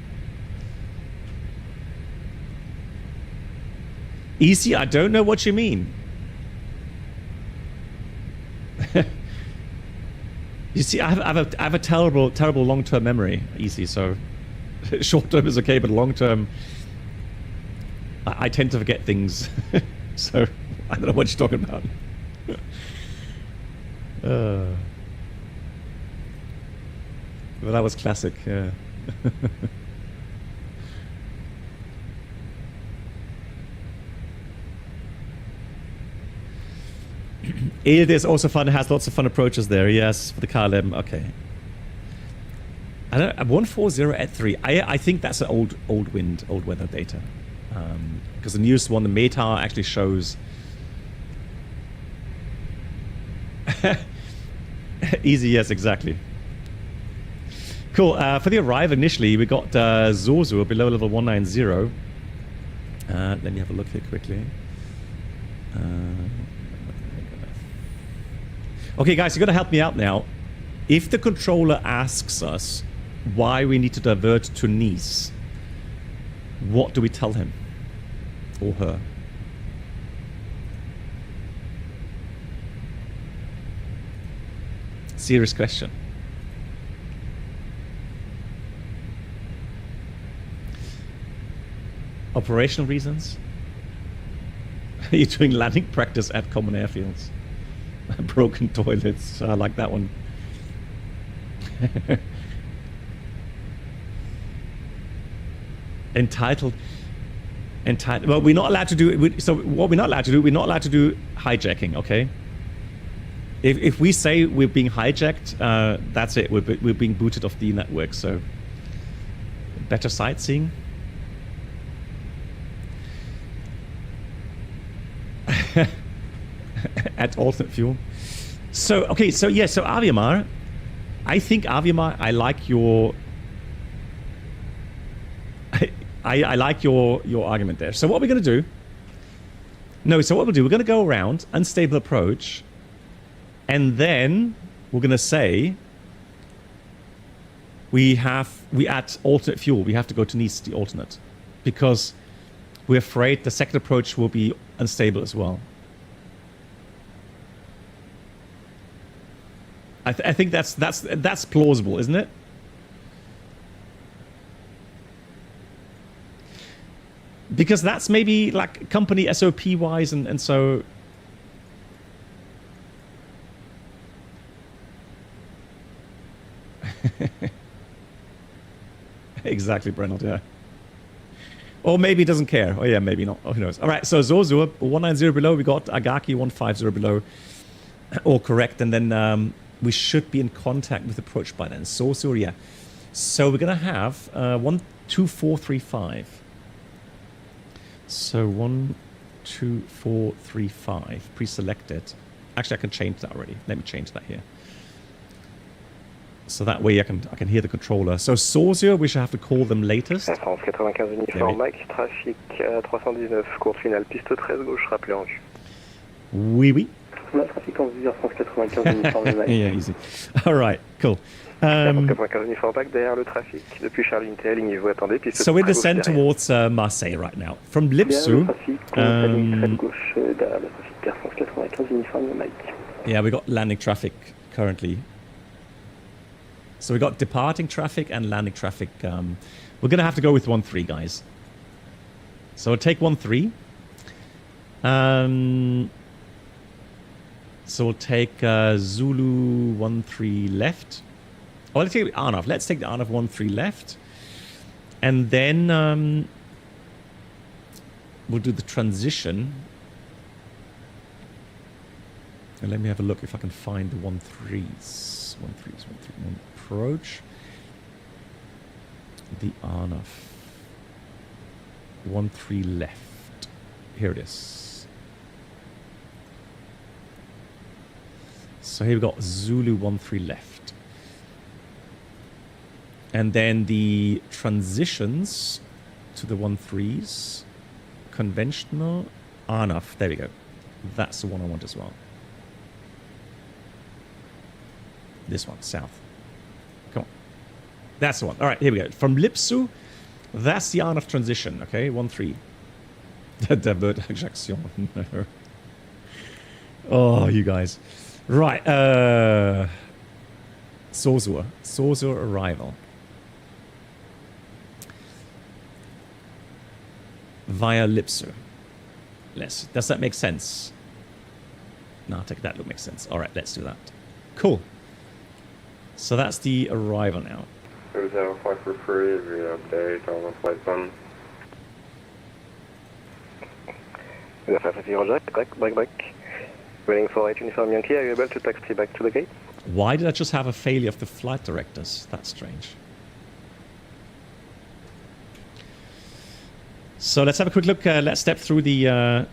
Easy, I don't know what you mean. You see, I have a terrible long-term memory, Easy, so short-term is okay, but long-term, I tend to forget things. So, I don't know what you're talking about. Well, that was classic, yeah. It is also fun, it has lots of fun approaches there, yes, for the KLM, okay. I don't know, 140 at 3. I think that's an old wind, old weather data. Because the newest one, the METAR, actually shows... Easy, yes, exactly. Cool. For the arrival initially, we got Zorzur below level 190. Let me have a look here quickly. Okay, guys, you got to help me out now. If the controller asks us why we need to divert to Nice, what do we tell him or her? Serious question. Operational reasons? You're doing landing practice at common airfields. Broken toilets. I like that one. Entitled. Well, we're not allowed to do. So what we're not allowed to do? We're not allowed to do hijacking. Okay. If we say we're being hijacked, that's it. We're being booted off the network. So better sightseeing. At alternate fuel. So okay, so yeah, so Aviamar, I think Aviamar, I like your I like your argument there. So what we're gonna do? No, so what we'll do, we're gonna go around, unstable approach, and then we're gonna say we add alternate fuel, we have to go to Nice, the alternate. Because we're afraid the second approach will be unstable as well. I think that's plausible, isn't it? Because that's maybe like company SOP wise, and so. Exactly, Brennald, yeah. Or maybe he doesn't care. Oh yeah, maybe not. Oh, who knows? All right, so Zorzur 190 below. We got Agaki 150 below. All correct, and then we should be in contact with approach by then. Zorzur, yeah. So we're gonna have 12435. So 12435 pre-selected. Actually, I can change that already. Let me change that here. So that way I can hear the controller. So Zorzur, we should have to call them latest. France 95 uniforme Max, trafic 319, course finale, piste 13 gauche, rappelé en vue. Oui, oui. La trafic en vue, France 95 uniforme Max. Yeah, easy. All right, cool. France 95 uniforme Max, derrière le trafic. Depuis Charlie Intel, ligne vous attendez, piste so we're descend towards Marseille right now. From Lipsu. Yeah, we got landing traffic currently. So we got departing traffic and landing traffic. We're going to have to go with 13, guys. So we'll take 13. So we'll take Zulu 13 left. Oh, let's take the Arnav. Let's take the Arnav 13 left. And then we'll do the transition. And let me have a look if I can find the 13s. 1 approach. The Arnav. 13 left. Here it is. So here we've got Zulu 13 left. And then the transitions to the 13s. Conventional Arnav. There we go. That's the one I want as well. This one, south. Come on. That's the one. All right, here we go. From Lipsu, that's the Arnav transition, okay? 13. Diversion. Oh, you guys. Right. Zorzur. Zorzur arrival. Via Lipsu. Does that make sense? No, I'll take that. That makes sense. All right, let's do that. Cool. So that's the arrival now. 005 for free, update on the flight plan. 050 Roger, back. Waiting for 8 uniform Yankee, are you able to taxi back to the gate? Why did I just have a failure of the flight directors? That's strange. So let's have a quick look. Let's step through the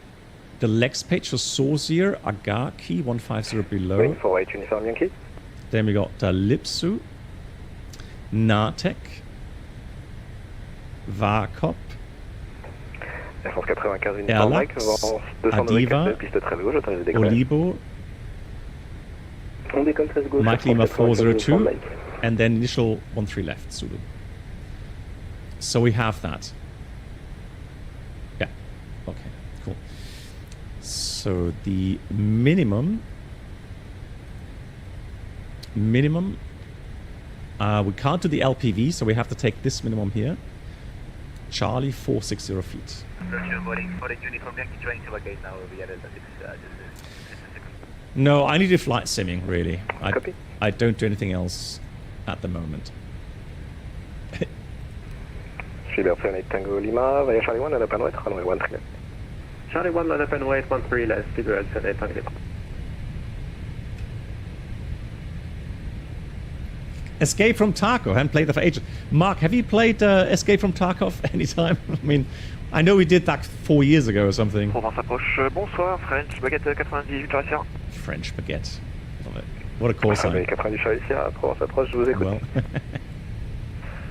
legs page. So Sauzier, Agaki, 150 below. Wing 48 Uniform Yankee. Then we got Lipsu, Nartek, Varkop, Air France 95 Uniform Mike, vent 294 Adiva, piste 13 gauche, autorisé décollage. Olibo, On décolle 13 gauche. Mike Lima 402, Uniform Mike. and then initial 13 left, Zulu. So we have that. Yeah, okay, cool. So the minimum, we can't do the LPV, so we have to take this minimum here. Charlie, 460 feet. No, I need to flight simming, really. I don't do anything else at the moment. Gibraltar Tango Lima, via Charlie 1 at Open White, runway 13 left. Charlie 1 at Open White, 13 left, Diversion Tango. Escape from Tarkov. I haven't played that for ages. Mark, have you played Escape from Tarkov anytime? I mean, I know we did that 4 years ago or something. Provence approche, bonsoir, French, baguette 98, Jurassien. French baguette. Love it. What a call sign. 90 Jurassien, Provence approche, je vous écoute. Well,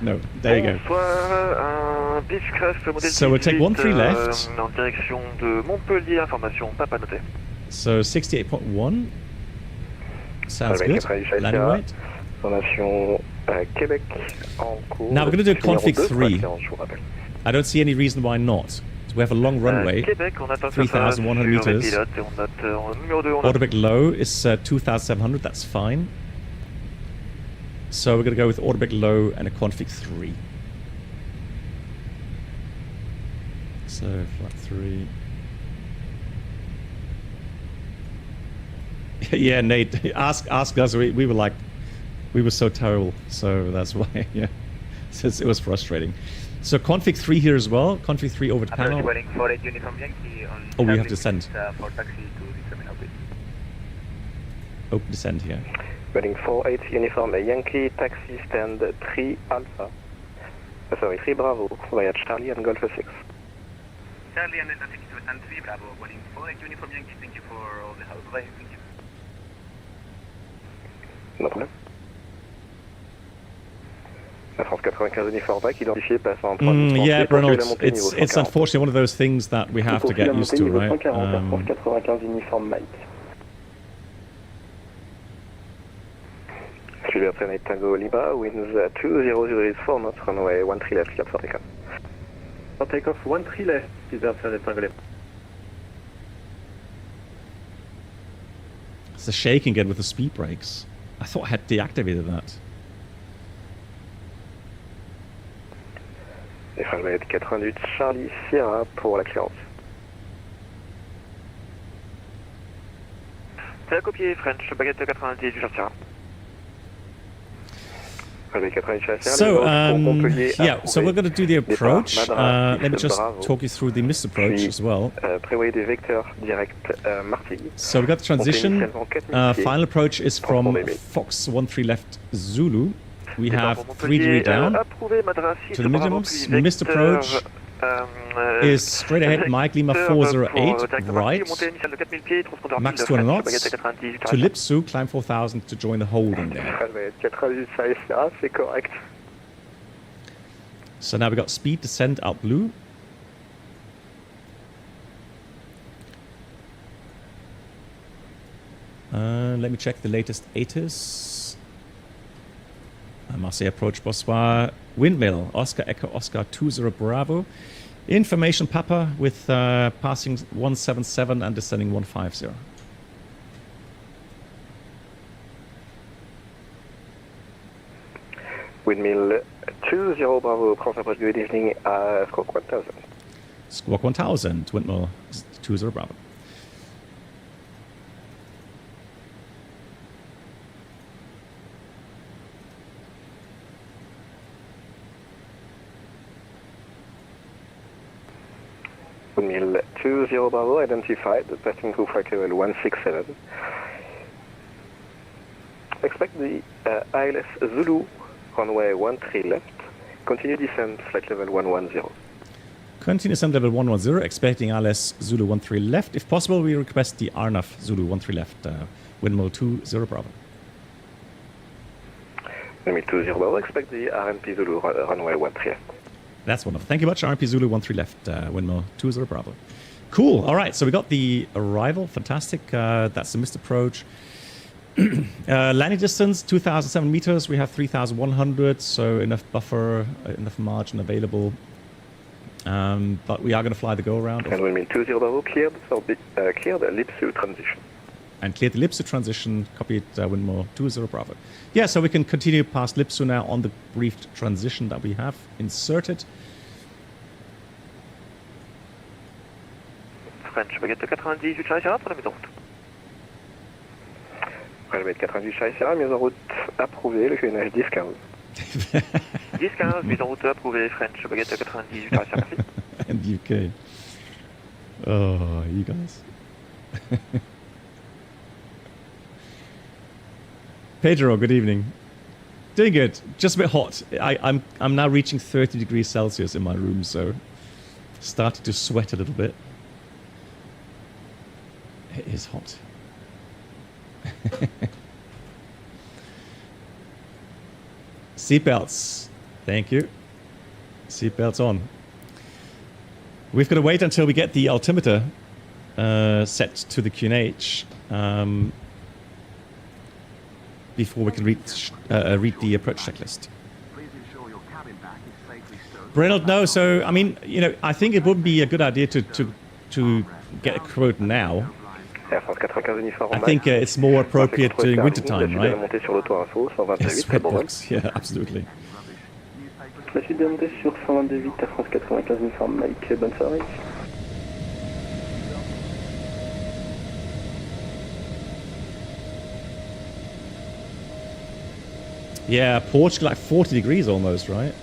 no, there you go. Bonsoir, Beechcraft, modèle So we'll take 13 left. En direction de Montpellier, information, pas notée. So 68.1. Sounds good. Landing weight. Formation Québec en cours. Now we're going to do config 3. Je vous rappelle. I don't see any reason why not. So we have a long runway, Québec, on attend 3,100 meters. pilote, et on note numéro 2, on Order bit low is 2,700, that's fine. So we're going to go with order bit low and a config 3. So flight 3. Yeah, Nate, ask us. We were like, we were so terrible, so that's why. Yeah, so it was frustrating. So config 3 here as well. Config 3 over the panel. Oh, we have to descend. Open descend here. Wedding 48 Uniform Yankee, taxi stand 3 Alpha. Sorry, 3 Bravo, via Charlie and Golf 6. Charlie and Delta 6 to stand 3 Bravo, Wedding 48 Uniform Yankee, thank you for all the help. Bye, thank you. No problem. Air France 95 Uniform Mike, identifié, passant en 3. Yeah, Reynolds, it's unfortunately one of those things that we have to get used to, right? Air France 95 Uniform Mike. Gibraltar Tango Lima, winds 2004 knots, runway 13 left, cleared for takeoff. For takeoff 13 left, Gibraltar Tango Lima. It's a shaking again with the speed brakes. I thought I had deactivated that. Runway 88 Charlie Sierra pour la clearance. C'est à copier, French, baguette 98, Jurassien. So, yeah, so we're going to do the approach. Let me just talk you through the missed approach as well. So we got the transition. Final approach is from Fox 13 left Zulu. We have 3 degree down to the minimums. Missed approach is straight ahead, Mike Lima 408, right, max 200 knots, to Lipsu, climb 4000 to join the holding there. So now we got speed descent out blue. Let me check the latest ATIS. Marseille approach Bossois. Windmill, Oscar Echo Oscar 20 Bravo. Information Papa with passing 177 and descending 150. Windmill 20 Bravo, cross approach, good evening, Squawk 1000. Squawk 1000, Windmill 20 Bravo. Windmill 20 Bravo, identified, passing through flight level 167. Expect the ILS Zulu, runway 13 left, continue descent, flight level 110. Continue ascent level 110, expecting ILS Zulu 13 left. If possible, we request the RNAV Zulu 13 left, windmill 20 Bravo. Windmill 20 Bravo, expect the RNP Zulu runway 13 left. That's wonderful. Thank you much, RNP Zulu 13 left, windmill 20 Bravo. Cool. All right, so we got the arrival. Fantastic. That's the missed approach. Landing distance 2,007 meters. We have 3,100, so enough buffer, enough margin available. But we are going to fly the go around. And windmill 20 Bravo cleared for cleared LIPSU transition. And cleared the LIPSU transition. Copied windmill 20 Bravo. Yeah, so we can continue past LIPSU now on the briefed transition that we have inserted. French baguette 98 Charlie Sierra pour la mise en route. French baguette 98 Charlie Sierra, mise en route approuvée, le QNH 10-15. 10-15, mise en route approuvée, French baguette 98 Charlie Sierra, merci. And UK. Oh, you guys. Pedro, good evening. Doing good. Just a bit hot. I'm now reaching 30 degrees Celsius in my room, so started to sweat a little bit. It is hot. Seatbelts. Thank you. Seatbelts on. We've got to wait until we get the altimeter set to the QNH before we can read the approach checklist. Please ensure your cabin back is safely stowed. Reynolds, no. So, I mean, you know, I think it would be a good idea to get a quote now. I think it's more appropriate during winter time, right? Yes, sweatbox. Yeah, absolutely. Merci de monter sur 122 Air France 95 uniforme Mike, bonne soirée. Yeah, Portugal like 40 degrees almost, right?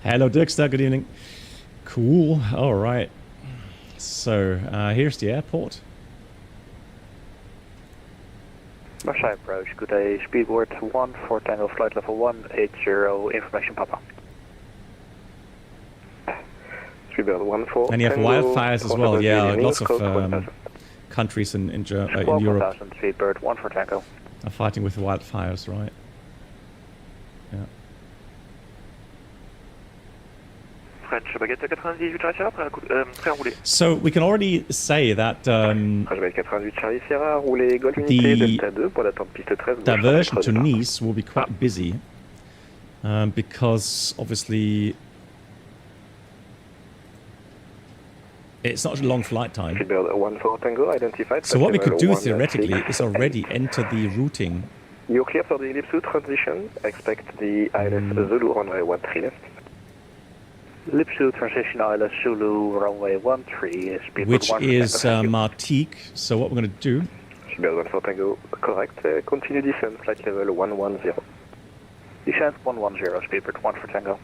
Hello, Dirkster. Good evening. Cool. All right. So here's the airport. Marseille approach. Good day. Speedboard 1 for Tango flight level 180. Information Papa. Speedboard 1 for. And you have wildfires as well. Yeah, lots of countries in Europe Speedbird 1 for Tango. are fighting with wildfires, right? Yeah. French baguette 98 Charlie Sierra, prêt à rouler. So we can already say that the diversion to Nice will be quite busy because obviously it's not a long flight time. So what we could do theoretically is already enter the routing. You're clear for the LIPSU transition. Expect the ILS Zulu runway 13 left. LIPSU transition ILS Zulu runway 13, speedboard Which 1 is Tango. Martinique. So what we're going to do... Speedboard 1 for Tango, correct. Continue descent, flight level 110. Descent 110, speedboard 1 for Tango.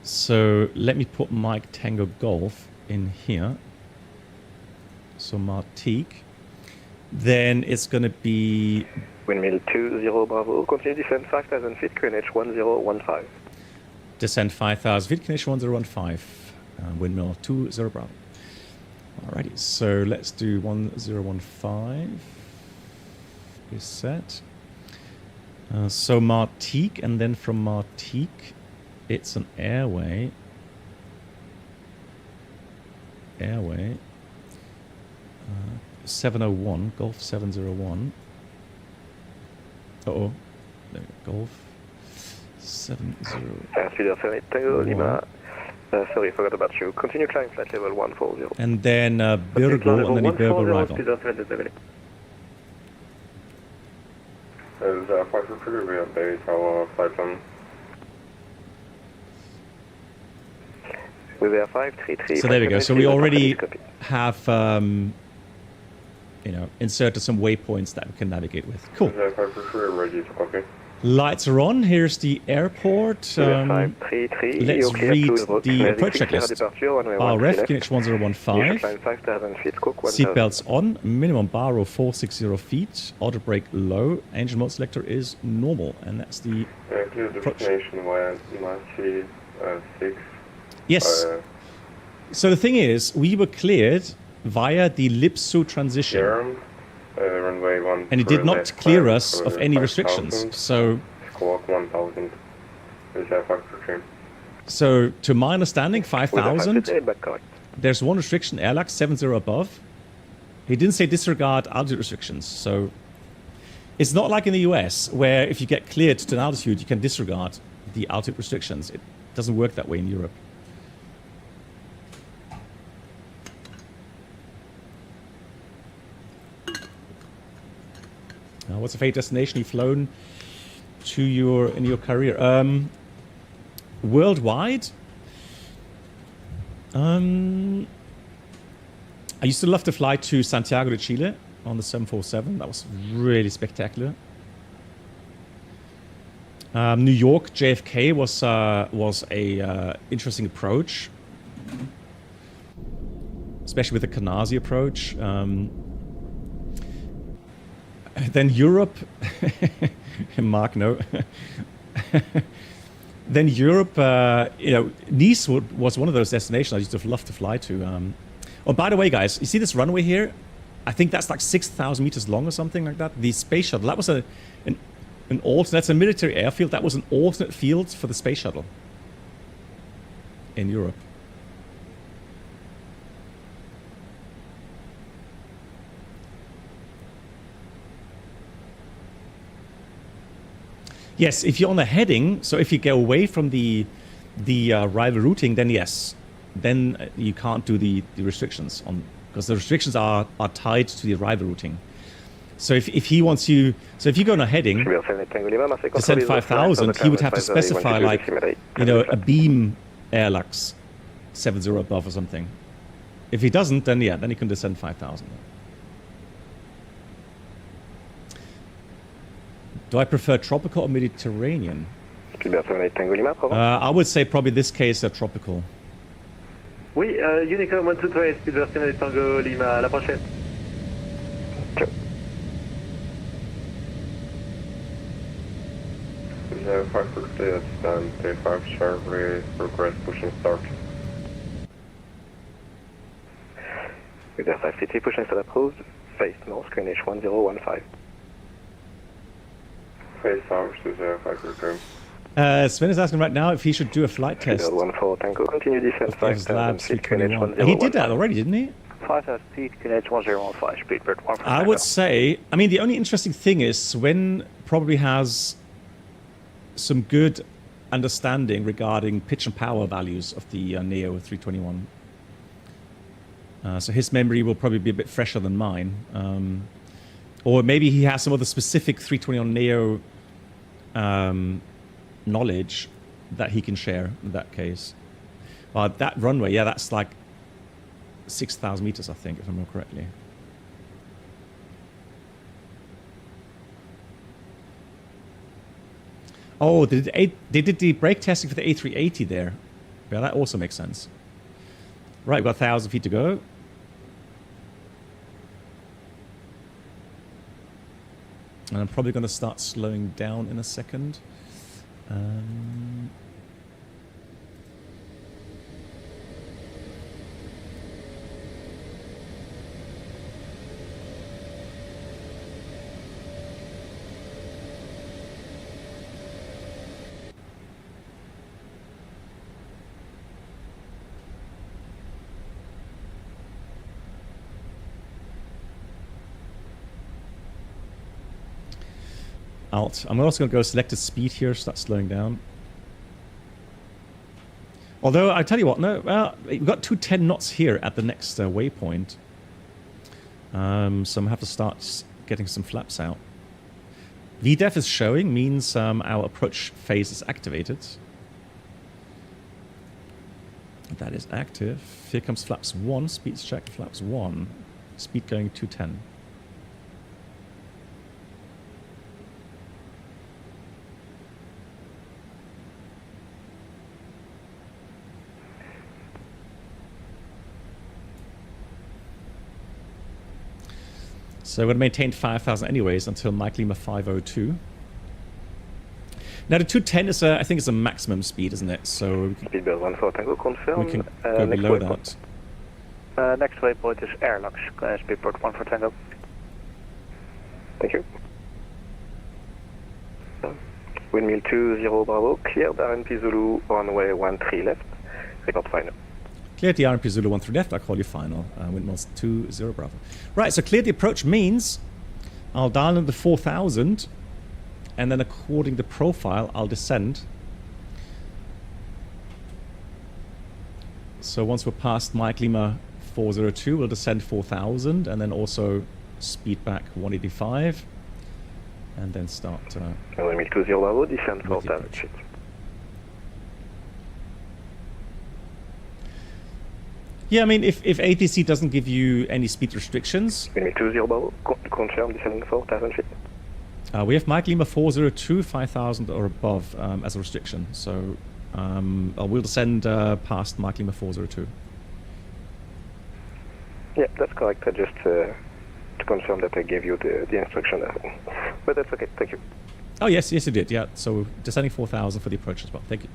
So let me put Mike Tango Golf in here. So Martinique. Then it's going to be... Windmill 20 Bravo, continue descent 5,000 feet, QNH 1015. Descent 5,000 feet, QNH 1015. Windmill 20 Bravo. Alrighty, so let's do 1015. Is set. So Martinique, and then from Martinique, it's an airway. 701, Golf 701. Uh-oh. There we go, Golf 70. Speedboard Tango, Lima. Sorry, forgot about you. Continue climb flight level 140. And then Birgo, and then the Birgo arrival. As flight recruiter, we update our flight plan. We are 533. So there we go. So we already have, you know, inserted some waypoints that we can navigate with. Cool. Ready to copy. Lights are on. Here's the airport. Let's read the approach checklist. RF, QNH 1015. Seatbelts on. Minimum bar row 460 feet. Auto brake low. Engine mode selector is normal. And that's the approach. Yes. So the thing is, we were cleared via the LIPSU transition. Runway 1 and it did not clear us of any restrictions. So, to my understanding, 5,000. There's one restriction, airlock 70 above. He didn't say disregard altitude restrictions. So, it's not like in the US where if you get cleared to an altitude, you can disregard the altitude restrictions. It doesn't work that way in Europe. What's the favorite destination you've flown to in your career? Worldwide? I used to love to fly to Santiago de Chile on the 747. That was really spectacular. New York, JFK was a interesting approach, especially with the Canarsie approach. Then Europe, Mark, no. Then Europe, you know, Nice was one of those destinations I used to love to fly to. Oh, by the way, guys, you see this runway here? I think that's like 6,000 meters long or something like that. The space shuttle, that was an alternate, that's a military airfield. That was an alternate field for the space shuttle in Europe. Yes, if you're on a heading, so if you go away from the rival routing, then yes, then you can't do the restrictions on, because the restrictions are tied to the arrival routing. So if he wants you, so if you go on a heading to send 5,000, he would have to specify like, you know, a beam airlux 70 above or something. If he doesn't, then yeah, then he can descend 5,000. Do I prefer tropical or Mediterranean? I would say probably this case tropical. Oui, Unicom 123, Speedversion Tango Lima, à la prochaine. Yeah, 568, stand 35 sharply, progress pushing start. With 550, pushing start approved, face north, QNH 1015. Face south to 532. Sven is asking right now if he should do a flight test. 14 Tango, continue descent 5,000 feet, QNH he did that already, didn't he? 5,000 feet, QNH 1015, speedbird 1. I would say, I mean, the only interesting thing is Sven probably has some good understanding regarding pitch and power values of the Neo 321. So his memory will probably be a bit fresher than mine. Or maybe he has some other specific 321 Neo knowledge that he can share in that case. That runway, yeah, that's like 6,000 meters, I think, if I remember correctly. Oh, they did the brake testing for the A380 there. Yeah, that also makes sense. Right, we've got 1,000 feet to go. And I'm probably going to start slowing down in a second. Alt. I'm also going to go selected speed here, start slowing down. Although, I tell you what, no, well, we've got 210 knots here at the next waypoint. So I'm going to have to start getting some flaps out. VDEF is showing, means our approach phase is activated. That is active. Here comes flaps 1. Speed's checked. Flaps 1. Speed going 210. So we're going to maintain 5,000 anyways until Mike Lima 502. Now the 210 is I think it's a maximum speed, isn't it? So Speedbird 14 Tango, confirm. we can go below that. Next waypoint is Airlux, Speedbird 14 Tango. Thank you. Windmill 20 Bravo, cleared RNP Zulu, runway 13 left, report final. Cleared the RNP Zulu 13 left, I'll call you final. Windmills 20 Bravo. Right, so clear the approach means I'll dial in the 4,000 and then according to profile, I'll descend. So once we're past Mike Lima 402, we'll descend 4,000 and then also speed back 185 and then start. Windmill 20 Bravo, descend 4,000 feet. Yeah, I mean, if ATC doesn't give you any speed restrictions. Windmill 20 Bravo, confirm descending 4,000 feet. We have Mike Lima 402, 5,000 or above as a restriction. So we'll descend past Mike Lima 402. Yeah, that's correct. Just to confirm that I gave you the instruction. But that's okay. Thank you. Oh, yes, you did. Yeah, so descending 4,000 for the approach as well. Thank you.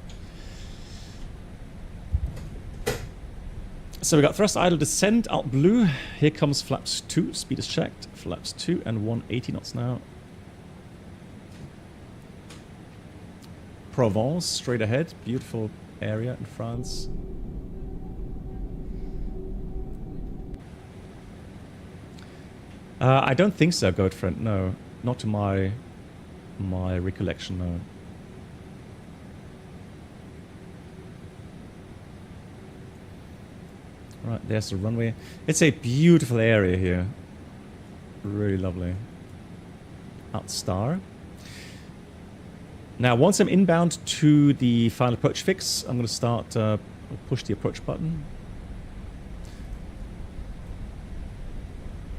So we got thrust idle descent out blue. Here comes flaps 2. Speed is checked. Flaps 2 and 180 knots now. Provence, straight ahead. Beautiful area in France. I don't think so, Goatfriend. No, not to my recollection. No. Right, there's the runway. It's a beautiful area here. Really lovely. Out star. Now, once I'm inbound to the final approach fix, I'm going to start, push the approach button.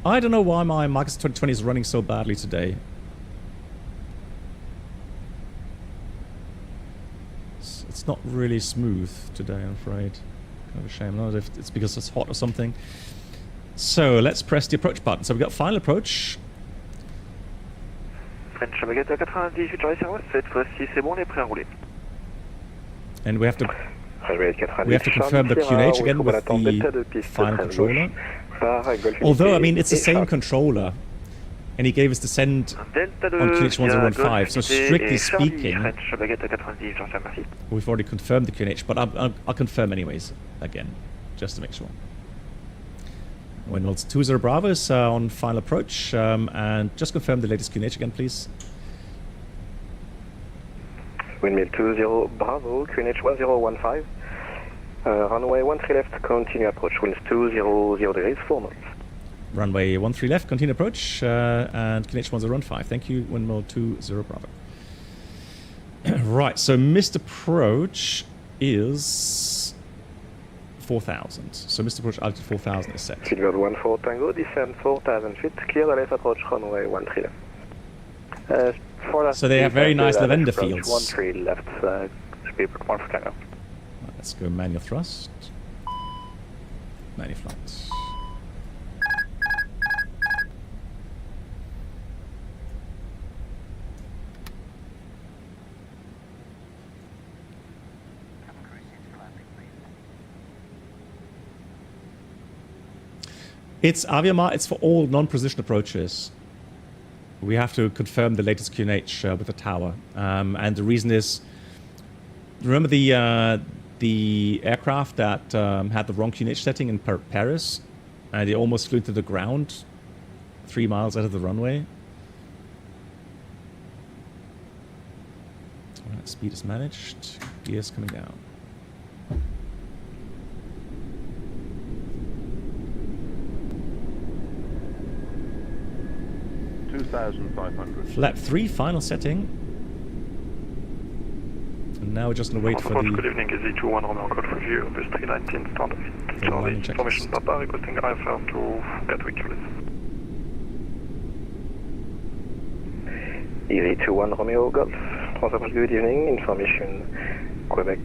I don't know why my Marcus 2020 is running so badly today. It's not really smooth today, I'm afraid. Kind of a shame. I don't know if it's because it's hot or something. So let's press the approach button. So we've got final approach. French Navigator 98, j'arrive sur cette fois-ci c'est bon, on est prêt à rouler. And we have to confirm the QNH again with the final controller. Although, I mean, it's the same controller. And he gave us the send on QNH 1015. So strictly speaking, we've already confirmed the QNH, but I'll confirm anyways, again, just to make sure. Windmills 20 Bravo is on final approach, and just confirm the latest QNH again, please. Windmill 20 Bravo, QNH 1015. Runway 13 left, continue approach. Winds 200 degrees, 4 knots. Runway 13 left, continue approach, and QNH 1015. Thank you, Windmill 20 Bravo. Right, so missed approach is 4,000. So missed approach altitude 4,000 is set. Speedbird 14 Tango, descend 4,000 feet, clear the left approach, runway 13 left. So they have very nice lavender fields. 13 left, Speedbird 14 Tango. Let's go manual thrust. Manual flight. It's Aviamar, it's for all non-precision approaches. We have to confirm the latest QNH with the tower. And the reason is, remember the aircraft that had the wrong QNH setting in Paris? And they almost flew to the ground 3 miles out of the runway. All right, speed is managed. Gears coming down. Flap 3, final setting. now we're just going to wait for Approach, the... good evening, EZ21 Romeo code for you, bus 319 standard. Charlie, information Papa requesting IFR to Gatwick, please. EZ21 Romeo Golf, Transapproach, good evening, information Quebec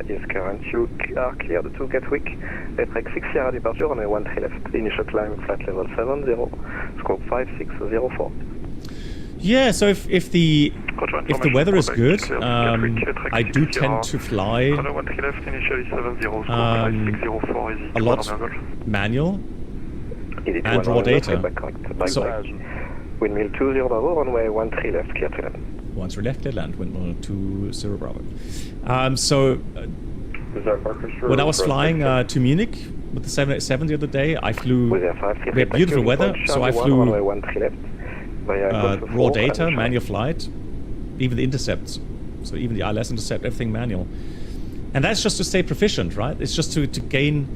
is current, you are cleared to Gatwick, Etrek 6 Sierra departure, runway 13 left, initial climb, flight level 70, scope 5604. Yeah, so if the weather is good, I do tend to fly a lot manual and raw data. So, windmill 20 Bravo, runway 13 left, clear to land. 13 left, clear land, windmill 20 Bravo. So when I was flying to Munich with the 787 the other day, I flew. We had beautiful weather, so I flew raw data, manual flight, even the intercepts. So even the ILS intercept, everything manual. And that's just to stay proficient, right? It's just to gain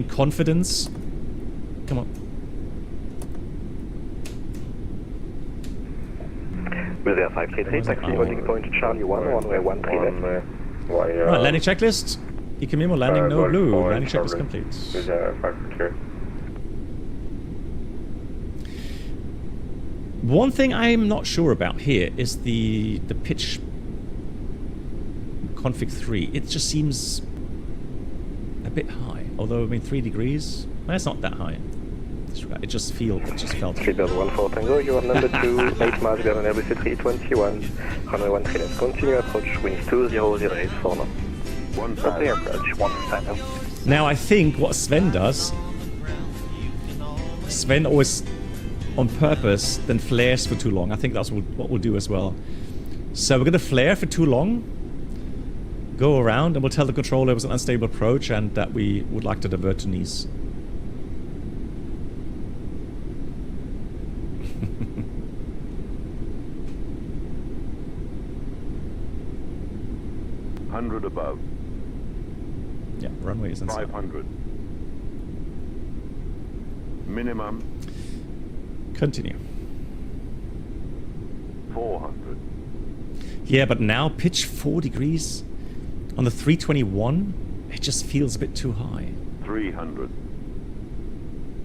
confidence. Come on. With Air 533, taxi holding point Charlie 1, runway 13 left. Right, landing checklist. Ikamimo, landing no blue. Landing checklist complete. One thing I'm not sure about here is the pitch config 3. It just seems a bit high. Although, I mean, 3 degrees, well, it's not that high. It just felt. Speedbird 14 Tango, you are number 2, 8 miles behind Airbus A321, runway 13 left, continue approach, winds 200 for now. Approach, 1 time. Now I think what Sven does, Sven always on purpose then flares for too long. I think that's what we'll do as well. So we're going to flare for too long, go around, and we'll tell the controller it was an unstable approach and that we would like to divert to Nice. Above. Yeah, runway is inside. 500. Minimum. Continue. 400. Yeah, but now pitch 4 degrees on the 321. It just feels a bit too high. 300.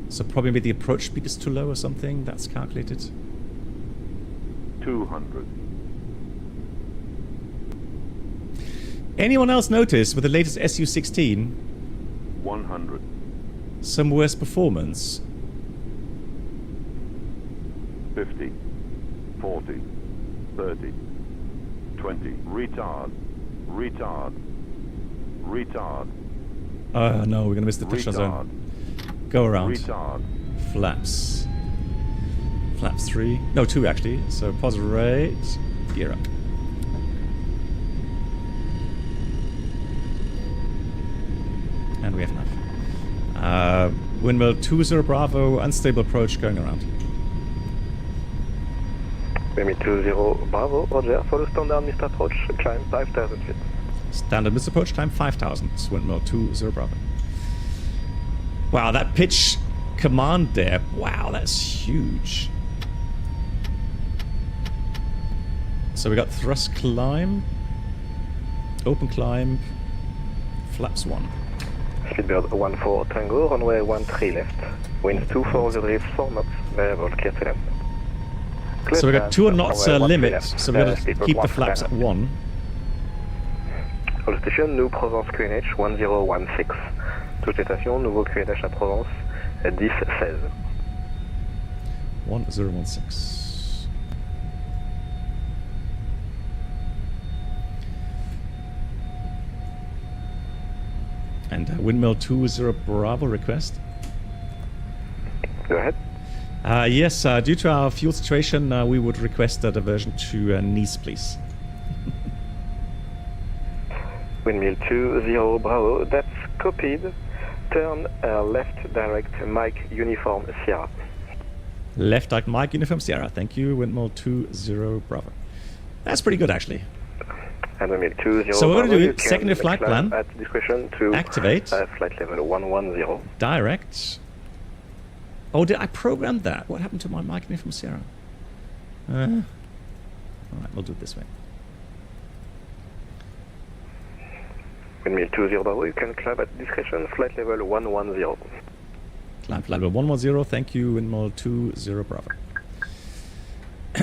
So probably maybe the approach speed is too low or something. That's calculated. 200. Anyone else notice with the latest SU-16 100 some worse performance? 50 40 30 20 retard No, we're gonna miss the touchdown zone. Go around. Flaps 3, no 2 actually. So pause rate, gear up. And we have enough. Windmill 20 Bravo, unstable approach going around. Windmill 20 Bravo, roger, follow standard missed approach, climb 5,000 feet. Standard missed approach, climb 5,000, Windmill 20 Bravo. Wow, that pitch command there, wow, that's huge. So we got thrust climb, open climb, flaps 1. Speedbird 14 Tango, runway 13 left. Winds 240 degrees, 4 knots, variable, clear to land. So we got 2 knots limit, so we're going to keep the flaps at 1. All station, New Provence QNH 1016. Toutes les stations, nouveau QNH à Provence 1016. 1016. And windmill 20 Bravo request. Go ahead. Yes, due to our fuel situation, we would request a diversion to Nice, please. Windmill 20 Bravo, that's copied. Turn left direct Mike Uniform Sierra. Left direct Mike Uniform Sierra, thank you, windmill 20 Bravo. That's pretty good actually. And windmill 20 So we're going to do it. Secondary flight plan. At discretion to activate. Flight level 110. Direct. Oh, did I program that? What happened to my Mike Uniform Sierra? Alright, we'll do it this way. Windmill 20 Bravo, you can climb at discretion, flight level 110. Climb flight level 110, thank you, Windmill 20 Bravo.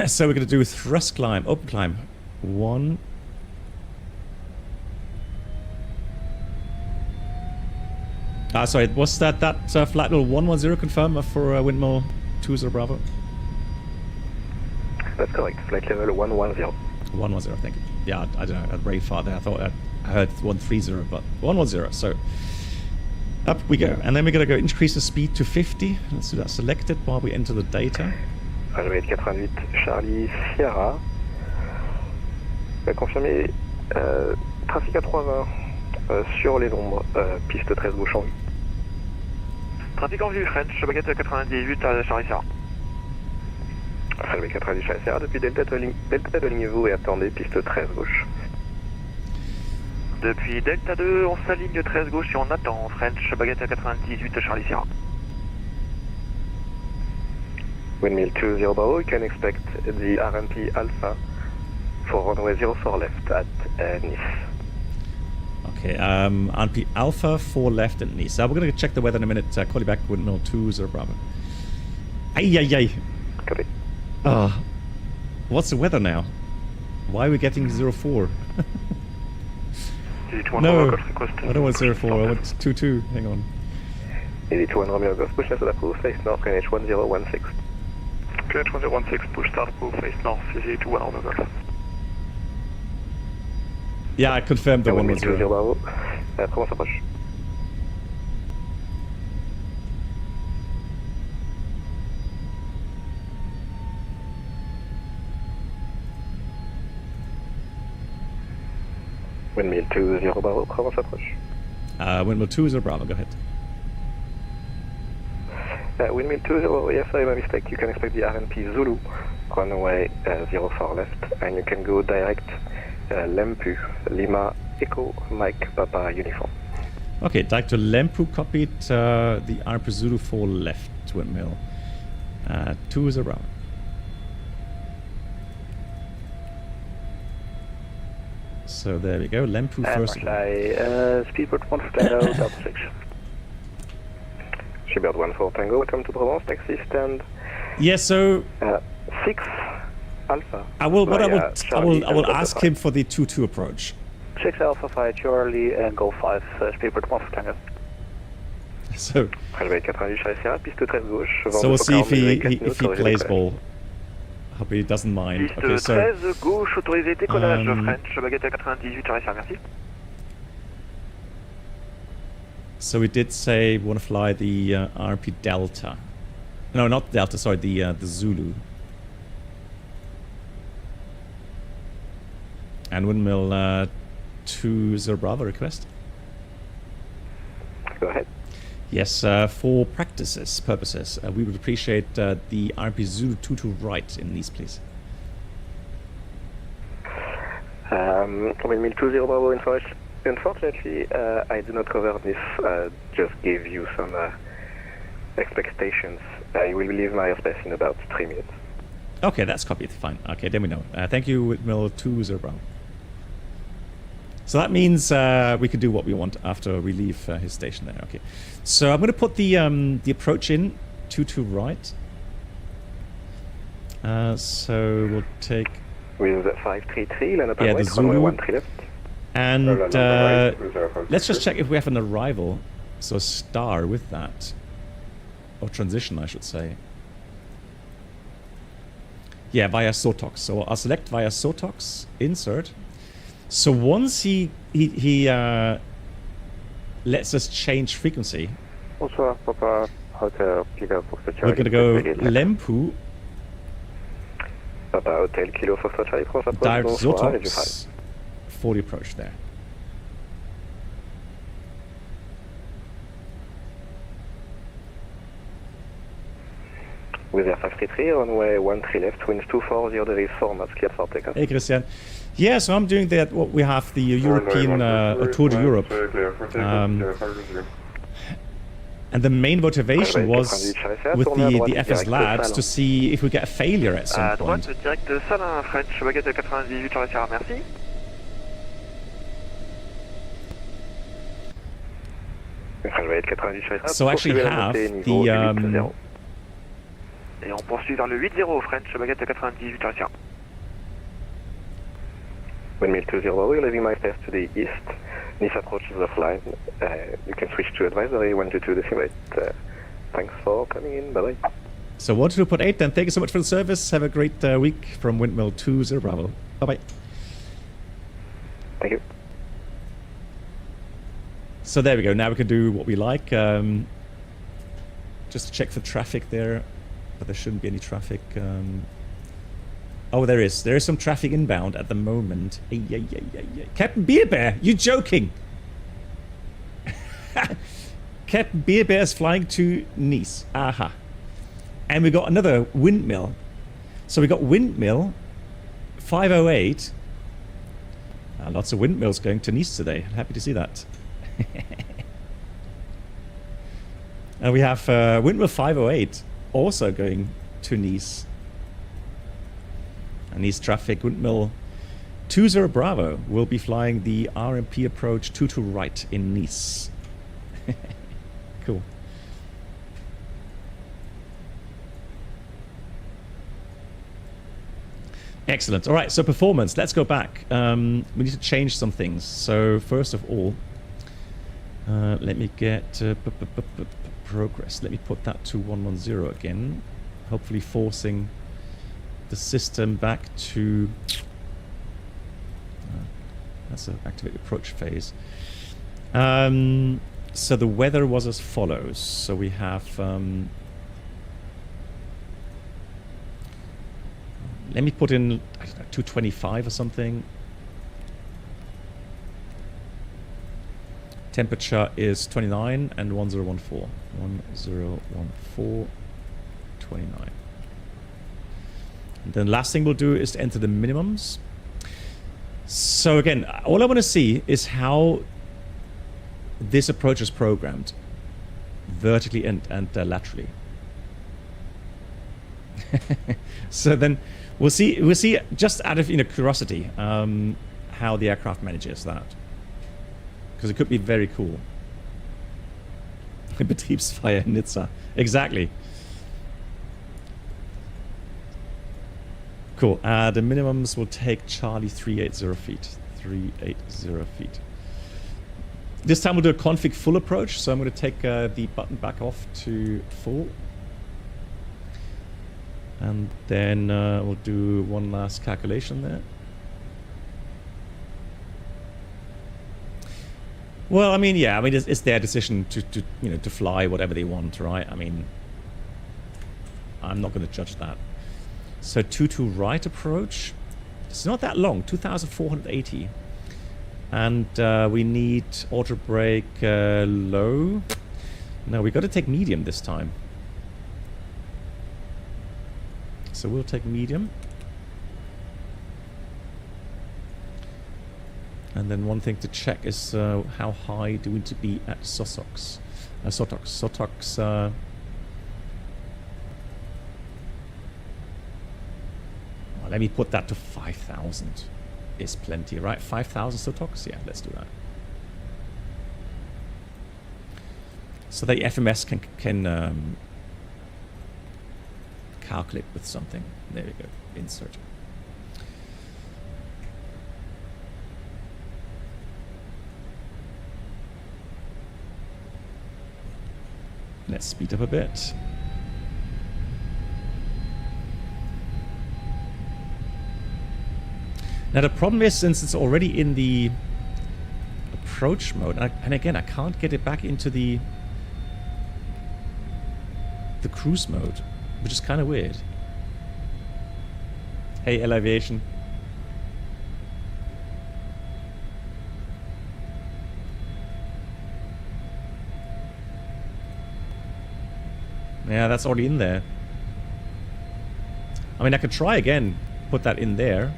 So we're going to do thrust climb, open climb. 1. Sorry, was that flight level 110 confirmed for Windmill 20 Bravo? That's correct, flight level 110. 110, thank you. Yeah, I don't know, very far there. I thought I heard 130, but 110. So up we go. And then we're going to go increase the speed to 50. Let's do that selected while we enter the data. Runway 88, Charlie Sierra. Confirmé, trafic à 320 sur les ombres, piste 13 gauche en vue. Trafic en vue, French, baguette 98 à Charlie Sierra. Runway 88, Charlie Sierra, depuis Delta, alignez-vous et attendez, piste 13 gauche. Depuis Delta 2, on s'aligne 13 gauche et on attend, French, baguette 98 à Charlie Sierra. Windmill 20 Bravo, you can expect the RMP Alpha for runway 04 left at Nice. Okay, RMP Alpha 4 left at Nice. We're going to check the weather in a minute. Call you back, Windmill 20 Bravo. Ay. Copy. What's the weather now? Why are we getting 04? No, I don't want 04, I want 22. Hang on. 81 Romeo Golf, push left to approve, face north, QNH 1016. QNH 1016, push start, approve, face north, CZ 21 Romeo Golf. Yeah, I confirmed the 110. Bravo. Comment s'approche? Windmill 20 Bravo, comment s'approche? Windmill 20 Bravo, go ahead. Windmill 20, yes, I have a mistake. You can expect the RMP Zulu, runway 04 left, and you can go direct Lempu, Lima, Echo, Mike, Papa, Uniform. Okay, direct to Lempu, copied the RMP Zulu 4 left, Windmill 20 Bravo. So there we go, Lempu first. Speedbird 1 Tango, Delta 6. Seabird 14 Tango, welcome to Provence, taxi stand. Yes, so 6 Alpha. I will ask him for the 2-2 approach. 6 Alpha 5 Charlie and Go 5 Speedbird 1 Tango. So Runway 88 Charlie Sierra, piste 13 gauche. So we'll see if he plays ball. Hope he doesn't mind. Piste Okay, so 13 gauche, autorisé décollage, French, baguette 98 Charlie Sierra, merci. so we did say we want to fly the RP Delta. No, not Delta. Sorry, the Zulu. And Windmill 20 Bravo request. Go ahead. Yes, for practices purposes, we would appreciate the RP Zulu 22 right in these, please. Windmill 20 Bravo information. Unfortunately, I do not cover this. Just give you some expectations. I will leave my airspace in about 3 minutes. Okay, that's copied. Fine. Okay, then we know. Thank you, Windmill 20 Bravo. So that means we can do what we want after we leave his station there. Okay. So I'm going to put the approach in 22 right. So we'll take with 533 land up the right, Zulu. 13 left. And let's just check if we have an arrival. So a star with that. Or transition, I should say. Yeah, via SOTOX. So I'll select via SOTOX, insert. So once he lets us change frequency, Bonsoir, Papa. Hotel Kilo Foxtrot Charlie. we're going to go Lempu, Papa Hotel Kilo Foxtrot Charlie. direct SOTOX for the approach there. With Air 533, runway 13 left, winds 240 degrees 4 knots, cleared for takeoff. Hey, Christian. Yeah, so I'm doing that. What we have the European tour to Europe. And the main motivation was with the FSLabs to see if we get a failure at some point. Direct Salin, French, baguette 98 Charlie Sierra, merci. So I actually have the Et on poursuit vers le 80 French baguette 98 Windmill 20, we're leaving my stairs to the east. Nice approaches offline. You can switch to advisory 122 decimate. Thanks for coming in. Bye bye. So 122.8 then. Thank you so much for the service. Have a great week from Windmill 20 Bravo. Bye bye. Thank you. So there we go. Now we can do what we like. Just to check for traffic there, but there shouldn't be any traffic. Oh, there is. There is some traffic inbound at the moment. Captain Beer Bear, you joking? Captain Beer Bear is flying to Nice. Aha. And we got another windmill. So we got windmill 508. Lots of windmills going to Nice today. Happy to see that. And we have windmill 508 also going to Nice. And Nice traffic, windmill 20 Bravo will be flying the RMP approach 22 right in Nice. Cool. Excellent. All right, so performance. Let's go back. We need to change some things. So first of all, let me get progress. Let me put that to 110 again. Hopefully forcing the system back to... that's an activate approach phase. So the weather was as follows. So we have... let me put in, I don't know, 225 or something. Temperature is 29 and 1014. 1014, 29. And then last thing we'll do is to enter the minimums. So again, all I want to see is how this approach is programmed, vertically and laterally. So then we'll see just out of curiosity how the aircraft manages that, because it could be very cool. Betriebsfeier Nizza, exactly. Cool. The minimums will take Charlie 380 feet. 380 feet. This time we'll do a config full approach, so I'm going to take the button back off to full. And then we'll do one last calculation there. Well, I mean, yeah, I mean, it's their decision to fly whatever they want, right? I mean, I'm not going to judge that. So 22 right approach. It's not that long, 2,480. And we need auto brake low. No, we got to take medium this time. So we'll take medium. And then one thing to check is how high do we need to be at SOTOX. SOTOX. Well, let me put that to 5,000. Is plenty, right? 5,000 SOTOX? Yeah, let's do that. So the FMS can calculate with something. There we go. Insert. Let's speed up a bit. Now the problem is, since it's already in the approach mode, and again I can't get it back into the cruise mode, which is kind of weird. Hey, Aviation. Yeah, that's already in there. I mean, I could try again, put that in there.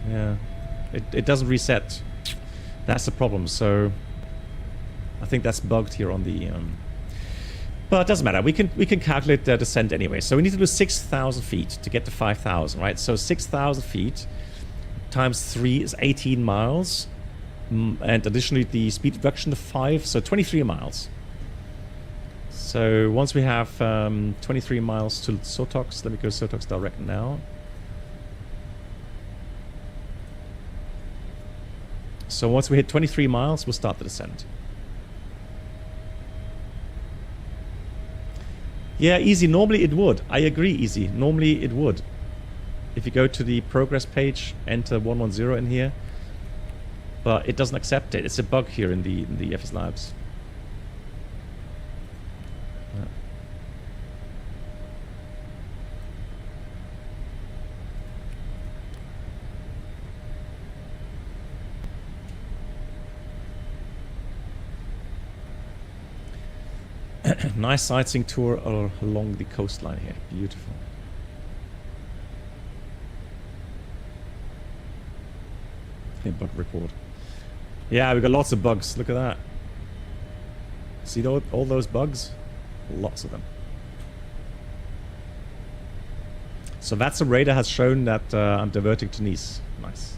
Yeah, it doesn't reset. That's the problem. So I think that's bugged here on the. But it doesn't matter. We can calculate the descent anyway. So we need to do 6,000 feet to get to 5,000, right? So 6,000 feet times 3 is 18 miles. And additionally, the speed reduction to 5, so 23 miles. So once we have 23 miles to Sotox, let me go Sotox direct now. So once we hit 23 miles, we'll start the descent. Yeah, easy. Normally it would. I agree, easy. Normally it would. If you go to the progress page, enter 110 in here. But it doesn't accept it. It's a bug here in the FSLabs. Nice sightseeing tour along the coastline here. Beautiful. Bug report. Yeah, we got lots of bugs. Look at that. See all those bugs? Lots of them. So VATSIM radar has shown that I'm diverting to Nice. Nice.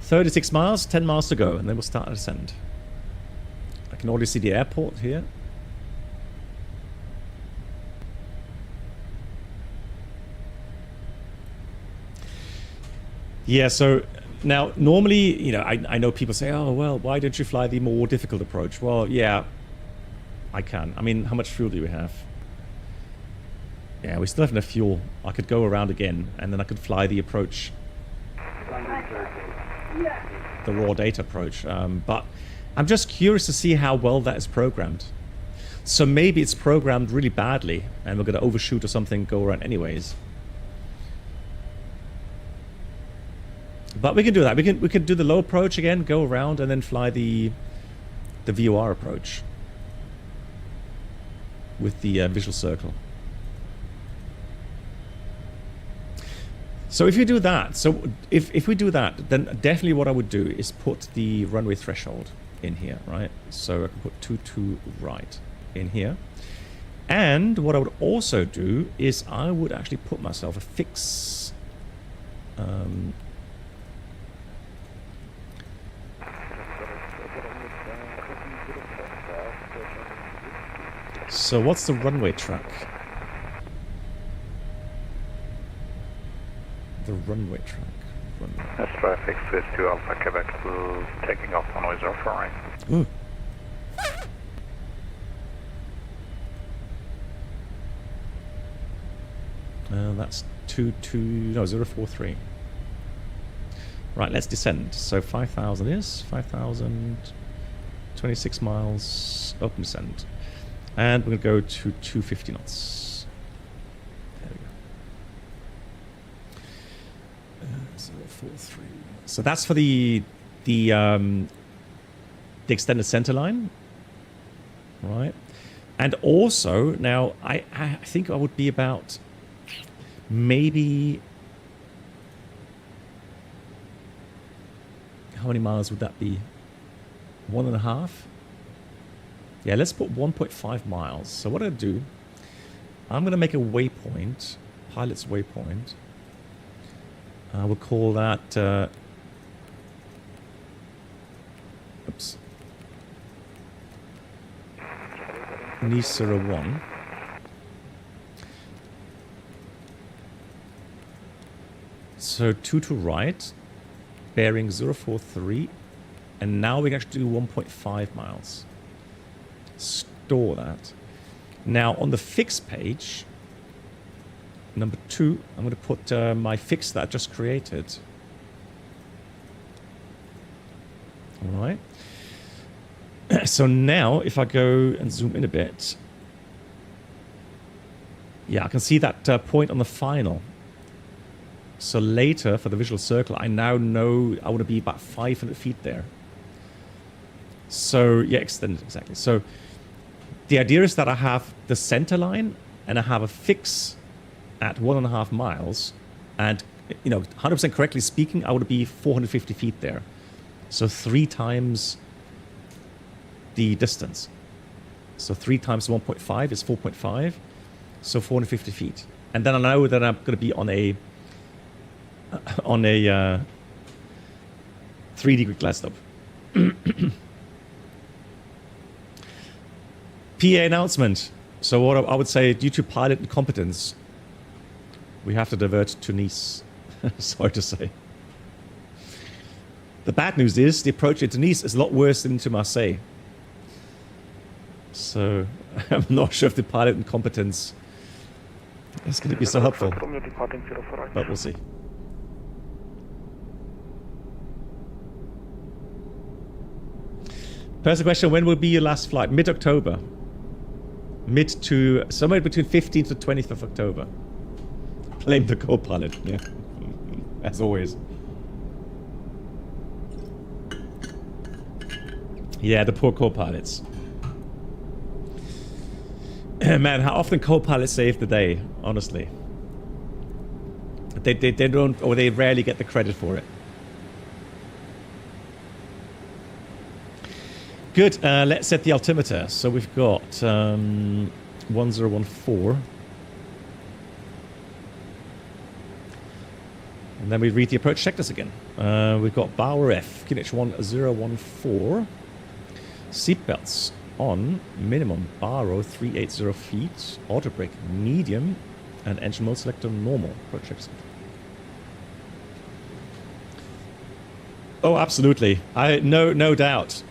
.36 miles, 10 miles to go, and then we'll start to descend. I can already see the airport here. Yeah, so now normally, you know, I know people say, oh, well, why don't you fly the more difficult approach? Well, yeah, I can. I mean, how much fuel do we have? Yeah, we still have enough fuel. I could go around again, and then I could fly the approach. The raw data approach, but I'm just curious to see how well that is programmed. So maybe it's programmed really badly and we're going to overshoot or something, go around anyways. But we can do that. We can do the low approach again, go around, and then fly the VOR approach with the visual circle. So if you do that, so if we do that, then definitely what I would do is put the runway threshold in here, right? So I can put 22 right in here. And what I would also do is I would actually put myself a fix. So what's the runway track? The runway track. That's traffic, Swiss to Alpha Quebec Blue, taking off on 04 right. Ooh. That's 043. Right, let's descend. So 5,000 is 5,000, 26 miles, open descent. And we're going to go to 250 knots. There we go. 043. So that's for the extended center line, right? And also now I think I would be about maybe, how many miles would that be? 1.5. Yeah, let's put 1.5 miles. So what I'll do, I'm going to make a waypoint, pilot's waypoint. We'll call that, oops, Nice 01. So 2 to right, bearing 043, and now we can actually do 1.5 miles. Store that. Now on the fix page, Number 2, I'm going to put my fix that I just created. All right. So now, if I go and zoom in a bit, yeah, I can see that point on the final. So later, for the visual circle, I now know I want to be about 500 feet there. So, yeah, extended, exactly. So the idea is that I have the center line, and I have a fix at 1.5 miles. And, 100% correctly speaking, I would be 450 feet there. So 3 times the distance. So 3 times 1.5 is 4.5. So 450 feet. And then I know that I'm going to be on a 3-degree glide stop. PA announcement. So what I would say, due to pilot incompetence, we have to divert to Nice. Sorry to say. The bad news is the approach into Nice is a lot worse than into Marseille. So I'm not sure if the pilot incompetence is going to be so helpful. But we'll see. First question, when will be your last flight? Mid-October. Somewhere between 15th to 20th of October. Blame the co-pilot, yeah. As always. Yeah, the poor co-pilots. Man, how often co-pilots save the day, honestly. They don't, or they rarely get the credit for it. Good, let's set the altimeter. So we've got 1014. And then we read the approach checklist again. We've got Bauer F, QNH 1014. Seatbelts on, minimum, Baro 380 feet, auto brake medium, and engine mode selector normal. Approach checklist. Oh, absolutely. No doubt.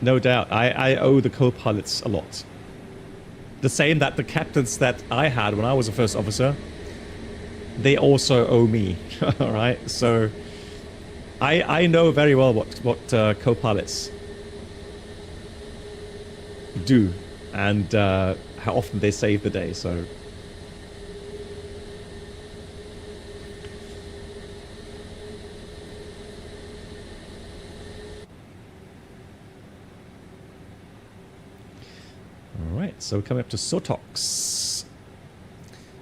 No doubt. I owe the co-pilots a lot. The same that the captains that I had when I was a first officer, they also owe me. All right. So I know very well what co-pilots do and how often they save the day. So Alright, so we're coming up to Sotox.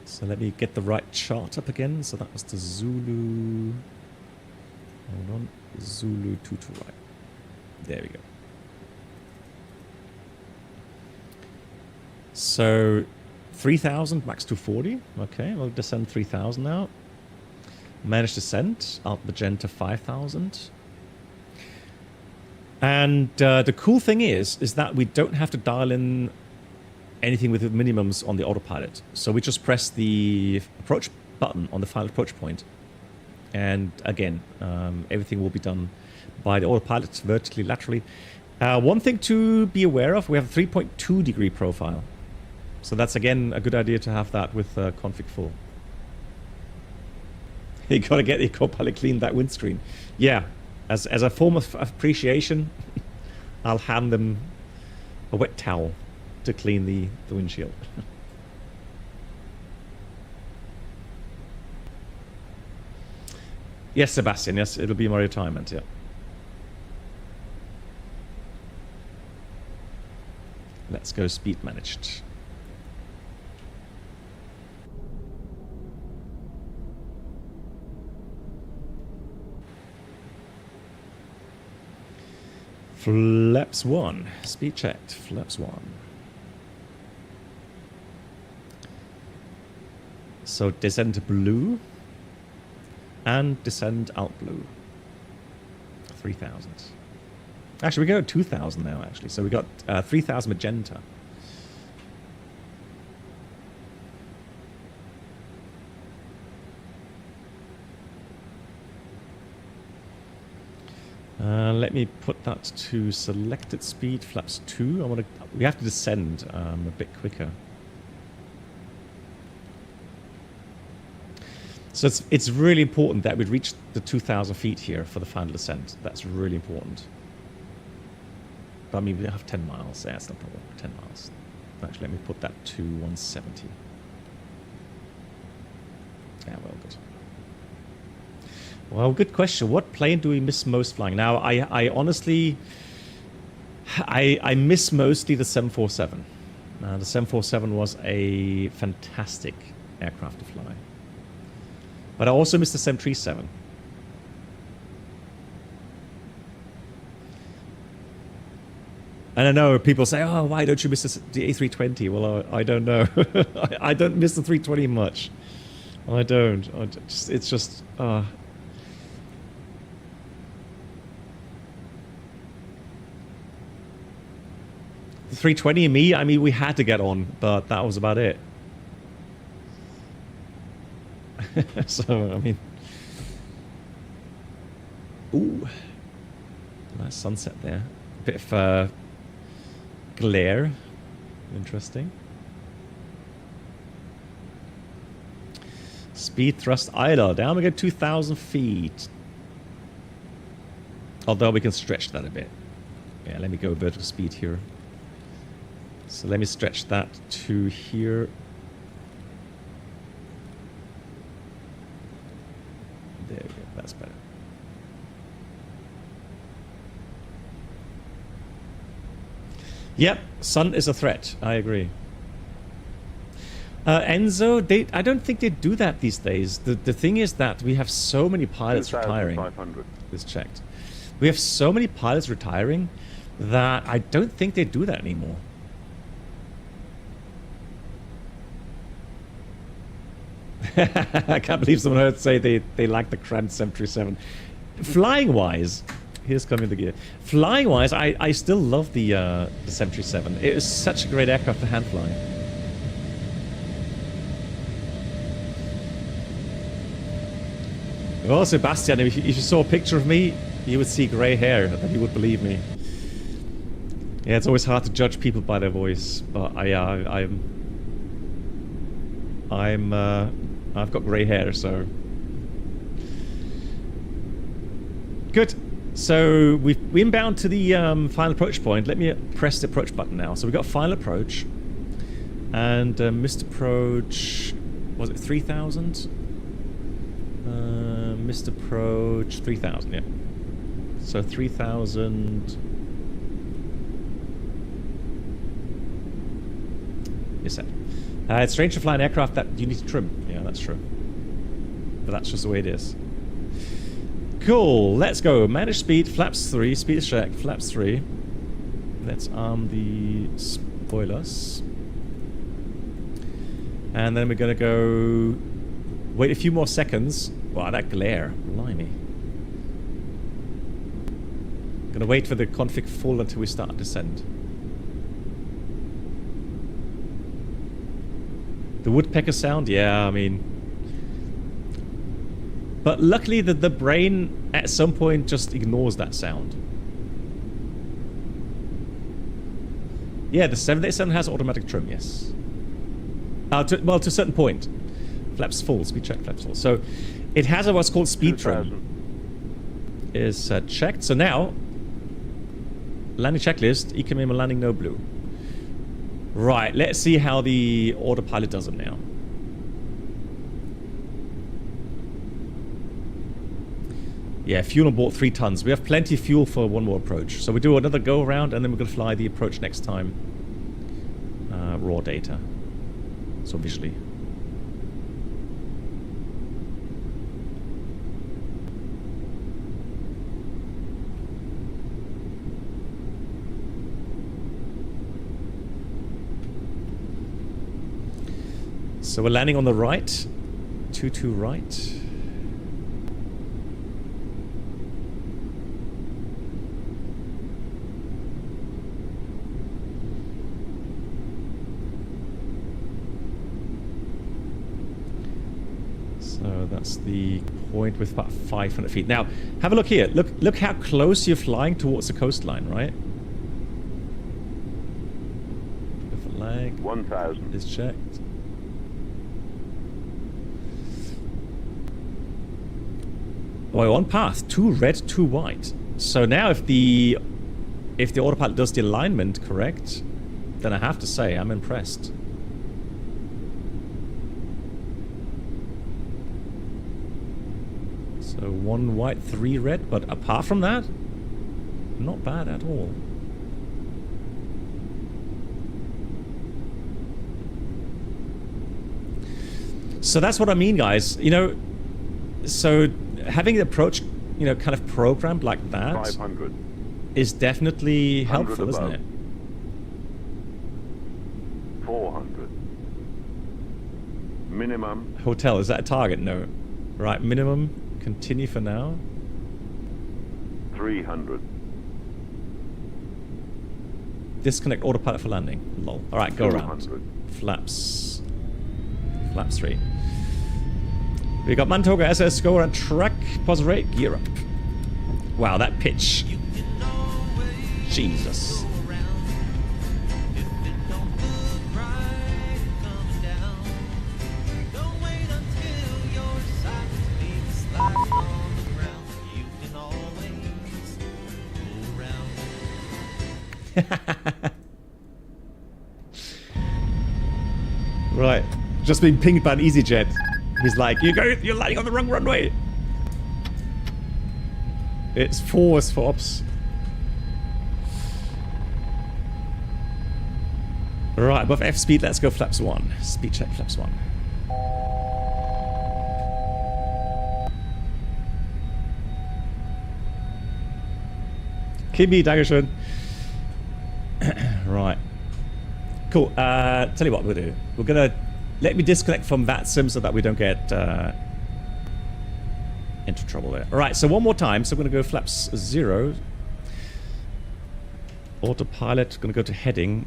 So let me get the right chart up again. So that was the Zulu. Hold on. Zulu 2 to right. There we go. So 3,000 max 240. Okay, we'll descend 3,000 now. Managed descent. Alt magenta 5,000. And the cool thing is that we don't have to dial in anything with the minimums on the autopilot. So we just press the approach button on the final approach point. And again, everything will be done by the autopilot vertically, laterally. One thing to be aware of, we have a 3.2 degree profile. So that's again a good idea to have that with config full. You gotta get your co-pilot clean that windscreen. Yeah, as a form of appreciation, I'll hand them a wet towel to clean the windshield. Yes, Sebastian, yes, it'll be my retirement, yeah. Let's go speed managed. Flaps 1. Speed checked. Flaps 1. So descend to blue. And descend out blue. 3,000. Actually, we go 2,000 now, actually. So we got 3,000 magenta. Let me put that to selected speed, flaps 2. We have to descend a bit quicker. So it's really important that we reach the 2,000 feet here for the final descent. That's really important. But I mean, we have 10 miles. Yeah, that's no problem. 10 miles. Actually, let me put that to 170. Yeah, well, good. Well, good question. What plane do we miss most flying? Now, I honestly... I miss mostly the 747. The 747 was a fantastic aircraft to fly. But I also miss the 737. And I know people say, oh, why don't you miss the A320? Well, I don't know. I don't miss the 320 much. I don't. It's just... The 320 and me, I mean, we had to get on, but that was about it. So, I mean... Ooh. Nice sunset there. A bit of glare. Interesting. Speed, thrust, idle. Down we go 2,000 feet. Although we can stretch that a bit. Yeah, let me go vertical speed here. So let me stretch that to here. There we go, that's better. Yep, sun is a threat, I agree. Enzo, I don't think they do that these days. The thing is that we have so many pilots retiring. This checked. We have so many pilots retiring that I don't think they do that anymore. I can't believe someone heard say they like the cramped 737. Flying wise, here's coming the gear. Flying wise, I still love the 737. It is such a great aircraft for hand flying. Well, Sebastian, if you saw a picture of me, you would see grey hair, then you would believe me. Yeah, it's always hard to judge people by their voice, but I've got grey hair, so good. So we've inbound to the final approach point. Let me press the approach button now. So we've got final approach, and missed approach. Was it 3,000? Missed approach 3,000. Yeah. So 3,000. Yes, sir. It's strange to fly an aircraft that you need to trim. Yeah, that's true. But that's just the way it is. Cool. Let's go. Manage speed. Flaps 3. Speed is checked. Flaps 3. Let's arm the spoilers. And then we're going to go... Wait a few more seconds. Wow, that glare. Blimey. Going to wait for the config full until we start descent. The woodpecker sound? Yeah, I mean... But luckily the brain at some point just ignores that sound. Yeah, the 787 has automatic trim, yes. Well, to a certain point. Flaps full, speed check, flaps full. So it has a what's called speed trim. Is checked. So now, landing checklist, ECMM landing no blue. Right, let's see how the autopilot does it now. Yeah, fuel on board 3 tons. We have plenty of fuel for one more approach. So we do another go around and then we're going to fly the approach next time. Raw data. So visually. So we're landing on the right. 22 right. So that's the point with about 500 feet. Now, have a look here. Look how close you're flying towards the coastline, right? The flag 1,000 is checked. Well, on path, 2 red, 2 white. So now if the autopilot does the alignment correct, then I have to say I'm impressed. So 1 white, 3 red, but apart from that, not bad at all. So that's what I mean, guys. You know, so having the approach, you know, kind of programmed like that 500. is definitely helpful, isn't it? 400. Minimum. Hotel, is that a target? No. Right, minimum. Continue for now. 300. Disconnect autopilot for landing. Lol. Alright, go around. Flaps. Flaps 3. We got Mantoga SS score and track. Pause rate. Gear up. Wow, that pitch. Jesus. Right. Just being pinged by an EasyJet. He's like, you're landing on the wrong runway. It's force for ops. Right, above F speed, let's go flaps 1. Speed check flaps 1. Kimmy, Dankeschön. Right. Cool. Tell you what we'll do. We're gonna let me disconnect from VATSIM so that we don't get into trouble there. All right. So one more time. So I'm gonna go flaps 0. Autopilot. Gonna go to heading.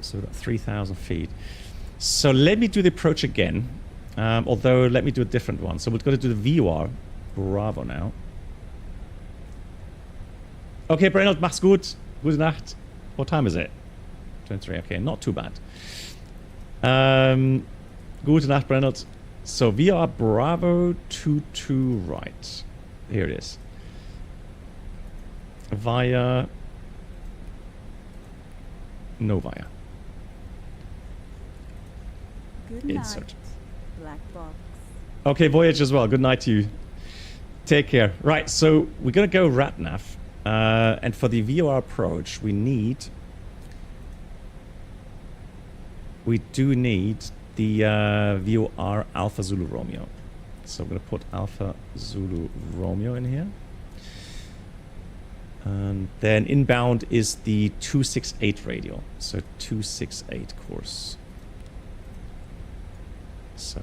So we've got 3,000 feet. So let me do the approach again. Although let me do a different one. So we're gonna do the VUR. Bravo now. Okay, Brennelt, mach's gut. Gute Nacht. What time is it? 23. Okay, not too bad. Gute Nacht, Brennelt. So we are Bravo 22 right. Here it is. Via. No via. Good Insert. night, black box. Okay, voyage as well. Good night to you. Take care. Right, so we're gonna go RATNAV. And for the VOR approach, we do need the VOR Alpha Zulu Romeo. So I'm going to put Alpha Zulu Romeo in here. And then inbound is the 268 radial. So 268 course. So.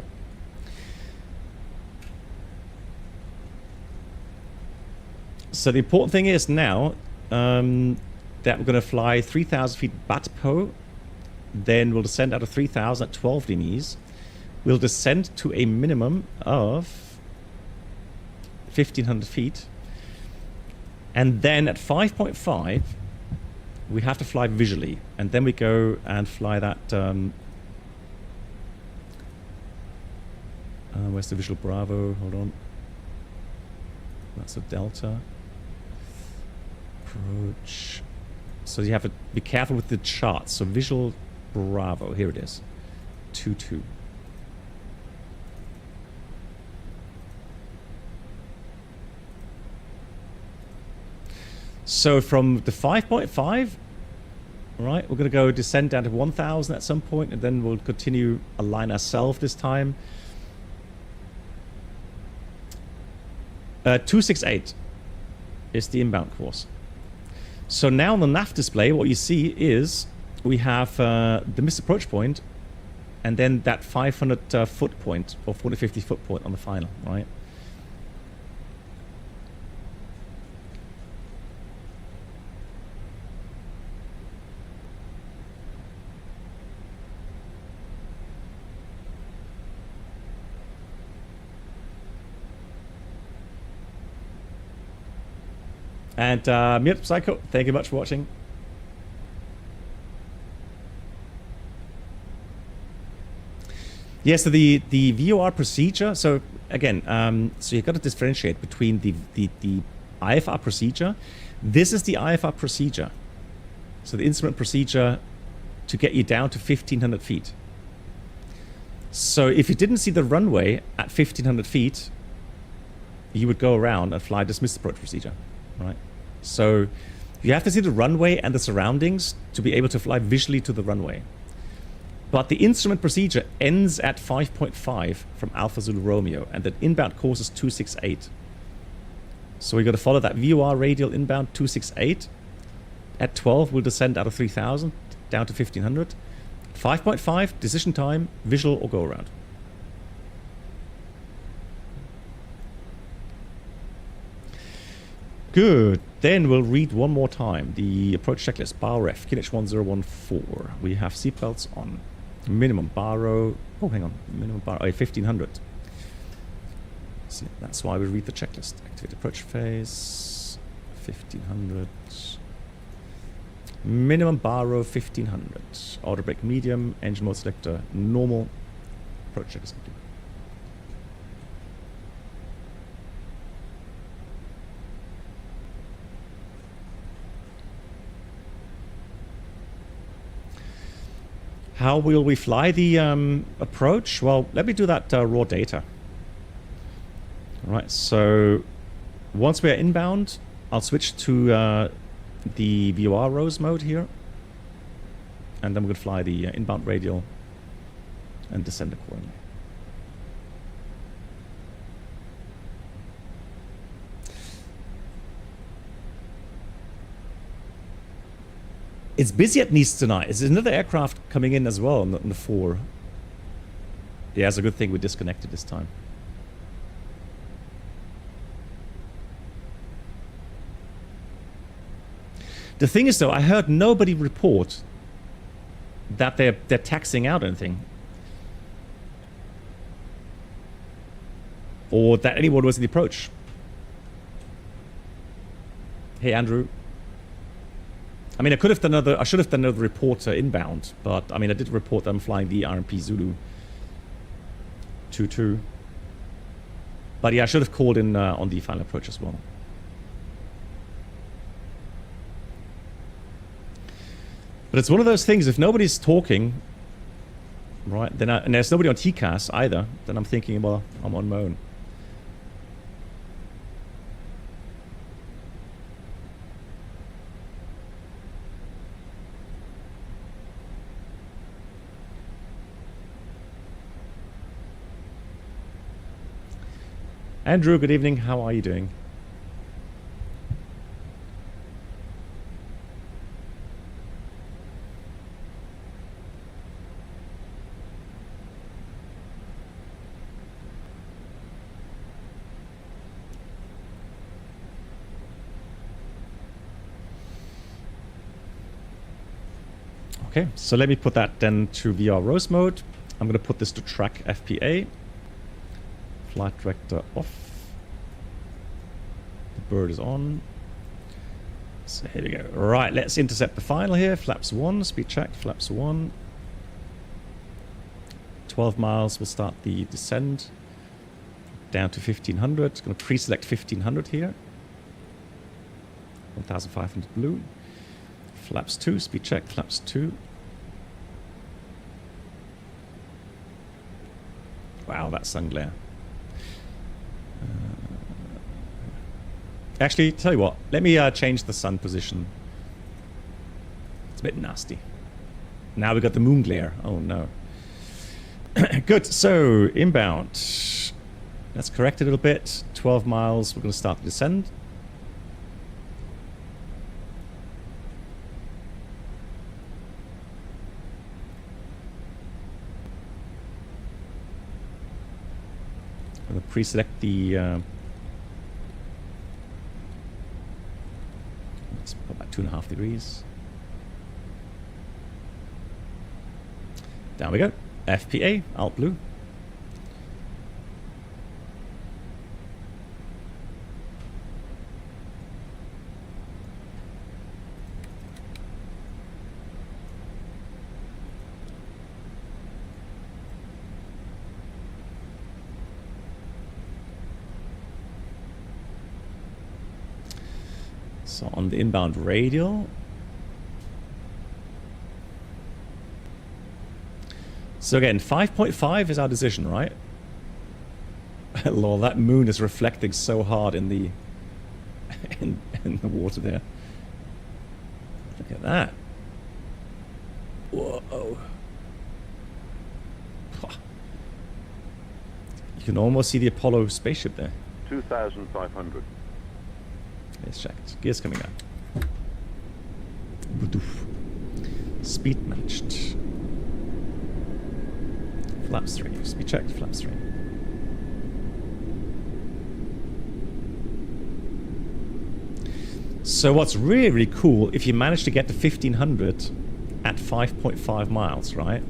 So the important thing is now that we're going to fly 3,000 feet BATPO, then we'll descend out of 3,000 at 12 degrees. We'll descend to a minimum of 1,500 feet. And then at 5.5, we have to fly visually. And then we go and fly that... where's the visual Bravo? Hold on. That's a Delta. Approach. So you have to be careful with the charts. So visual Bravo, here it is. 2-2. So from the 5.5, right, we're going to go descend down to 1,000 at some point, and then we'll continue align ourselves this time. 268 is the inbound course. So now on the nav display, what you see is we have the missed approach point, and then that 500 foot point or 450 foot point on the final, right? And Mirt Psycho, thank you much for watching. Yeah, so the VOR procedure, so again, so you've got to differentiate between the IFR procedure. This is the IFR procedure. So the instrument procedure to get you down to 1,500 feet. So if you didn't see the runway at 1,500 feet, you would go around and fly dismissed approach procedure, right? So you have to see the runway and the surroundings to be able to fly visually to the runway. But the instrument procedure ends at 5.5 from Alpha Zulu Romeo, and the inbound course is 268. So we got to follow that VOR radial inbound 268. At 12, we'll descend out of 3,000 down to 1,500. 5.5, decision time, visual or go around. Good. Then we'll read one more time the approach checklist. Bar ref, QNH 1014. We have seatbelts on. Minimum bar row. Oh, hang on. Minimum bar. 1,500. See, that's why we read the checklist. Activate approach phase. 1,500. Minimum bar row 1,500. Auto brake medium. Engine mode selector normal. Approach checklist complete. How will we fly the approach? Well, let me do that raw data. All right, so once we're inbound, I'll switch to the VOR rose mode here. And then we're going to fly the inbound radial and descend accordingly. It's busy at Nice tonight. There's another aircraft coming in as well on the 4. Yeah, it's a good thing we disconnected this time. The thing is, though, I heard nobody report that they're taxing out anything, or that anyone was in the approach. Hey, Andrew. I mean, I should have done another report inbound, but I mean, I did report that I'm flying the RMP Zulu 22. But yeah, I should have called in on the final approach as well. But it's one of those things, if nobody's talking, right, then and there's nobody on TCAS either, then I'm thinking, well, I'm on my own. Andrew, good evening. How are you doing? Okay, so let me put that then to VR Rose mode. I'm going to put this to track FPA. Flight director off. The bird is on. So here we go. Right, let's intercept the final here. Flaps 1, speed check, flaps 1. 12 miles, we'll start the descent. Down to 1,500. Going to pre-select 1,500 here. 1,500 blue. Flaps 2, speed check, flaps 2. Wow, that sun glare. Actually, tell you what, let me change the sun position. It's a bit nasty. Now we've got the moon glare. Oh no. Good, so inbound. Let's correct it a little bit. 12 miles, we're going to start the descent. I'm going to pre-select the let's put about 2.5 degrees. Down we go. FPA, alt blue. So on the inbound radial. So again, 5.5 is our decision, right? Lol, that moon is reflecting so hard in the in the water there. Look at that. Whoa. You can almost see the Apollo spaceship there. 2,500. Let's check. Gears coming up. Speed matched. Flaps 3. Speed checked. Flaps 3. So what's really, really cool, if you manage to get to 1500 at 5.5 miles, right?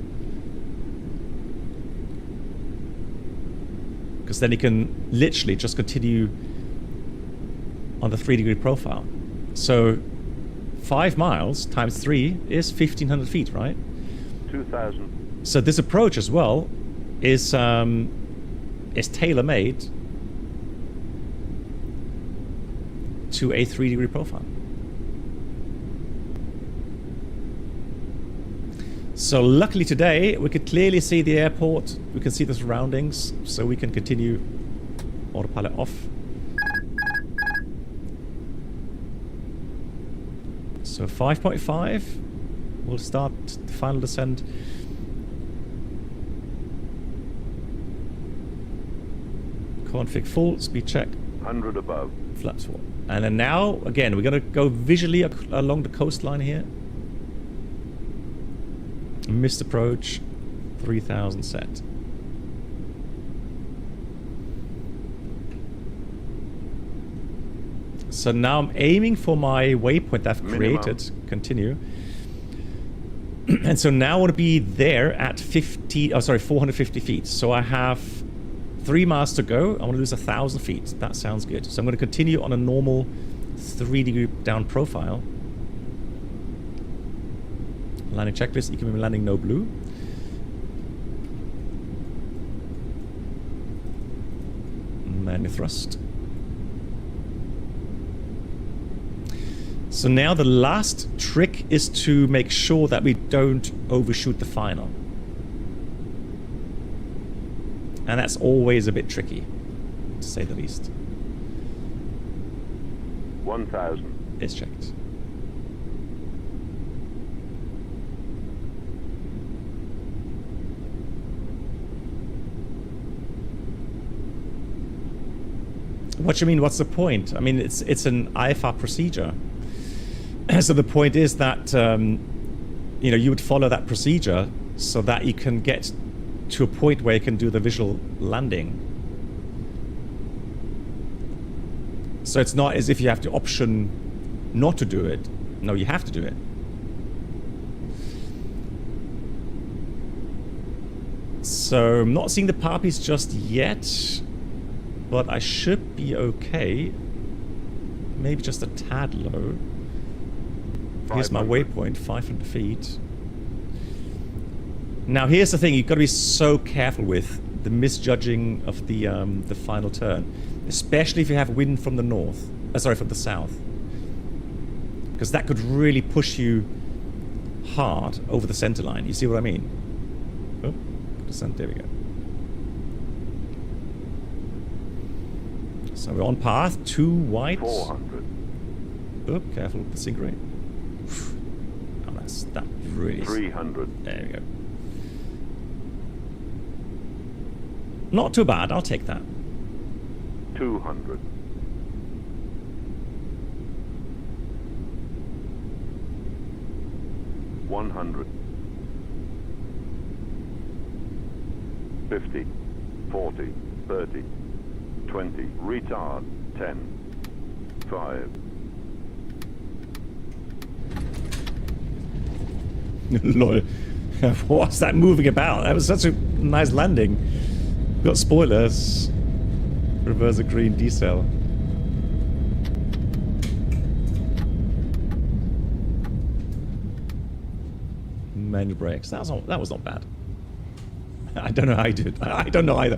Because then you can literally just continue on the 3-degree profile. So 5 miles times 3 is 1500 feet, right? 2,000. So this approach as well is tailor-made to a 3-degree profile. So luckily today we could clearly see the airport, we can see the surroundings, so we can continue autopilot off. So 5.5, we'll start the final descent. Config full, speed check. 100 above. Flaps 4. And then now, again, we're going to go visually along the coastline here. Missed approach, 3000 set. So now I'm aiming for my waypoint I've created. Continue. And so now I want to be there at 450 feet. So I have 3 miles to go. I want to lose 1,000 feet. That sounds good. So I'm going to continue on a normal 3-degree down profile. Landing checklist, economy landing, no blue. Manual thrust. So now the last trick is to make sure that we don't overshoot the final. And that's always a bit tricky, to say the least. 1,000. It's checked. What do you mean? What's the point? I mean, it's an IFR procedure. So the point is that you know, you would follow that procedure so that you can get to a point where you can do the visual landing. So it's not as if you have the option not to do it. No, you have to do it. So I'm not seeing the poppies just yet, but I should be okay. Maybe just a tad low. Here's my waypoint, 500 feet. Now here's the thing, you've got to be so careful with the misjudging of the final turn, especially if you have wind from the north, from the south, because that could really push you hard over the center line. You see what I mean? Oh, descent, there we go. So we're on path, 2 white. 400. Oh, careful with the sink rate. Oh, that really is. 300. There we go. Not too bad, I'll take that. 200. 100. 50. 40. 30. 20. Retard. 10. 5. Lol. What's that moving about? That was such a nice landing. Got spoilers. Reverse a green decel. Manual brakes. That was not bad. I don't know how I did. I don't know either.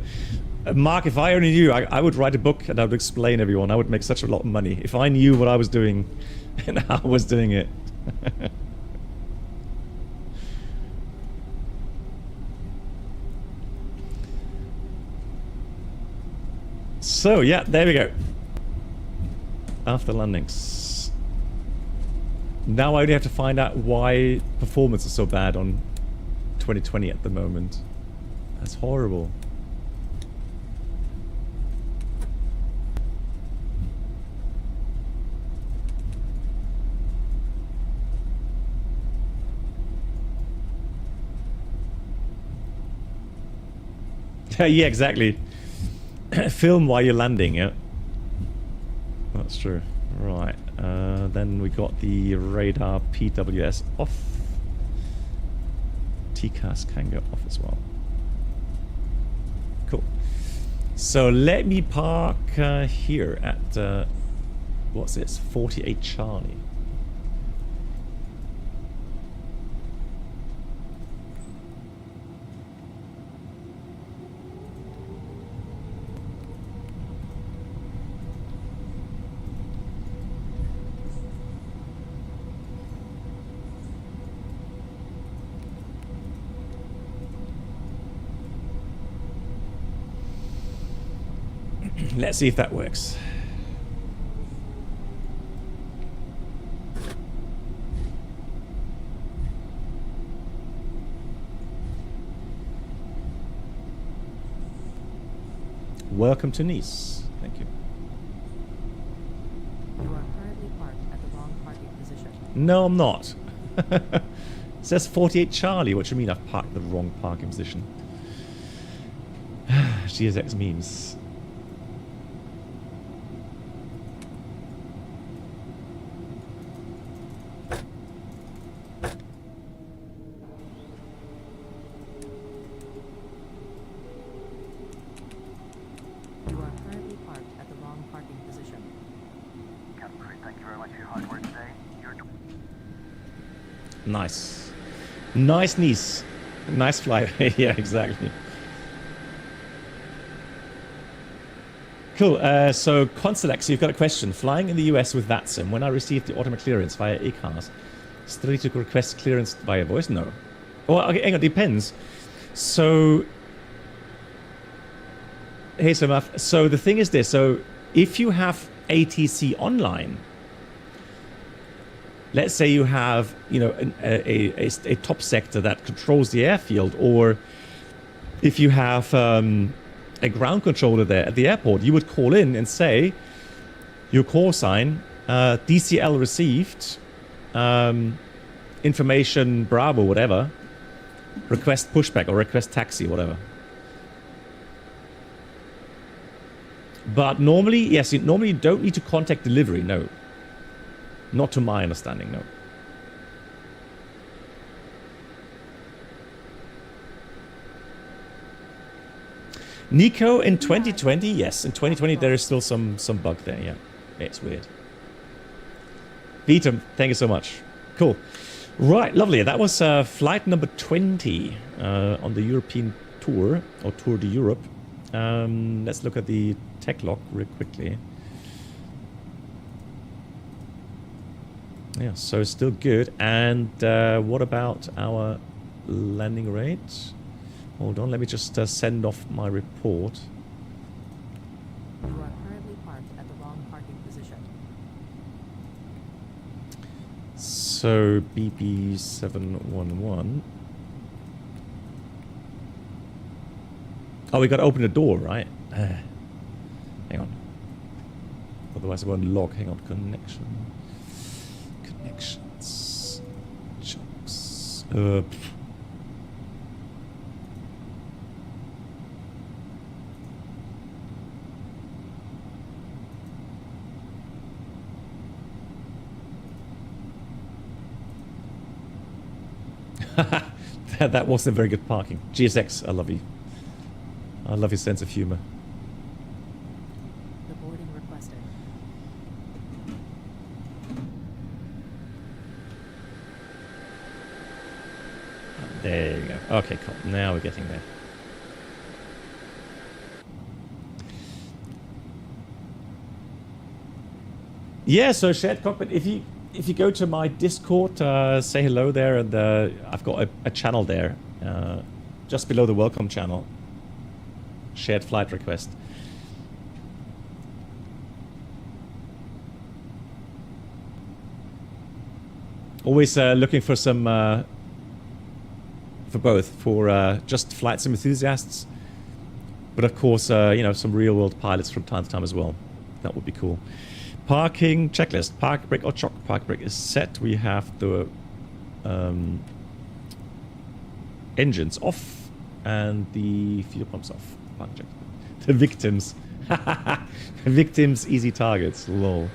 Mark, if I only knew, I would write a book and I would explain everyone. I would make such a lot of money if I knew what I was doing and how I was doing it. So, yeah, there we go. After landings. Now I only have to find out why performance is so bad on 2020 at the moment. That's horrible. Yeah, exactly. Film while you're landing, yeah. That's true. Right. Then we got the radar PWS off. TCAS can go off as well. Cool. So let me park here at, what's this? 48 Charlie. Let's see if that works. Welcome to Nice. Thank you. You are currently parked at the wrong parking position. No, I'm not. It says 48 Charlie. What do you mean I've parked the wrong parking position? GSX memes. Nice. Nice Nice. Nice flight. Yeah, exactly. Cool. So, Constelex, you've got a question. Flying in the US with VATSIM, when I received the automatic clearance via ECARS, still need to request clearance via voice? No. Well, okay, hang on, depends. So, hey, so the thing is this. So, if you have ATC online, let's say you have, you know, a top sector that controls the airfield, or if you have a ground controller there at the airport, you would call in and say your call sign, DCL received, information Bravo, whatever, request pushback or request taxi, whatever. But normally, yes, normally you don't need to contact delivery, no. Not to my understanding, no. Nico, in 2020, yes, in 2020 there is still some bug there, yeah. It's weird. Vitam, thank you so much. Cool. Right, lovely. That was flight number 20 on the European tour, or Tour de Europe. Let's look at the tech log real quickly. Yeah, so still good. And what about our landing rate? Hold on, let me just send off my report. You are currently parked at the wrong parking position. So BP711. Oh, we got to open the door, right? Hang on. Otherwise it won't log. Hang on, connection. Connections. Jobs. That wasn't very good parking. GSX, I love you. I love your sense of humor. The boarding requested. There you go. Okay, cool. Now we're getting there. Yeah, so shared cockpit. If you go to my Discord, say hello there, and I've got a channel there, just below the welcome channel. Shared flight request. Always looking for some for both, for just flight sim enthusiasts, but of course, you know, some real world pilots from time to time as well. That would be cool. Parking checklist. Park brake or chock. Park brake is set. We have the engines off and the fuel pumps off. Park check. The victims. Victims, easy targets. Lol.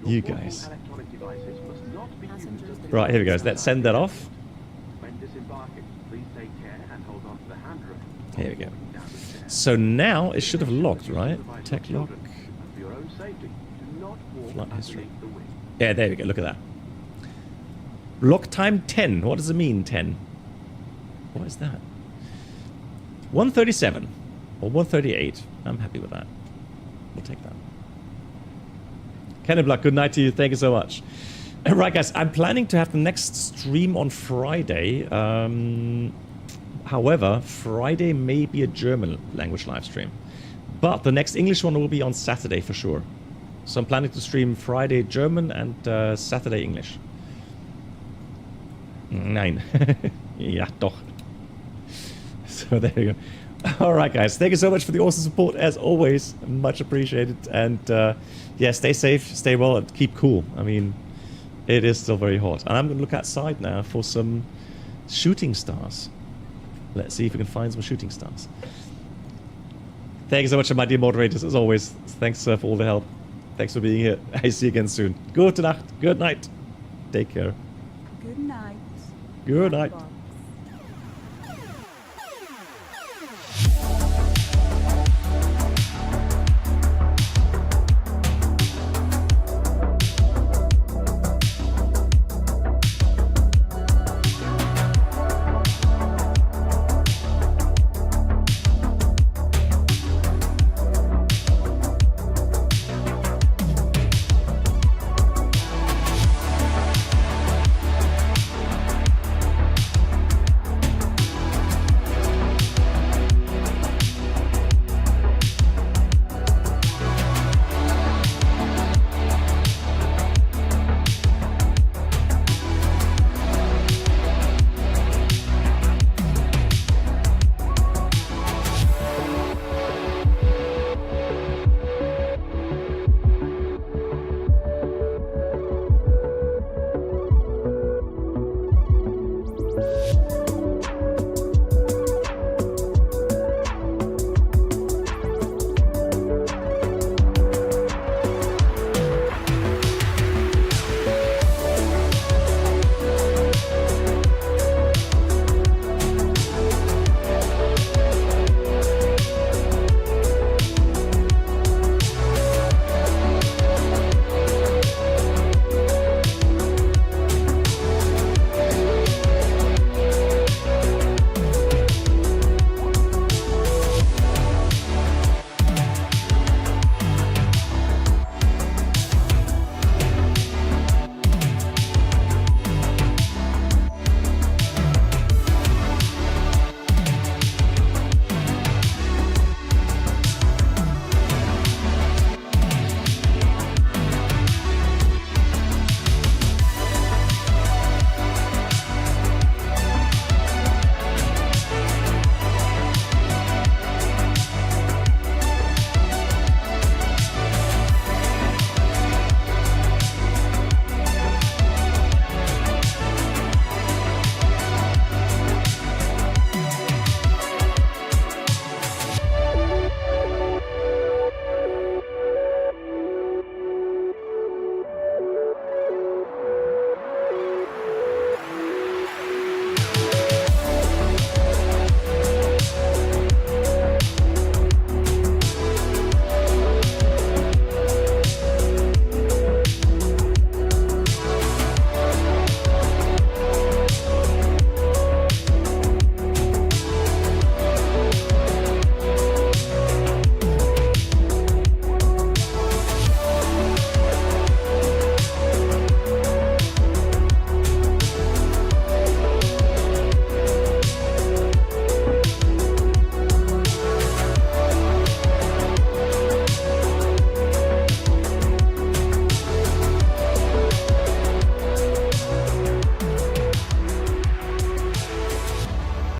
You guys. Right, here we go. Let's send that off. Here we go. So now it should have locked, right? Tech lock. Flight history. Yeah, there we go. Look at that. Lock time 10. What does it mean, 10? What is that? 137 or 138. I'm happy with that. We'll take that. Ken and Black, good night to you. Thank you so much. Right, guys, I'm planning to have the next stream on Friday. However, Friday may be a German language live stream. But the next English one will be on Saturday for sure. So I'm planning to stream Friday German and Saturday English. Nein. Ja, doch. So there you go. Alright, guys. Thank you so much for the awesome support, as always. Much appreciated. And yeah, stay safe, stay well, and keep cool. I mean, it is still very hot. And I'm going to look outside now for some shooting stars. Let's see if we can find some shooting stars. Thank you so much, my dear moderators, as always. Thanks for all the help. Thanks for being here. I see you again soon. Gute Nacht. Good night. Take care. Good night. Good night.